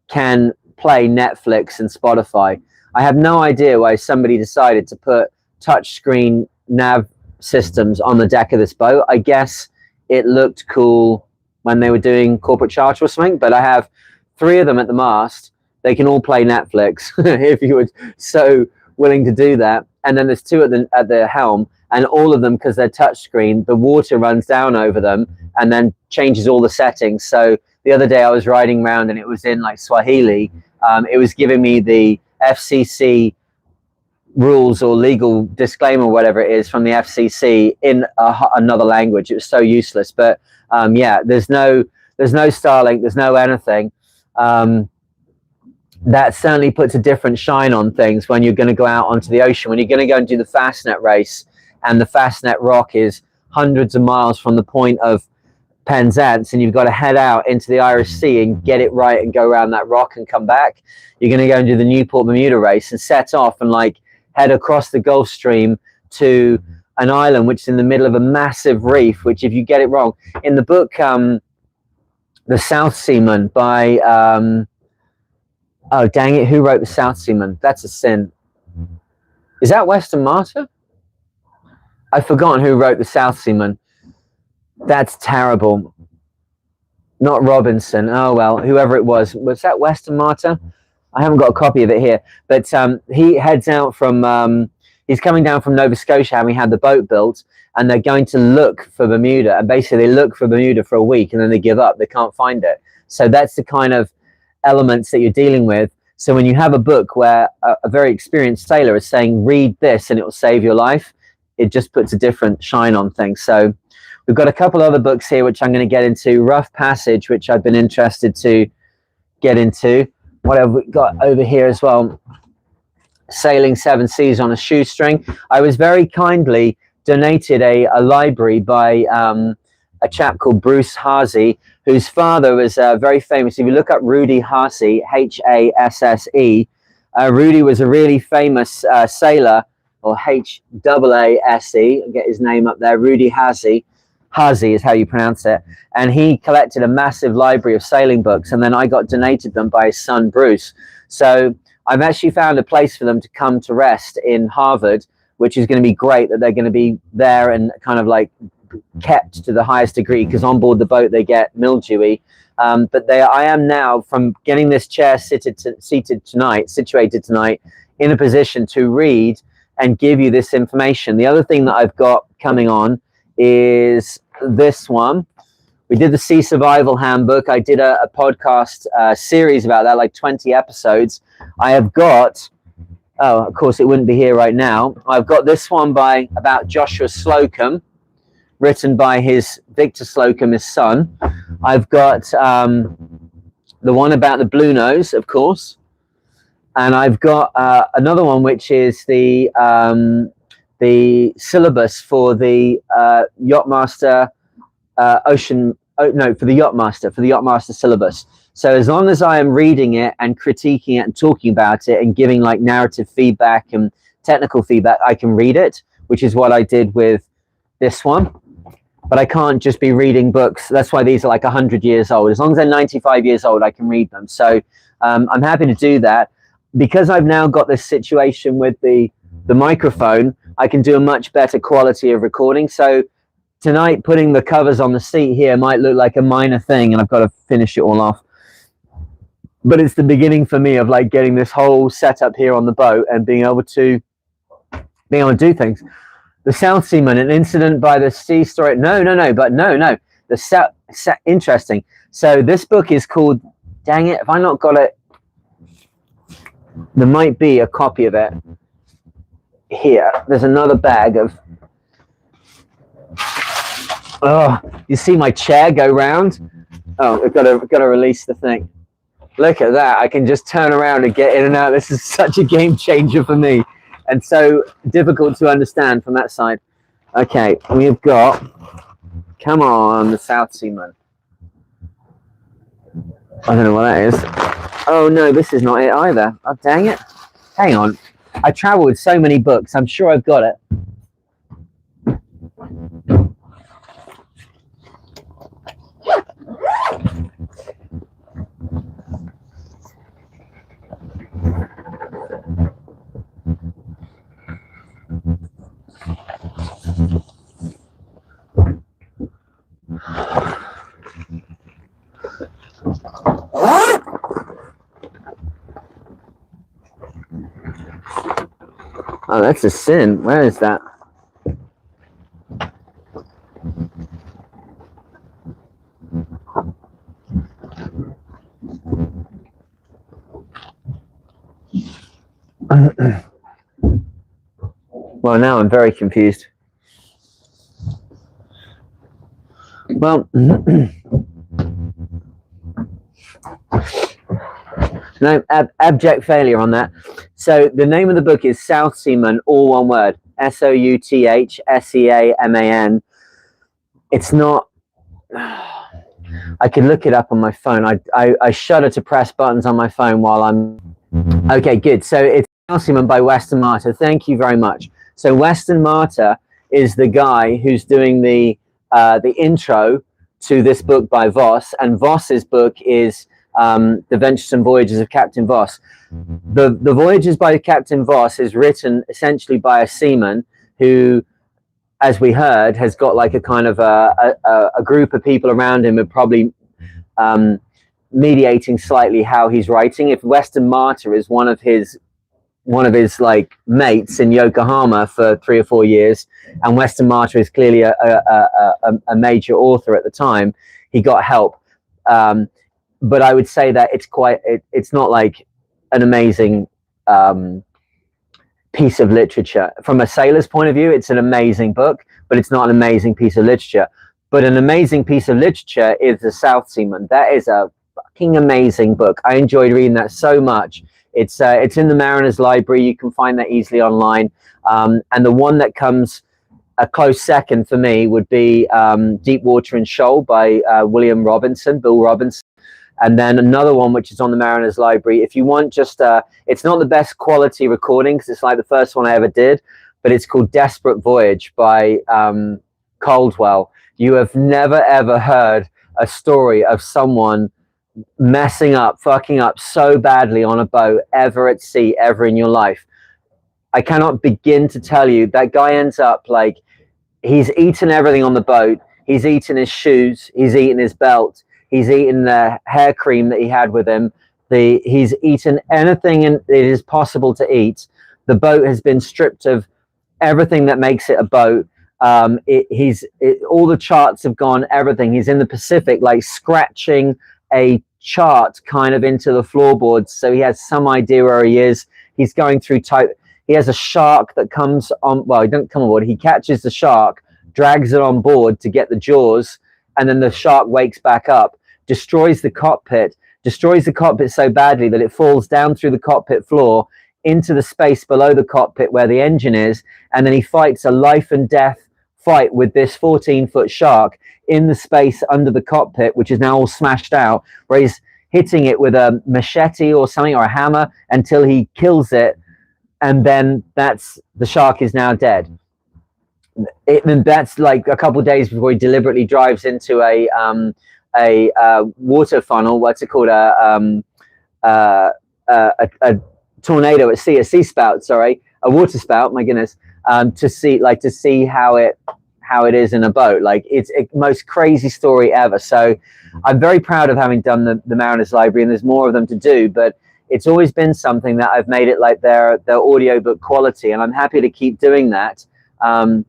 can play Netflix and Spotify. I have no idea why somebody decided to put touchscreen nav systems on the deck of this boat. I guess it looked cool when they were doing corporate charter or something, but I have 3 of them at the mast. They can all play Netflix if you were so willing to do that. And then there's 2 at the helm, and all of them, because they're touchscreen, the water runs down over them and then changes all the settings. So the other day I was riding around and it was in like Swahili. It was giving me the FCC rules or legal disclaimer, whatever it is, from the FCC in another language. It was so useless. But yeah, there's no Starlink, there's no anything. That certainly puts a different shine on things when you're going to go out onto the ocean, when you're going to go and do the Fastnet race, and the Fastnet rock is hundreds of miles from the point of Penzance, and you've got to head out into the Irish Sea and get it right and go around that rock and come back. You're going to go and do the Newport Bermuda race and set off and like head across the Gulf Stream to an island which is in the middle of a massive reef, which if you get it wrong, in the book The South Seaman by oh dang it, who wrote The South Seaman? That's a sin. Is that Weston Martin? I've forgotten who wrote The South Seaman. That's terrible. Not Robinson. Oh well, whoever it was that Weston Martin? I haven't got a copy of it here, but he heads out from he's coming down from Nova Scotia, having had the boat built, and they're going to look for Bermuda, and basically they look for Bermuda for a week and then they give up. They can't find it. So that's the kind of elements that you're dealing with. So when you have a book where a very experienced sailor is saying read this and it will save your life, it just puts a different shine on things. So we've got a couple other books here which I'm going to get into. Rough Passage, which I've been interested to get into. What have we got over here as well? Sailing Seven Seas on a Shoestring. I was very kindly donated a library by a chap called Bruce Hasse, whose father was very famous. If you look up Rudy Hasse, Hasse, Rudy was a really famous sailor, or Hasse, I'll get his name up there, Rudy Hasse. Hasse is how you pronounce it. And he collected a massive library of sailing books, and then I got donated them by his son, Bruce. So I've actually found a place for them to come to rest in Harvard, which is going to be great that they're going to be there and kind of like kept to the highest degree, because on board the boat they get mildewy. But I am now, from getting this chair situated tonight, in a position to read and give you this information. The other thing that I've got coming on is this one. We did the Sea Survival Handbook. I did a podcast series about that, like 20 episodes. I have got, oh, of course it wouldn't be here right now. I've got this one about Joshua Slocum, written by Victor Slocum, his son. I've got the one about the Blue Nose, of course. And I've got another one, which is the syllabus for the Yachtmaster for the Yachtmaster syllabus. So as long as I am reading it and critiquing it and talking about it and giving like narrative feedback and technical feedback, I can read it, which is what I did with this one, but I can't just be reading books. That's why these are like 100 years old. As long as they're 95 years old, I can read them. So I'm happy to do that. Because I've now got this situation with the microphone, I can do a much better quality of recording. So tonight, putting the covers on the seat here might look like a minor thing, and I've got to finish it all off. But it's the beginning for me of like getting this whole setup here on the boat and being able to do things. The South Seaman, an incident by the sea story. No. Interesting. So this book is called, dang it, if I not got it, there might be a copy of it here. There's another bag of, oh, you see my chair go round? Oh, I've got to release the thing. Look at that. I can just turn around and get in and out. This is such a game changer for me. And so difficult to understand from that side. Okay, we've got, come on, the South Seaman. I don't know what that is. Oh no, this is not it either. Oh, dang it. Hang on. I travel with so many books. I'm sure I've got it. Oh, that's a sin. Where is that? Well, now I'm very confused. Well, no, abject failure on that. So the name of the book is South Seaman, all one word, Southseaman. It's not, I can look it up on my phone. I shudder to press buttons on my phone while I'm, okay, good. So it's South Seaman by Weston Marter. Thank you very much. So Weston Marter is the guy who's doing the intro to this book by Voss, and Voss's book is The Venturesome Voyages of Captain Voss. The Voyages by Captain Voss is written essentially by a seaman who, as we heard, has got like a kind of a group of people around him who are probably mediating slightly how he's writing. If Weston Marter is one of his like mates in Yokohama for 3 or 4 years, and Weston Marter is clearly a major author at the time, he got help. But I would say that it's not like an amazing piece of literature. From a sailor's point of view, it's an amazing book, but it's not an amazing piece of literature. But an amazing piece of literature is The South Seaman. That is a fucking amazing book. I enjoyed reading that so much. It's in the Mariner's Library. You can find that easily online. And the one that comes a close second for me would be Deep Water and Shoal by Bill Robinson. And then another one, which is on the Mariner's Library. If you want just, it's not the best quality recording because it's like the first one I ever did, but it's called Desperate Voyage by Caldwell. You have never, ever heard a story of someone fucking up so badly on a boat ever at sea, ever in your life. I cannot begin to tell you. That guy ends up like, he's eaten everything on the boat. He's eaten his shoes. He's eaten his belt. He's eaten the hair cream that he had with him. He's eaten anything it is possible to eat. The boat has been stripped of everything that makes it a boat. All the charts have gone, everything. He's in the Pacific, like scratching a chart kind of into the floorboards, so he has some idea where he is. He's going through he has a shark that comes on, well, he doesn't come on board, he catches the shark, drags it on board to get the jaws, and then the shark wakes back up, destroys the cockpit so badly that it falls down through the cockpit floor into the space below the cockpit where the engine is, and then he fights a life and death fight with this 14-foot shark in the space under the cockpit, which is now all smashed out, where he's hitting it with a machete or something, or a hammer, until he kills it, and then the shark is now dead. that's like a couple of days before he deliberately drives into a water funnel. What's it called? A tornado at sea, a sea spout. Sorry, a water spout. My goodness. To see how it is in a boat. Like, it's a most crazy story ever. So I'm very proud of having done the Mariners Library, and there's more of them to do, but it's always been something that I've made it like their audiobook quality, and I'm happy to keep doing that. The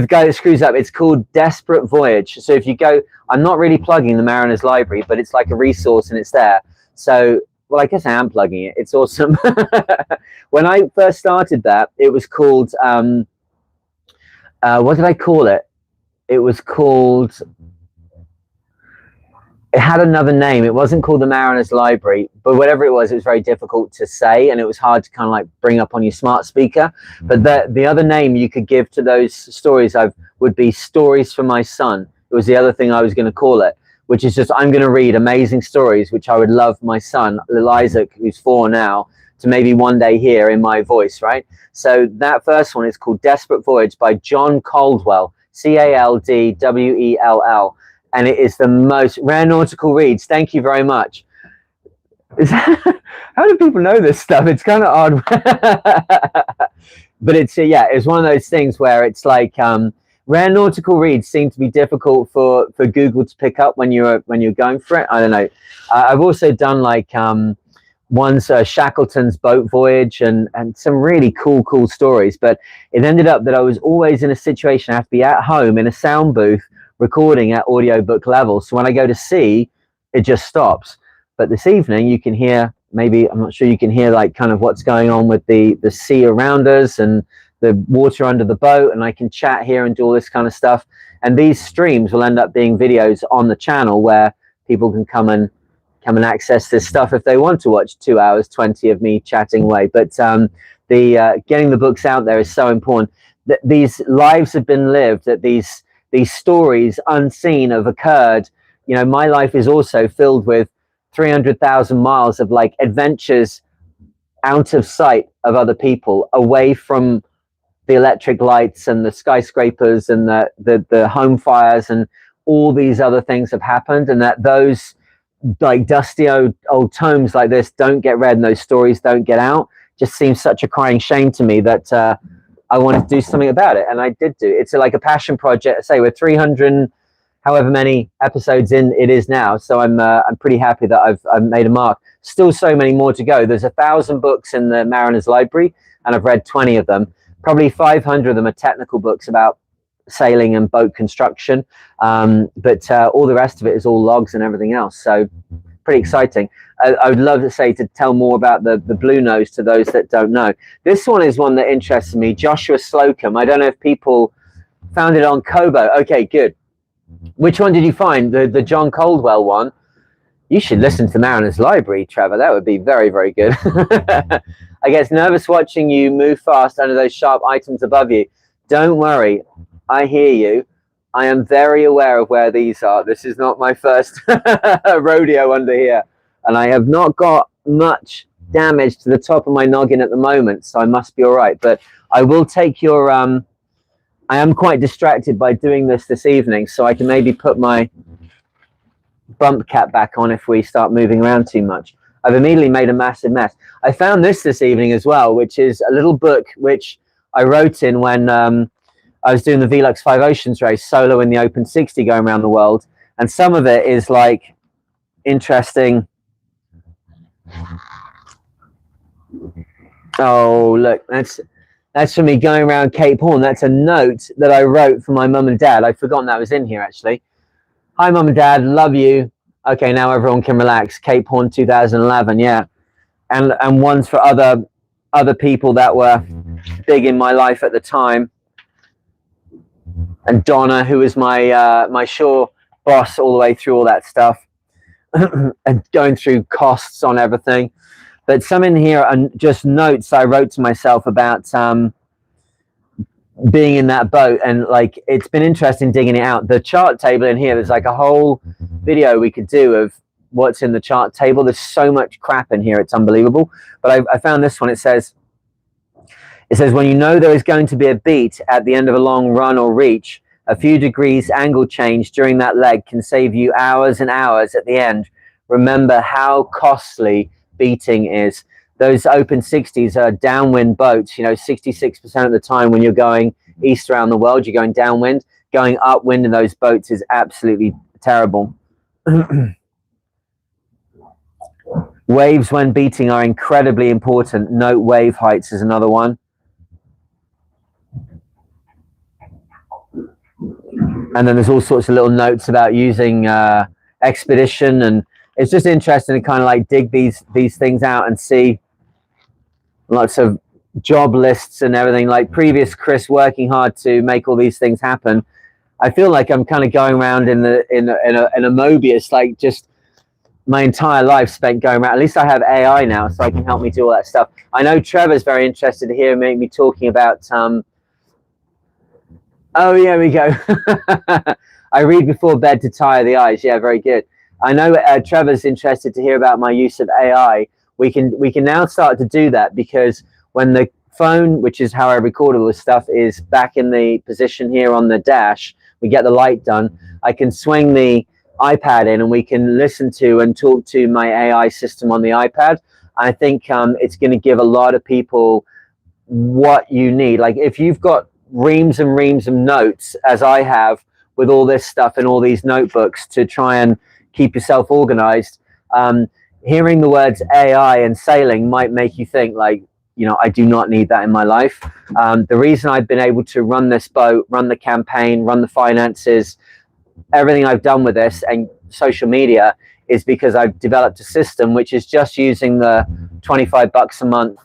guy that screws up, it's called Desperate Voyage. So if you go, I'm not really plugging the Mariners Library, but it's like a resource and it's there. So, well, I guess I am plugging it. It's awesome. When I first started that, it was called, what did I call it? It was called, it had another name. It wasn't called the Mariners Library, but whatever it was very difficult to say, and it was hard to kind of like bring up on your smart speaker. But the other name you could give to those stories would be Stories for My Son. It was the other thing I was going to call it, which is just, I'm going to read amazing stories, which I would love my son, Lil Isaac, who's 4 now, to maybe one day hear in my voice, right? So that first one is called Desperate Voyage by John Caldwell, Caldwell. And it is the most rare nautical reads. Thank you very much. How do people know this stuff? It's kind of odd. But it's, yeah, it's one of those things where it's like, rare nautical reads seem to be difficult for Google to pick up when you're going for it. I don't know. I've also done like one's Shackleton's boat voyage and some really cool stories. But it ended up that I was always in a situation I have to be at home in a sound booth recording at audiobook level. So when I go to sea, it just stops. But this evening you can hear, maybe, I'm not sure, you can hear like kind of what's going on with the sea around us and the water under the boat, and I can chat here and do all this kind of stuff. And these streams will end up being videos on the channel where people can come and access this stuff if they want to watch 2 hours 20 of me chatting away. But getting the books out there is so important. That these lives have been lived, that these stories unseen have occurred. You know, my life is also filled with 300,000 miles of like adventures out of sight of other people, away from the electric lights and the skyscrapers and the home fires, and all these other things have happened, and that those like dusty old tomes like this don't get read and those stories don't get out. Just seems such a crying shame to me that I wanted to do something about it, and I did do. It's like a passion project. I say we're 300 however many episodes in it is now, so I'm pretty happy that I've made a mark. Still so many more to go. There's 1,000 books in the Mariners Library, and I've read 20 of them. Probably 500 of them are technical books about sailing and boat construction, but all the rest of it is all logs and everything else. So pretty exciting. I would love to tell more about the Blue Nose to those that don't know. This one is one that interests me. Joshua Slocum. I don't know if people found it on Kobo. Okay, good. Which one did you find? The John Caldwell one? You should listen to Mariners Library, Trevor. That would be very, very good. I guess nervous watching you move fast under those sharp items above you. Don't worry. I hear you. I am very aware of where these are. This is not my first rodeo under here. And I have not got much damage to the top of my noggin at the moment, so I must be all right. But I will take your... I am quite distracted by doing this evening, so I can maybe put my bump cap back on if we start moving around too much. I've immediately made a massive mess. I found this evening as well, which is a little book which I wrote in when I was doing the Velux 5 Oceans race solo in the Open 60 going around the world. And some of it is like interesting. Oh, look, that's for me going around Cape Horn. That's a note that I wrote for my mum and dad. I'd forgotten that was in here, actually. Hi, Mum and Dad. Love you. Okay, now everyone can relax. Cape Horn 2011, yeah. And one's for other people that were big in my life at the time. And Donna, who was my shore boss all the way through all that stuff. And going through costs on everything. But some in here are just notes I wrote to myself about being in that boat, and like it's been interesting digging it out. The chart table in here, there's like a whole video we could do of what's in the chart table. There's so much crap in here, it's unbelievable. But I found this one. It says, It says, when you know there is going to be a beat at the end of a long run or reach, a few degrees angle change during that leg can save you hours and hours at the end. Remember how costly beating is. Those open 60s are downwind boats. You know, 66% of the time when you're going east around the world, you're going downwind. Going upwind in those boats is absolutely terrible. Waves when beating are incredibly important. Note wave heights is another one. And then there's all sorts of little notes about using expedition, and it's just interesting to kind of like dig these things out and see lots of job lists and everything, like previous Chris working hard to make all these things happen. I feel like I'm kind of going around in a Mobius, like just my entire life spent going around. At least I have AI now, so I can help me do all that stuff. I know Trevor's very interested to hear me talking about oh, yeah, we go. I read before bed to tire the eyes. Yeah, very good. I know Trevor's interested to hear about my use of AI. We can now start to do that, because when the phone, which is how I record all this stuff, is back in the position here on the dash, we get the light done. I can swing the iPad in and we can listen to and talk to my AI system on the iPad. I think it's going to give a lot of people what you need. Like if you've got reams and reams of notes, as I have, with all this stuff in all these notebooks to try and keep yourself organized, hearing the words AI and sailing might make you think like, you know, I do not need that in my life. The reason I've been able to run this boat, run the campaign, run the finances, everything I've done with this and social media, is because I've developed a system which is just using the $25 a month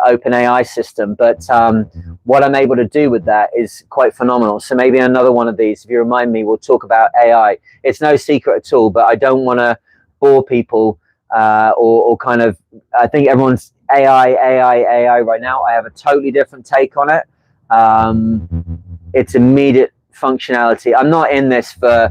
open AI system. But what I'm able to do with that is quite phenomenal. So maybe another one of these, if you remind me, we'll talk about AI. It's no secret at all, but I don't want to bore people or kind of, I think everyone's AI right now. I have a totally different take on it. It's immediate functionality. I'm not in this for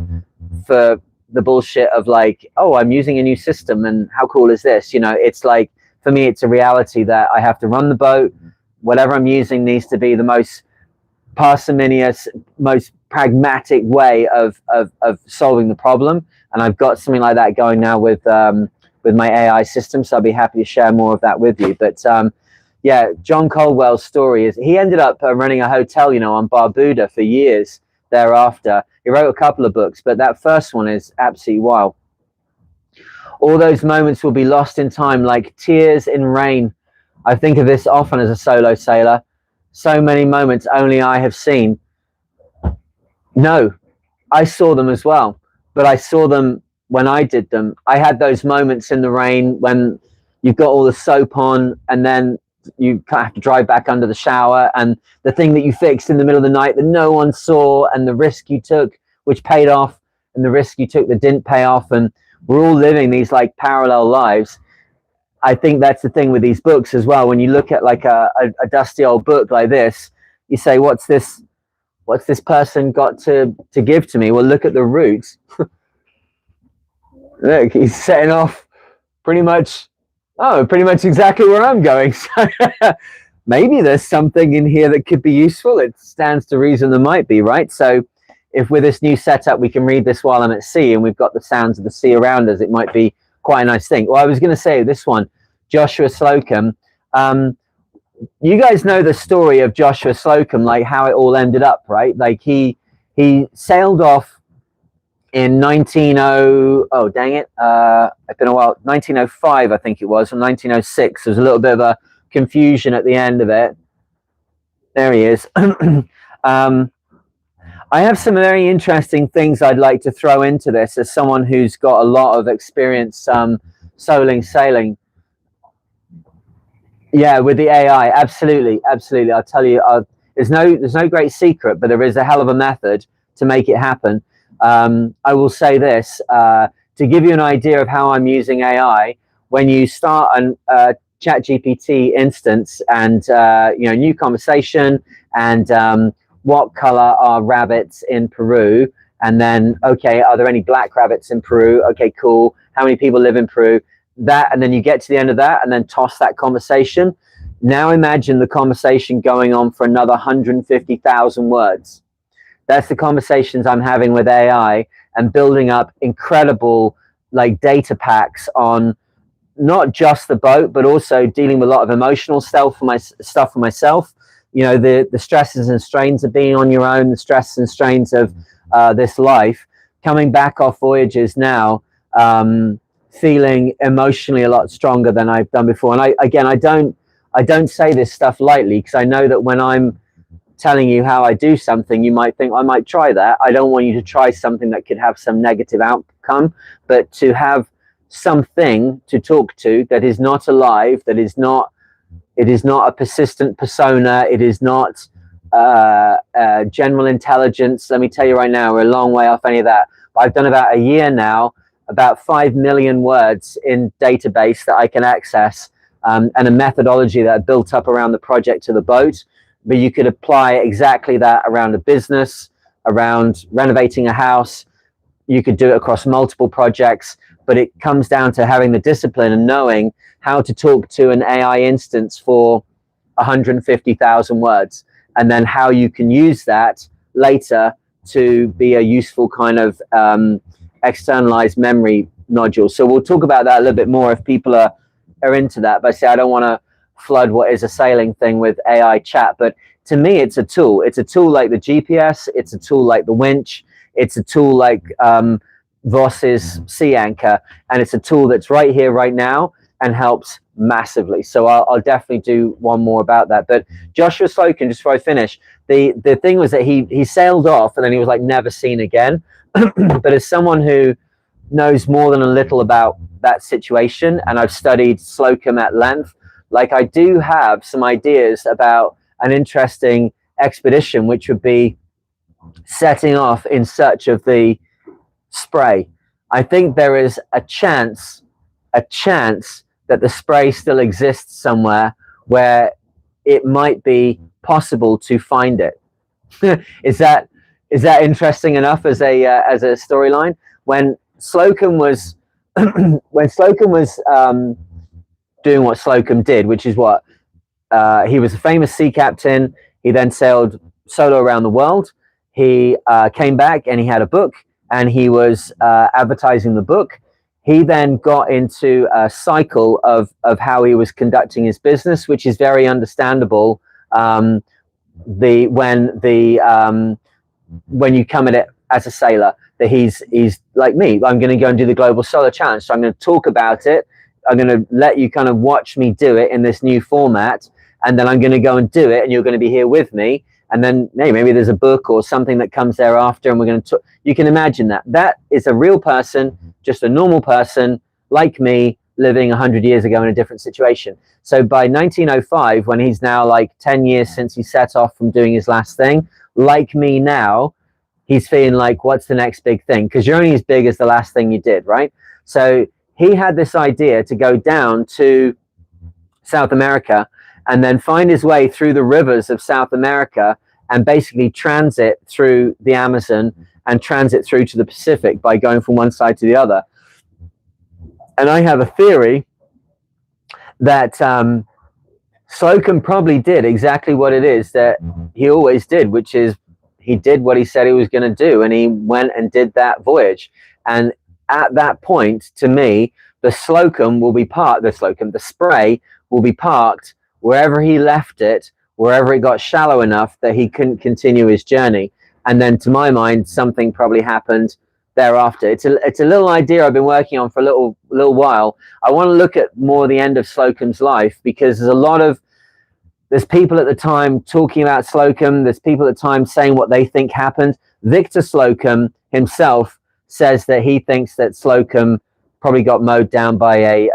the bullshit of like, oh, I'm using a new system and how cool is this? You know, it's like, for me, it's a reality that I have to run the boat. Whatever I'm using needs to be the most parsimonious, most pragmatic way of solving the problem. And I've got something like that going now with my AI system. So I'll be happy to share more of that with you. But yeah, John Caldwell's story is he ended up running a hotel, you know, on Barbuda for years thereafter. He wrote a couple of books, but that first one is absolutely wild. All those moments will be lost in time like tears in rain. I think of this often as a solo sailor. So many moments only I have seen. No, I saw them as well, but I saw them when I did them. I had those moments in the rain when you've got all the soap on and then you have to drive back under the shower, and the thing that you fixed in the middle of the night that no one saw, and the risk you took which paid off, and the risk you took that didn't pay off. And we're all living these like parallel lives. I think that's the thing with these books as well. When you look at like a dusty old book like this, you say, what's this person got to give to me? Well, look at the roots. Look, he's setting off pretty much exactly where I'm going. So maybe there's something in here that could be useful. It stands to reason there might be, right? So if with this new setup we can read this while I'm at sea and we've got the sounds of the sea around us, it might be quite a nice thing. Well, I was going to say this one, Joshua Slocum. You guys know the story of Joshua Slocum, like how it all ended up, right? Like he sailed off in 1905, I think it was, or 1906. There was a little bit of a confusion at the end of it. There he is. I have some very interesting things I'd like to throw into this as someone who's got a lot of experience sailing. Yeah, with the AI, absolutely. I'll tell you, there's no great secret, but there is a hell of a method to make it happen. I will say this to give you an idea of how I'm using AI. When you start a ChatGPT instance and new conversation and what color are rabbits in Peru? And then, okay, are there any black rabbits in Peru? Okay, cool. How many people live in Peru? That, and then you get to the end of that and then toss that conversation. Now imagine the conversation going on for another 150,000 words. That's the conversations I'm having with AI and building up incredible like data packs on not just the boat, but also dealing with a lot of emotional stuff for myself. You know, the stresses and strains of being on your own, the stresses and strains of this life. Coming back off voyages now, feeling emotionally a lot stronger than I've done before. And I don't say this stuff lightly, because I know that when I'm telling you how I do something, you might think I might try that. I don't want you to try something that could have some negative outcome, but to have something to talk to that is not alive, that is not, it is not a persistent persona, it is not general intelligence. Let me tell you right now, we're a long way off any of that. But I've done about a year now, about 5 million words in database that I can access, and a methodology that I built up around the project to the boat. But you could apply exactly that around a business, around renovating a house. You could do it across multiple projects, but it comes down to having the discipline and knowing how to talk to an AI instance for 150,000 words, and then how you can use that later to be a useful kind of externalized memory nodule. So we'll talk about that a little bit more if people are into that. But I say I don't want to flood what is a sailing thing with AI chat, but to me it's a tool. It's a tool like the GPS, it's a tool like the winch, it's a tool like Voss's sea anchor, and it's a tool that's right here right now and helps massively. So I'll definitely do one more about that. But Joshua Slocum, just before I finish, the thing was that he sailed off and then he was like never seen again. But as someone who knows more than a little about that situation, and I've studied Slocum at length, like I do have some ideas about an interesting expedition, which would be setting off in search of the spray. I think there is a chance that the spray still exists somewhere where it might be possible to find it. Is that interesting enough as a storyline? When Slocum was doing what Slocum did, which is what he was a famous sea captain. He then sailed solo around the world. He came back and he had a book, and he was advertising the book. He then got into a cycle of how he was conducting his business, which is very understandable. When you come at it as a sailor, that he's like me. I'm going to go and do the Global Solar Challenge, so I'm going to talk about it. I'm going to let you kind of watch me do it in this new format, and then I'm going to go and do it, and you're going to be here with me. And then maybe there's a book or something that comes thereafter, and we're going to. You can imagine that is a real person, just a normal person like me, living 100 years ago in a different situation. So by 1905, when he's now like 10 years since he set off from doing his last thing, like me now, he's feeling like, what's the next big thing? Because you're only as big as the last thing you did, right? So he had this idea to go down to South America and then find his way through the rivers of South America and basically transit through the Amazon and transit through to the Pacific by going from one side to the other. And I have a theory that Slocum probably did exactly what it is that he always did, which is he did what he said he was going to do, and he went and did that voyage. And at that point, to me, the Slocum will be parked, the spray will be parked wherever he left it, wherever it got shallow enough that he couldn't continue his journey. And then to my mind, something probably happened thereafter. It's a little idea I've been working on for a little while. I want to look at more the end of Slocum's life, because there's people at the time talking about Slocum. There's people at the time saying what they think happened. Victor Slocum himself says that he thinks that Slocum probably got mowed down by a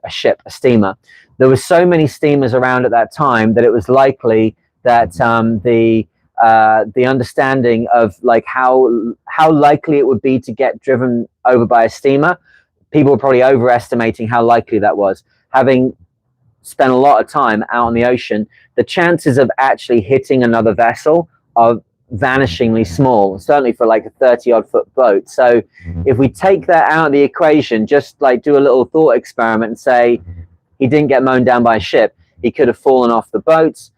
ship, a steamer. There were so many steamers around at that time that it was likely that the understanding of like how likely it would be to get driven over by a steamer, people were probably overestimating how likely that was. Having spent a lot of time out on the ocean, the chances of actually hitting another vessel are vanishingly small, certainly for like a 30-odd foot boat. So if we take that out of the equation, just like do a little thought experiment and say he didn't get mown down by a ship, He could have fallen off the boat.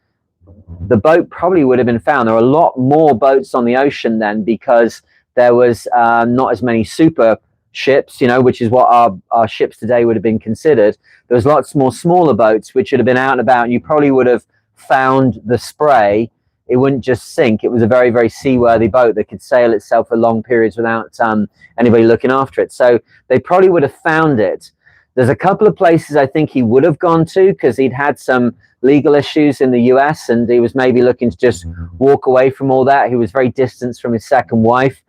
The boat probably would have been found. There were a lot more boats on the ocean then, because there was not as many super ships, you know, which is what our ships today would have been considered. There was lots more smaller boats which would have been out and about, and you probably would have found the spray. It wouldn't just sink. It was a very, very seaworthy boat that could sail itself for long periods without anybody looking after it. So they probably would have found it. There's a couple of places I think he would have gone to, because he'd had some legal issues in the US, and he was maybe looking to just walk away from all that. He was very distanced from his second wife.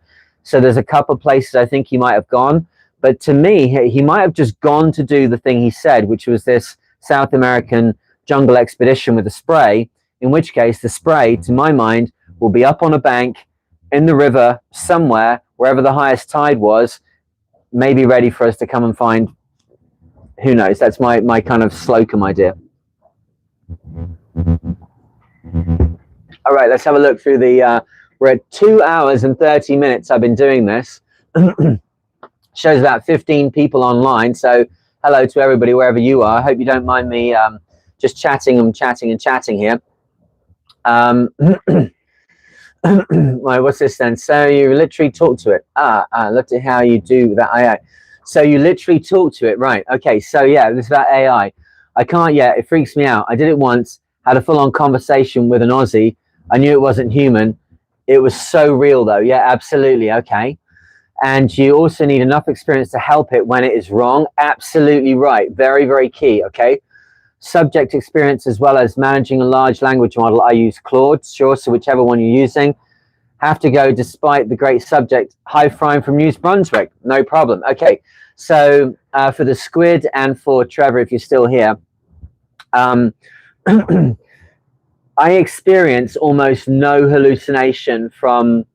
So there's a couple of places I think he might have gone. But to me, he might have just gone to do the thing he said, which was this South American jungle expedition with the spray, in which case the spray, to my mind, will be up on a bank in the river somewhere, wherever the highest tide was, maybe ready for us to come and find. Who knows? That's my kind of Slocum idea. All right, let's have a look through the... we're at 2 hours and 30 minutes I've been doing this. Shows about 15 people online, so hello to everybody wherever you are. I hope you don't mind me just chatting here. Right, what's this then? So you literally talk to it. Look at how you do that AI. So you literally talk to it, right? Okay, so yeah, this is about AI. I can't yet. It freaks me out. I did it once, had a full-on conversation with an Aussie. I knew it wasn't human. It was so real, though. Yeah, absolutely. Okay. And you also need enough experience to help it when it is wrong. Absolutely right. Very, very key. Okay. Subject experience as well as managing a large language model. I use Claude, sure. So whichever one you're using. Have to go despite the great subject. Hi, Frying from New Brunswick. No problem. Okay. So for the squid and for Trevor, if you're still here, I experience almost no hallucination from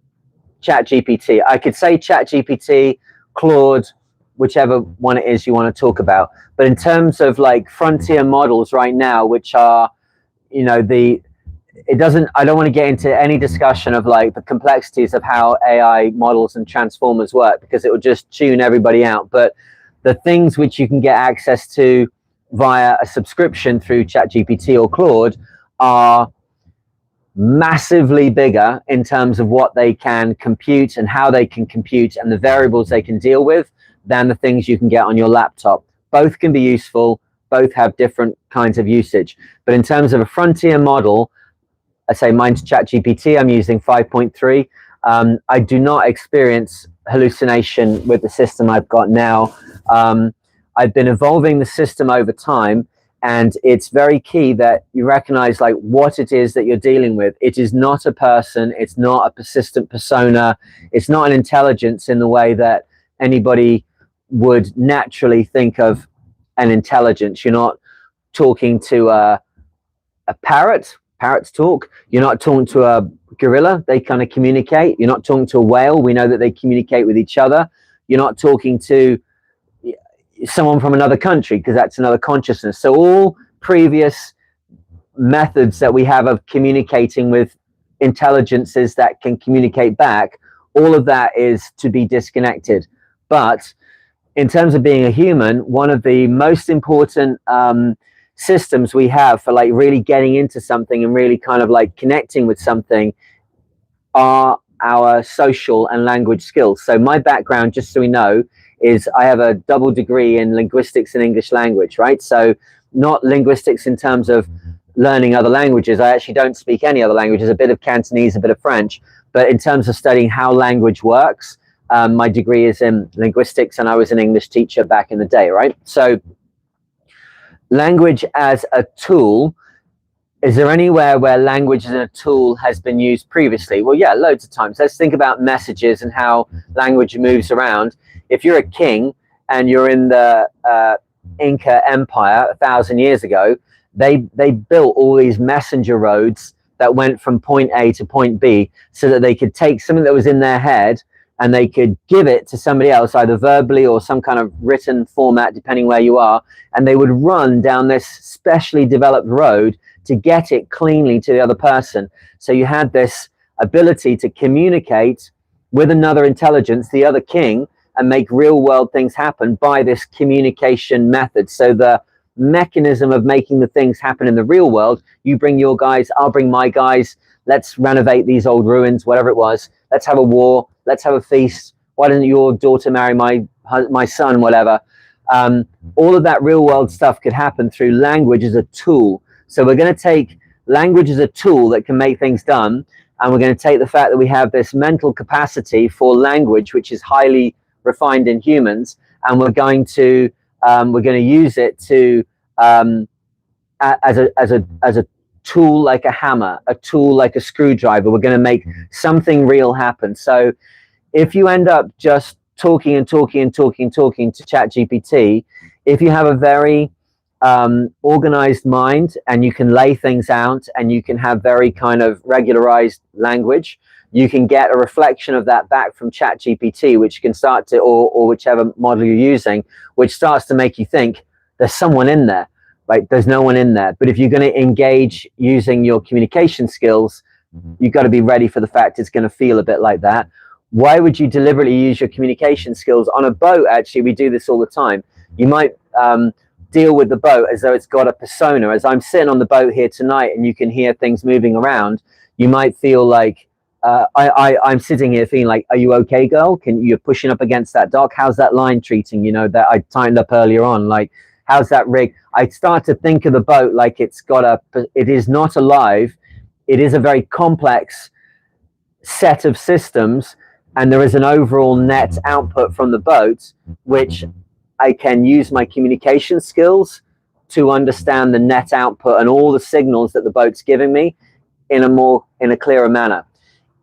ChatGPT. I could say ChatGPT, Claude, whichever one it is you want to talk about. But in terms of like frontier models right now, which are, you know, I don't want to get into any discussion of like the complexities of how AI models and transformers work, because it will just tune everybody out. But the things which you can get access to via a subscription through ChatGPT or Claude are massively bigger in terms of what they can compute and how they can compute and the variables they can deal with than the things you can get on your laptop. Both can be useful, both have different kinds of usage. But in terms of a frontier model, I say mine's ChatGPT, I'm using 5.3. I do not experience hallucination with the system I've got now. I've been evolving the system over time, and it's very key that you recognize like what it is that you're dealing with. It is not a person. It's not a persistent persona. It's not an intelligence in the way that anybody would naturally think of an intelligence. You're not talking to a parrot. Parrots talk. You're not talking to a gorilla. They kind of communicate. You're not talking to a whale. We know that they communicate with each other. You're not talking to someone from another country, because that's another consciousness. So all previous methods that we have of communicating with intelligences that can communicate back, all of that is to be disconnected. But in terms of being a human, one of the most important systems we have for like really getting into something and really kind of like connecting with something are our social and language skills. So my background, just so we know, is I have a double degree in linguistics and English language, right? So not linguistics in terms of learning other languages. I actually don't speak any other languages, a bit of Cantonese, a bit of French. But in terms of studying how language works, my degree is in linguistics, and I was an English teacher back in the day, right? So language as a tool, is there anywhere where language as a tool has been used previously? Well, yeah, loads of times. Let's think about messages and how language moves around. If you're a king and you're in the Inca Empire 1,000 years ago, they built all these messenger roads that went from point A to point B so that they could take something that was in their head and they could give it to somebody else, either verbally or some kind of written format, depending where you are, and they would run down this specially developed road to get it cleanly to the other person. So you had this ability to communicate with another intelligence, the other king, and make real world things happen by this communication method. So the mechanism of making the things happen in the real world. You bring your guys, I'll bring my guys. Let's renovate these old ruins, whatever it was. Let's have a war. Let's have a feast. Why don't your daughter marry my son, whatever. All of that real world stuff could happen through language as a tool. So we're going to take language as a tool that can make things done. And we're going to take the fact that we have this mental capacity for language, which is highly refined in humans, and we're going to use it to as a tool like a hammer, a tool like a screwdriver. We're going to make something real happen. So if you end up just talking to ChatGPT, if you have a very organized mind and you can lay things out and you can have very kind of regularized language, you can get a reflection of that back from ChatGPT, which can start to, or whichever model you're using, which starts to make you think there's someone in there, right? There's no one in there. But if you're going to engage using your communication skills, you've got to be ready for the fact it's going to feel a bit like that. Why would you deliberately use your communication skills on a boat? Actually, we do this all the time. You might deal with the boat as though it's got a persona. As I'm sitting on the boat here tonight and you can hear things moving around, you might feel like I'm sitting here feeling like, are you okay, girl? You're pushing up against that dock. How's that line treating? You know, that I tightened up earlier on. Like, how's that rig? I start to think of the boat like it is not alive. It is a very complex set of systems, and there is an overall net output from the boat, which I can use my communication skills to understand the net output and all the signals that the boat's giving me in a clearer manner.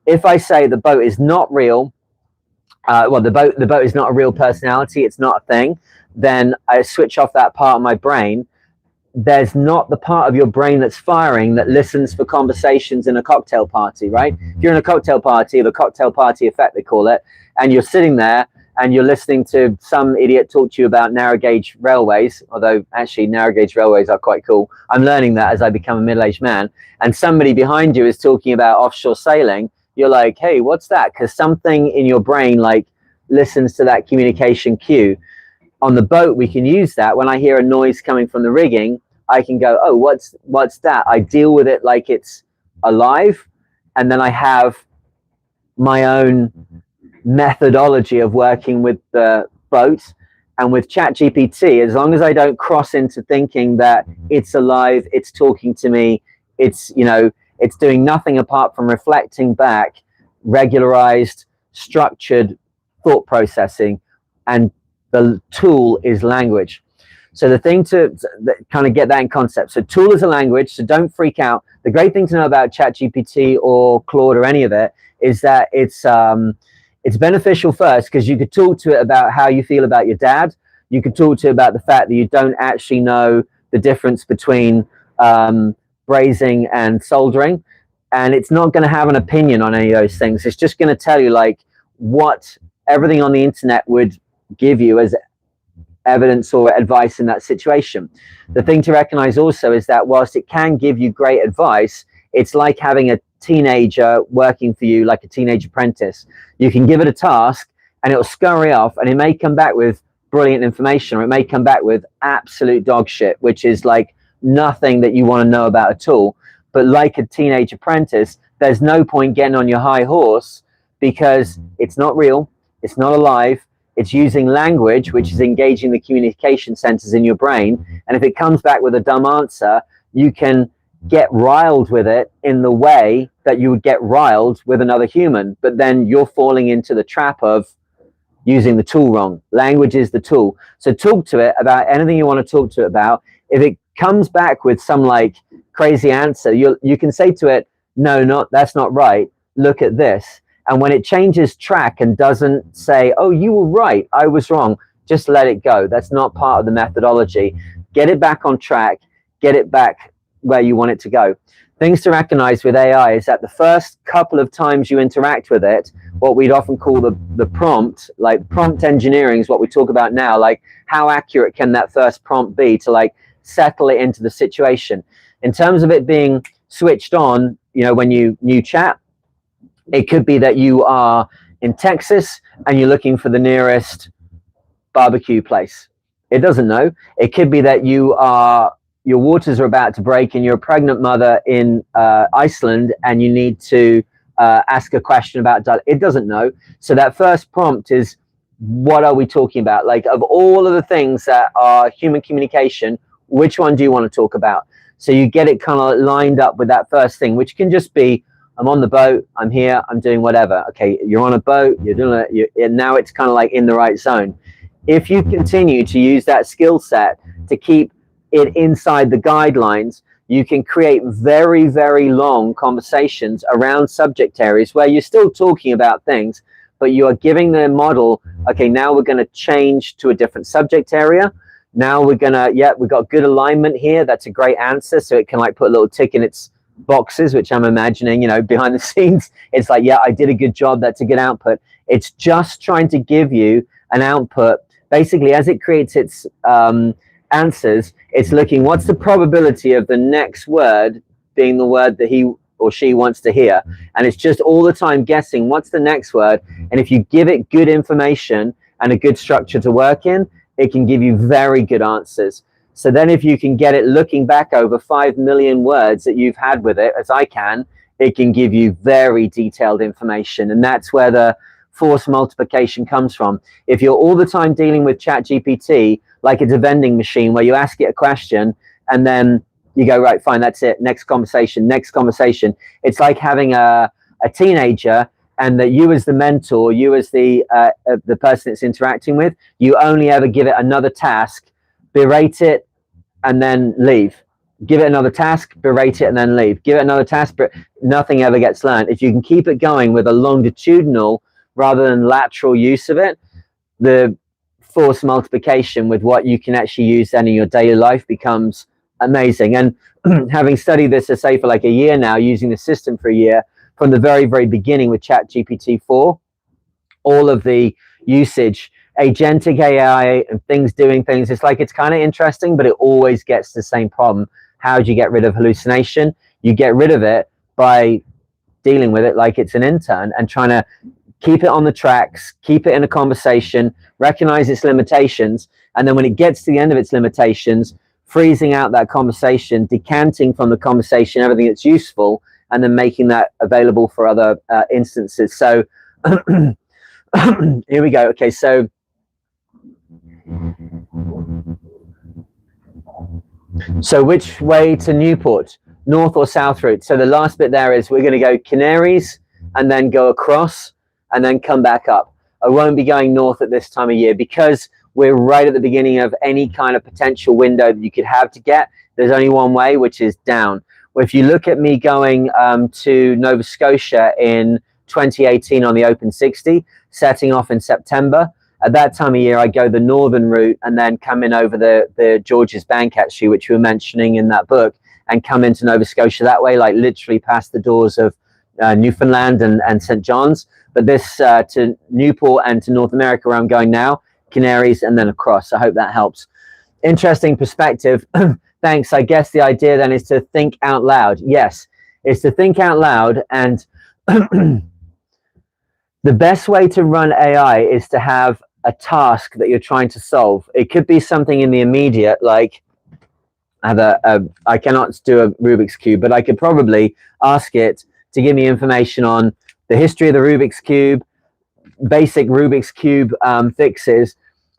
If I say the boat is not real, the boat is not a real personality, it's not a thing, then I switch off that part of my brain. There's not the part of your brain that's firing that listens for conversations in a cocktail party, right? If you're in a cocktail party, the cocktail party effect, they call it, and you're sitting there and you're listening to some idiot talk to you about narrow gauge railways, although actually narrow gauge railways are quite cool. I'm learning that as I become a middle-aged man, and somebody behind you is talking about offshore sailing. You're like, hey, what's that? Because something in your brain like listens to that communication cue. On the boat, we can use that. When I hear a noise coming from the rigging, I can go, oh, what's that? I deal with it like it's alive, and then I have my own methodology of working with the boat. And with ChatGPT, as long as I don't cross into thinking that it's alive, it's talking to me, it's doing nothing apart from reflecting back regularized, structured thought processing, and the tool is language. So the thing to kind of get that in concept. So tool is a language, so don't freak out. The great thing to know about ChatGPT or Claude or any of it is that it's beneficial first because you could talk to it about how you feel about your dad. You could talk to it about the fact that you don't actually know the difference between brazing and soldering. And it's not going to have an opinion on any of those things. It's just going to tell you like what everything on the internet would give you as evidence or advice in that situation. The thing to recognize also is that whilst it can give you great advice, it's like having a teenager working for you, like a teenage apprentice. You can give it a task and it'll scurry off, and it may come back with brilliant information, or it may come back with absolute dog shit, which is like nothing that you want to know about at all. But like a teenage apprentice, there's no point getting on your high horse because it's not real, it's not alive. It's using language, which is engaging the communication centers in your brain. And if it comes back with a dumb answer, you can get riled with it in the way that you would get riled with another human. But then you're falling into the trap of using the tool wrong. Language is the tool. So talk to it about anything you want to talk to it about. If it comes back with some like crazy answer, you can say to it, no, that's not right. Look at this. And when it changes track and doesn't say, oh, you were right, I was wrong, just let it go. That's not part of the methodology. Get it back on track, get it back where you want it to go. Things to recognize with AI is that the first couple of times you interact with it, what we'd often call the prompt, like prompt engineering is what we talk about now, like how accurate can that first prompt be to like settle it into the situation. In terms of it being switched on, when you chat, it could be that you are in Texas and you're looking for the nearest barbecue place. It doesn't know. It could be that your waters are about to break and you're a pregnant mother in Iceland and you need to ask a question about it doesn't know. So that first prompt is, what are we talking about? Like, of all of the things that are human communication, which one do you want to talk about? So you get it kind of lined up with that first thing, which can just be, I'm on the boat, I'm here, I'm doing whatever. Okay, you're on a boat, you're doing it, now it's kind of like in the right zone. If you continue to use that skill set to keep it inside the guidelines, you can create very, very long conversations around subject areas where you're still talking about things, but you are giving the model, okay, now we're going to change to a different subject area. Now we're going to, yeah, we've got good alignment here. That's a great answer. So it can like put a little tick in its boxes, which I'm imagining, you know, behind the scenes. It's like, yeah, I did a good job. That's a good output. It's just trying to give you an output. Basically, as it creates its answers, it's looking, what's the probability of the next word being the word that he or she wants to hear? And it's just all the time guessing what's the next word. And if you give it good information and a good structure to work in, it can give you very good answers. So then if you can get it looking back over 5 million words that you've had with it, as I can, it can give you very detailed information. And that's where the force multiplication comes from. If you're all the time dealing with ChatGPT like it's a vending machine where you ask it a question and then you go, right, fine, that's it, next conversation, next conversation. It's like having a teenager, and that you as the mentor, you as the person it's interacting with, you only ever give it another task, berate it, and then leave. Give it another task, berate it, and then leave. Give it another task, but nothing ever gets learned. If you can keep it going with a longitudinal rather than lateral use of it, the force multiplication with what you can actually use then in your daily life becomes amazing. And having studied this, I say, for like a year now, using the system for a year, from the very, very beginning with ChatGPT 4, all of the usage, agentic AI and things doing things, it's like, it's kind of interesting, but it always gets the same problem. How do you get rid of hallucination? You get rid of it by dealing with it like it's an intern and trying to keep it on the tracks, keep it in a conversation, recognize its limitations, and then when it gets to the end of its limitations, freezing out that conversation, decanting from the conversation everything that's useful, and then making that available for other instances. So here we go. Okay, so which way to Newport? North or south route? So the last bit there is we're going to go Canaries and then go across and then come back up. I won't be going north at this time of year because we're right at the beginning of any kind of potential window that you could have to get. There's only one way, which is down. Well, if you look at me going to Nova Scotia in 2018 on the Open 60, setting off in September, at that time of year, I go the northern route and then come in over the Georges Bank, actually, which we were mentioning in that book, and come into Nova Scotia that way, like literally past the doors of Newfoundland and St. John's. But this to Newport and to North America, where I'm going now, Canaries, and then across. I hope that helps. Interesting perspective. Thanks. I guess the idea then is to think out loud. Yes, it's to think out loud. And the best way to run AI is to have a task that you're trying to solve. It could be something in the immediate, like I cannot do a Rubik's Cube, but I could probably ask it to give me information on the history of the Rubik's Cube, basic Rubik's Cube fixes.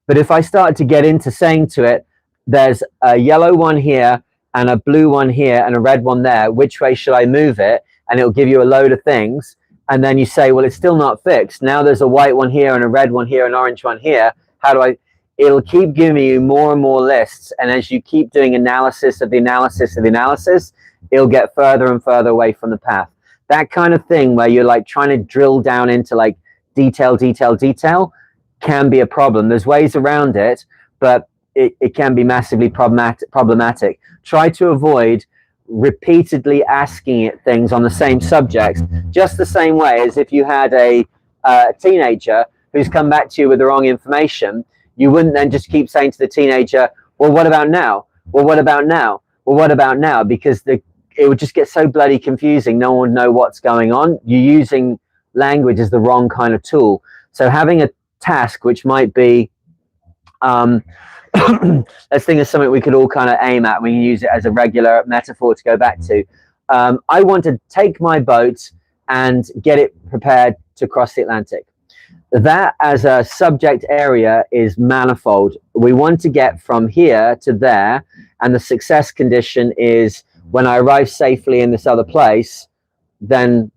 But if I started to get into saying to it, there's a yellow one here and a blue one here and a red one there, which way should I move it? And it'll give you a load of things. And then you say, well, it's still not fixed. Now there's a white one here and a red one here, an orange one here. How do I? It'll keep giving you more and more lists. And as you keep doing analysis of the analysis of the analysis, it'll get further and further away from the path. That kind of thing where you're like trying to drill down into like detail can be a problem. There's ways around it, but it can be massively problematic. Try to avoid repeatedly asking it things on the same subjects, just the same way as if you had a teenager who's come back to you with the wrong information. You wouldn't then just keep saying to the teenager, well, what about now? Well, what about now? Well, what about now? Because it would just get so bloody confusing. No one would know what's going on. You're using language as the wrong kind of tool. So having a task which might be let's think of something we could all kind of aim at. We can use it as a regular metaphor to go back to. I want to take my boat and get it prepared to cross the Atlantic. That as a subject area is manifold. We want to get from here to there, and the success condition is when I arrive safely in this other place, then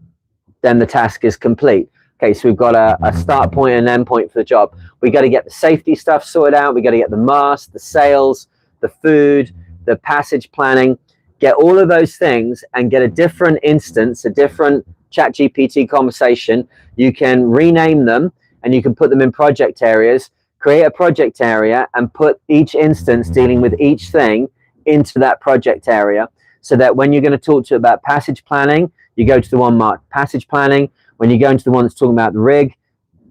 the task is complete. Okay, so we've got a start point and an end point for the job. We got to get the safety stuff sorted out. We got to get the mast, the sails, the food, the passage planning, get all of those things and get a different instance, a different ChatGPT conversation. You can rename them and you can put them in project areas, create a project area and put each instance dealing with each thing into that project area, so that when you're going to talk to it about passage planning, you go to the one marked passage planning. When you go into the one that's talking about the rig,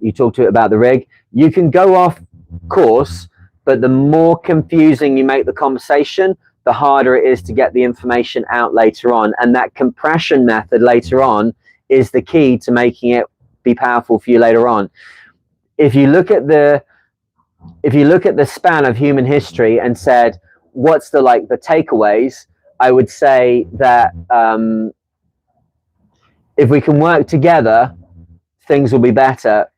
you talk to it about the rig. You can go off course, but the more confusing you make the conversation, the harder it is to get the information out later on. And that compression method later on is the key to making it be powerful for you later on. If you look at the span of human history and said, what's the takeaways, I would say that if we can work together, things will be better,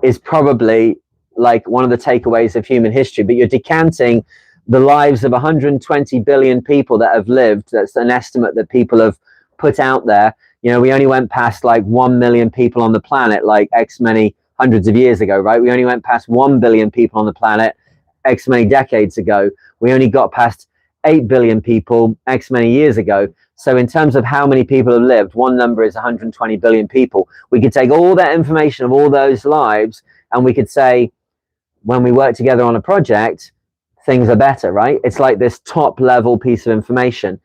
is probably like one of the takeaways of human history. But you're decanting the lives of 120 billion people that have lived. That's an estimate that people have put out there. You know, we only went past like 1 million people on the planet like X many hundreds of years ago, right? We only went past 1 billion people on the planet X many decades ago. We only got past 8 billion people X many years ago. So in terms of how many people have lived, one number is 120 billion people. We could take all that information of all those lives and we could say, when we work together on a project, things are better, right? It's like this top level piece of information.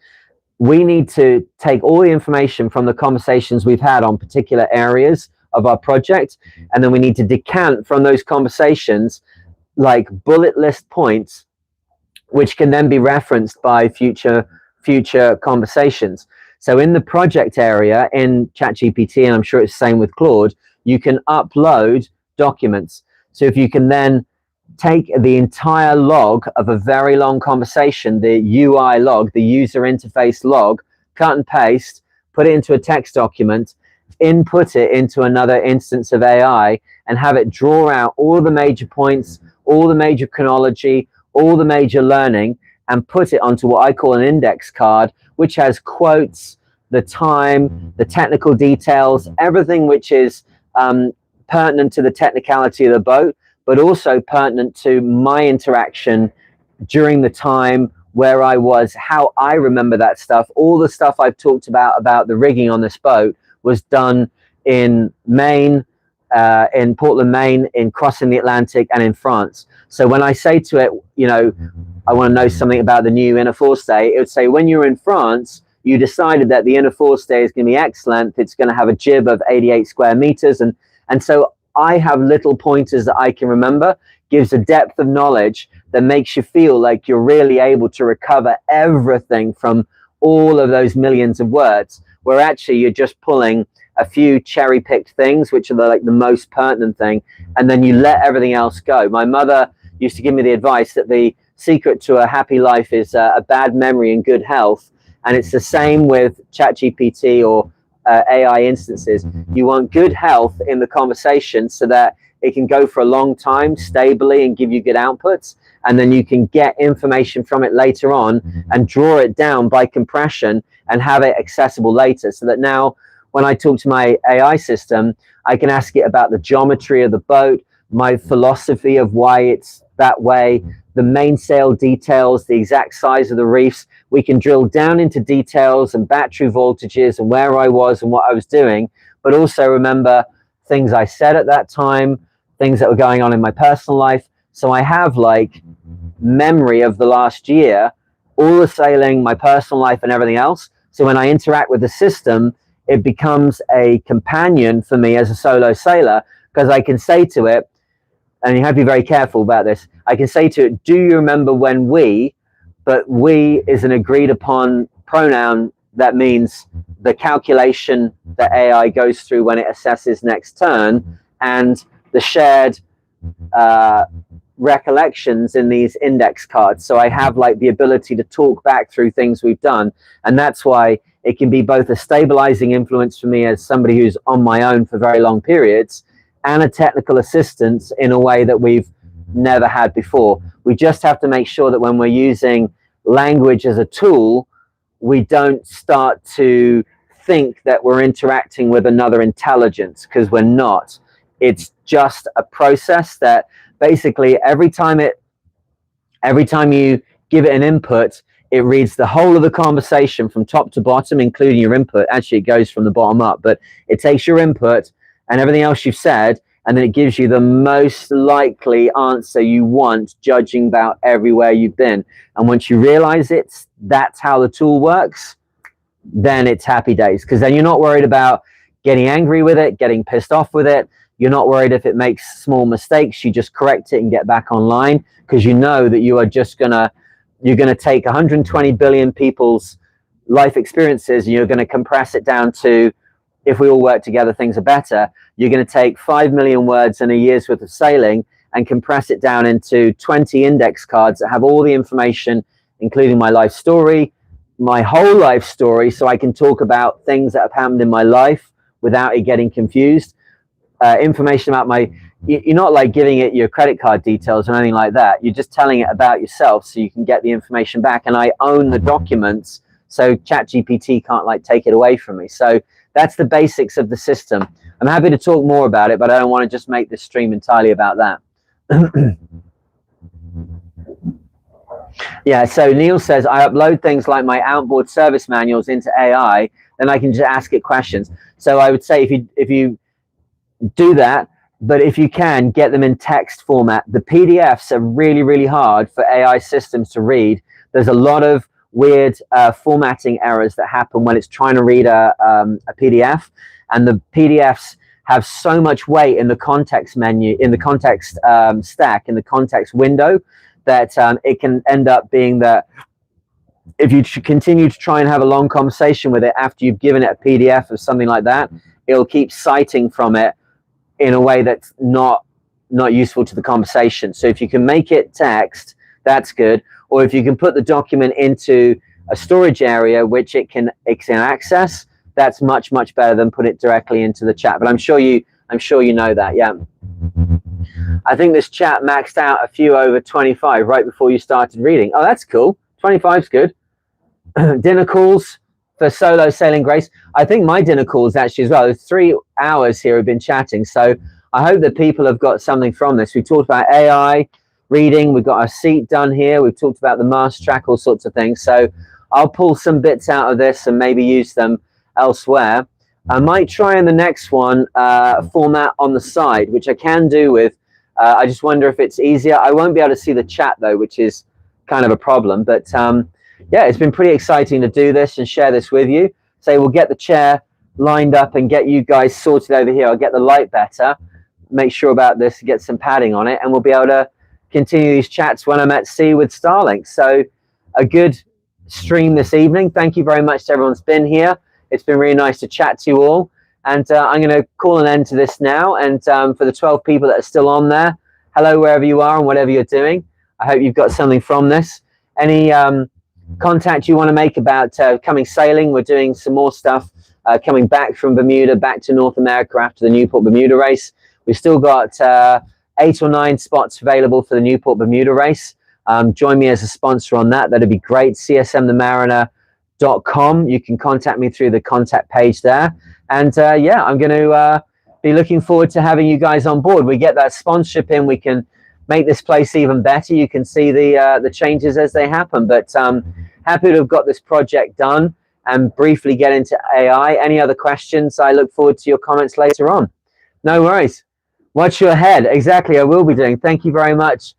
We need to take all the information from the conversations we've had on particular areas of our project, and then we need to decant from those conversations like bullet list points, which can then be referenced by future conversations. So in the project area in ChatGPT, and I'm sure it's the same with Claude, you can upload documents. So if you can then take the entire log of a very long conversation, the UI log, the user interface log, cut and paste, put it into a text document, input it into another instance of AI, and have it draw out all the major points, all the major chronology, all the major learning, and put it onto what I call an index card, which has quotes, the time, the technical details, everything which is pertinent to the technicality of the boat, but also pertinent to my interaction during the time, where I was, how I remember that stuff. All the stuff I've talked about the rigging on this boat was done in Maine, in Portland, Maine, in crossing the Atlantic, and in France. So when I say to it, you know, I want to know something about the new inner forestay, it would say, when you're in France, you decided that the inner forestay is going to be X length, it's going to have a jib of 88 square meters. And so I have little pointers that I can remember, gives a depth of knowledge that makes you feel like you're really able to recover everything from all of those millions of words, where actually you're just pulling a few cherry-picked things, which are the most pertinent thing, and then you let everything else go. My mother used to give me the advice that the secret to a happy life is a bad memory and good health, and it's the same with ChatGPT or AI instances. You want good health in the conversation so that it can go for a long time stably and give you good outputs, and then you can get information from it later on and draw it down by compression and have it accessible later, so that now when I talk to my AI system, I can ask it about the geometry of the boat, my philosophy of why it's that way, the mainsail details, the exact size of the reefs. We can drill down into details and battery voltages and where I was and what I was doing, but also remember things I said at that time, things that were going on in my personal life. So I have like memory of the last year, all the sailing, my personal life and everything else. So when I interact with the system, it becomes a companion for me as a solo sailor, because I can say to it, and you have to be very careful about this, I can say to it, do you remember when we, but we is an agreed upon pronoun that means the calculation that AI goes through when it assesses next turn, and the shared recollections in these index cards. So I have like the ability to talk back through things we've done. And that's why it can be both a stabilizing influence for me as somebody who's on my own for very long periods, and a technical assistance in a way that we've never had before. We just have to make sure that when we're using language as a tool, we don't start to think that we're interacting with another intelligence, because we're not. It's just a process that basically every time you give it an input, it reads the whole of the conversation from top to bottom, including your input. Actually, it goes from the bottom up, but it takes your input and everything else you've said, and then it gives you the most likely answer you want, judging about everywhere you've been. And once you realize that's how the tool works, then it's happy days, because then you're not worried about getting angry with it, getting pissed off with it. You're not worried if it makes small mistakes. You just correct it and get back online, because you know that you're going to take 120 billion people's life experiences and you're going to compress it down to, if we all work together, things are better. You're going to take 5 million words and a year's worth of sailing and compress it down into 20 index cards that have all the information, including my life story, my whole life story, so I can talk about things that have happened in my life without it getting confused. Information about you're not like giving it your credit card details or anything like that. You're just telling it about yourself so you can get the information back. And I own the documents, so ChatGPT can't like take it away from me. So that's the basics of the system. I'm happy to talk more about it, but I don't want to just make this stream entirely about that. Yeah, so Neil says, I upload things like my outboard service manuals into AI, then I can just ask it questions. So I would say if you do that, but if you can, get them in text format. The PDFs are really, really hard for AI systems to read. There's a lot of weird formatting errors that happen when it's trying to read a PDF, and the PDFs have so much weight in the context menu, in the context stack, in the context window, that it can end up being that if you continue to try and have a long conversation with it after you've given it a PDF of something like that, it'll keep citing from it in a way that's not useful to the conversation. So if you can make it text, that's good. Or if you can put the document into a storage area which it can access, that's much, much better than put it directly into the chat. But I'm sure you know that, yeah. I think this chat maxed out a few over 25 right before you started reading. Oh, that's cool. 25's good. Dinner calls for solo sailing grace. I think my dinner calls actually as well. There's 3 hours here we've been chatting. So I hope that people have got something from this. We talked about AI, reading. We've got our seat done here. We've talked about the mast track, all sorts of things. So I'll pull some bits out of this and maybe use them elsewhere. I might try in the next one format on the side, which I can do with. I just wonder if it's easier. I won't be able to see the chat though, which is kind of a problem. But yeah, it's been pretty exciting to do this and share this with you. So we'll get the chair lined up and get you guys sorted over here. I'll get the light better, make sure about this, get some padding on it, and we'll be able to continue these chats when I'm at sea with Starlink. So a good stream this evening. Thank you very much to everyone that's been here. It's been really nice to chat to you all. And I'm going to call an end to this now. And for the 12 people that are still on there, hello wherever you are and whatever you're doing. I hope you've got something from this. Any contact you want to make about coming sailing? We're doing some more stuff coming back from Bermuda, back to North America after the Newport Bermuda race. We've still got 8 or 9 spots available for the Newport Bermuda race. Join me as a sponsor on that. That'd be great. csmthemariner.com. You can contact me through the contact page there. And yeah, I'm going to be looking forward to having you guys on board. We get that sponsorship in, we can make this place even better. You can see the changes as they happen. But happy to have got this project done and briefly get into AI. Any other questions? I look forward to your comments later on. No worries. Watch your head. Exactly, I will be doing. Thank you very much.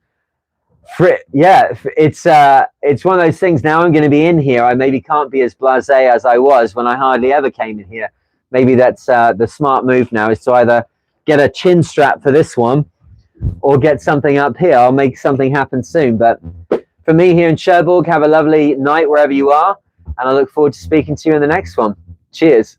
Yeah, it's one of those things. Now I'm going to be in here. I maybe can't be as blasé as I was when I hardly ever came in here. Maybe that's the smart move now, is to either get a chin strap for this one or get something up here. I'll make something happen soon. But for me here in Cherbourg, have a lovely night wherever you are. And I look forward to speaking to you in the next one. Cheers.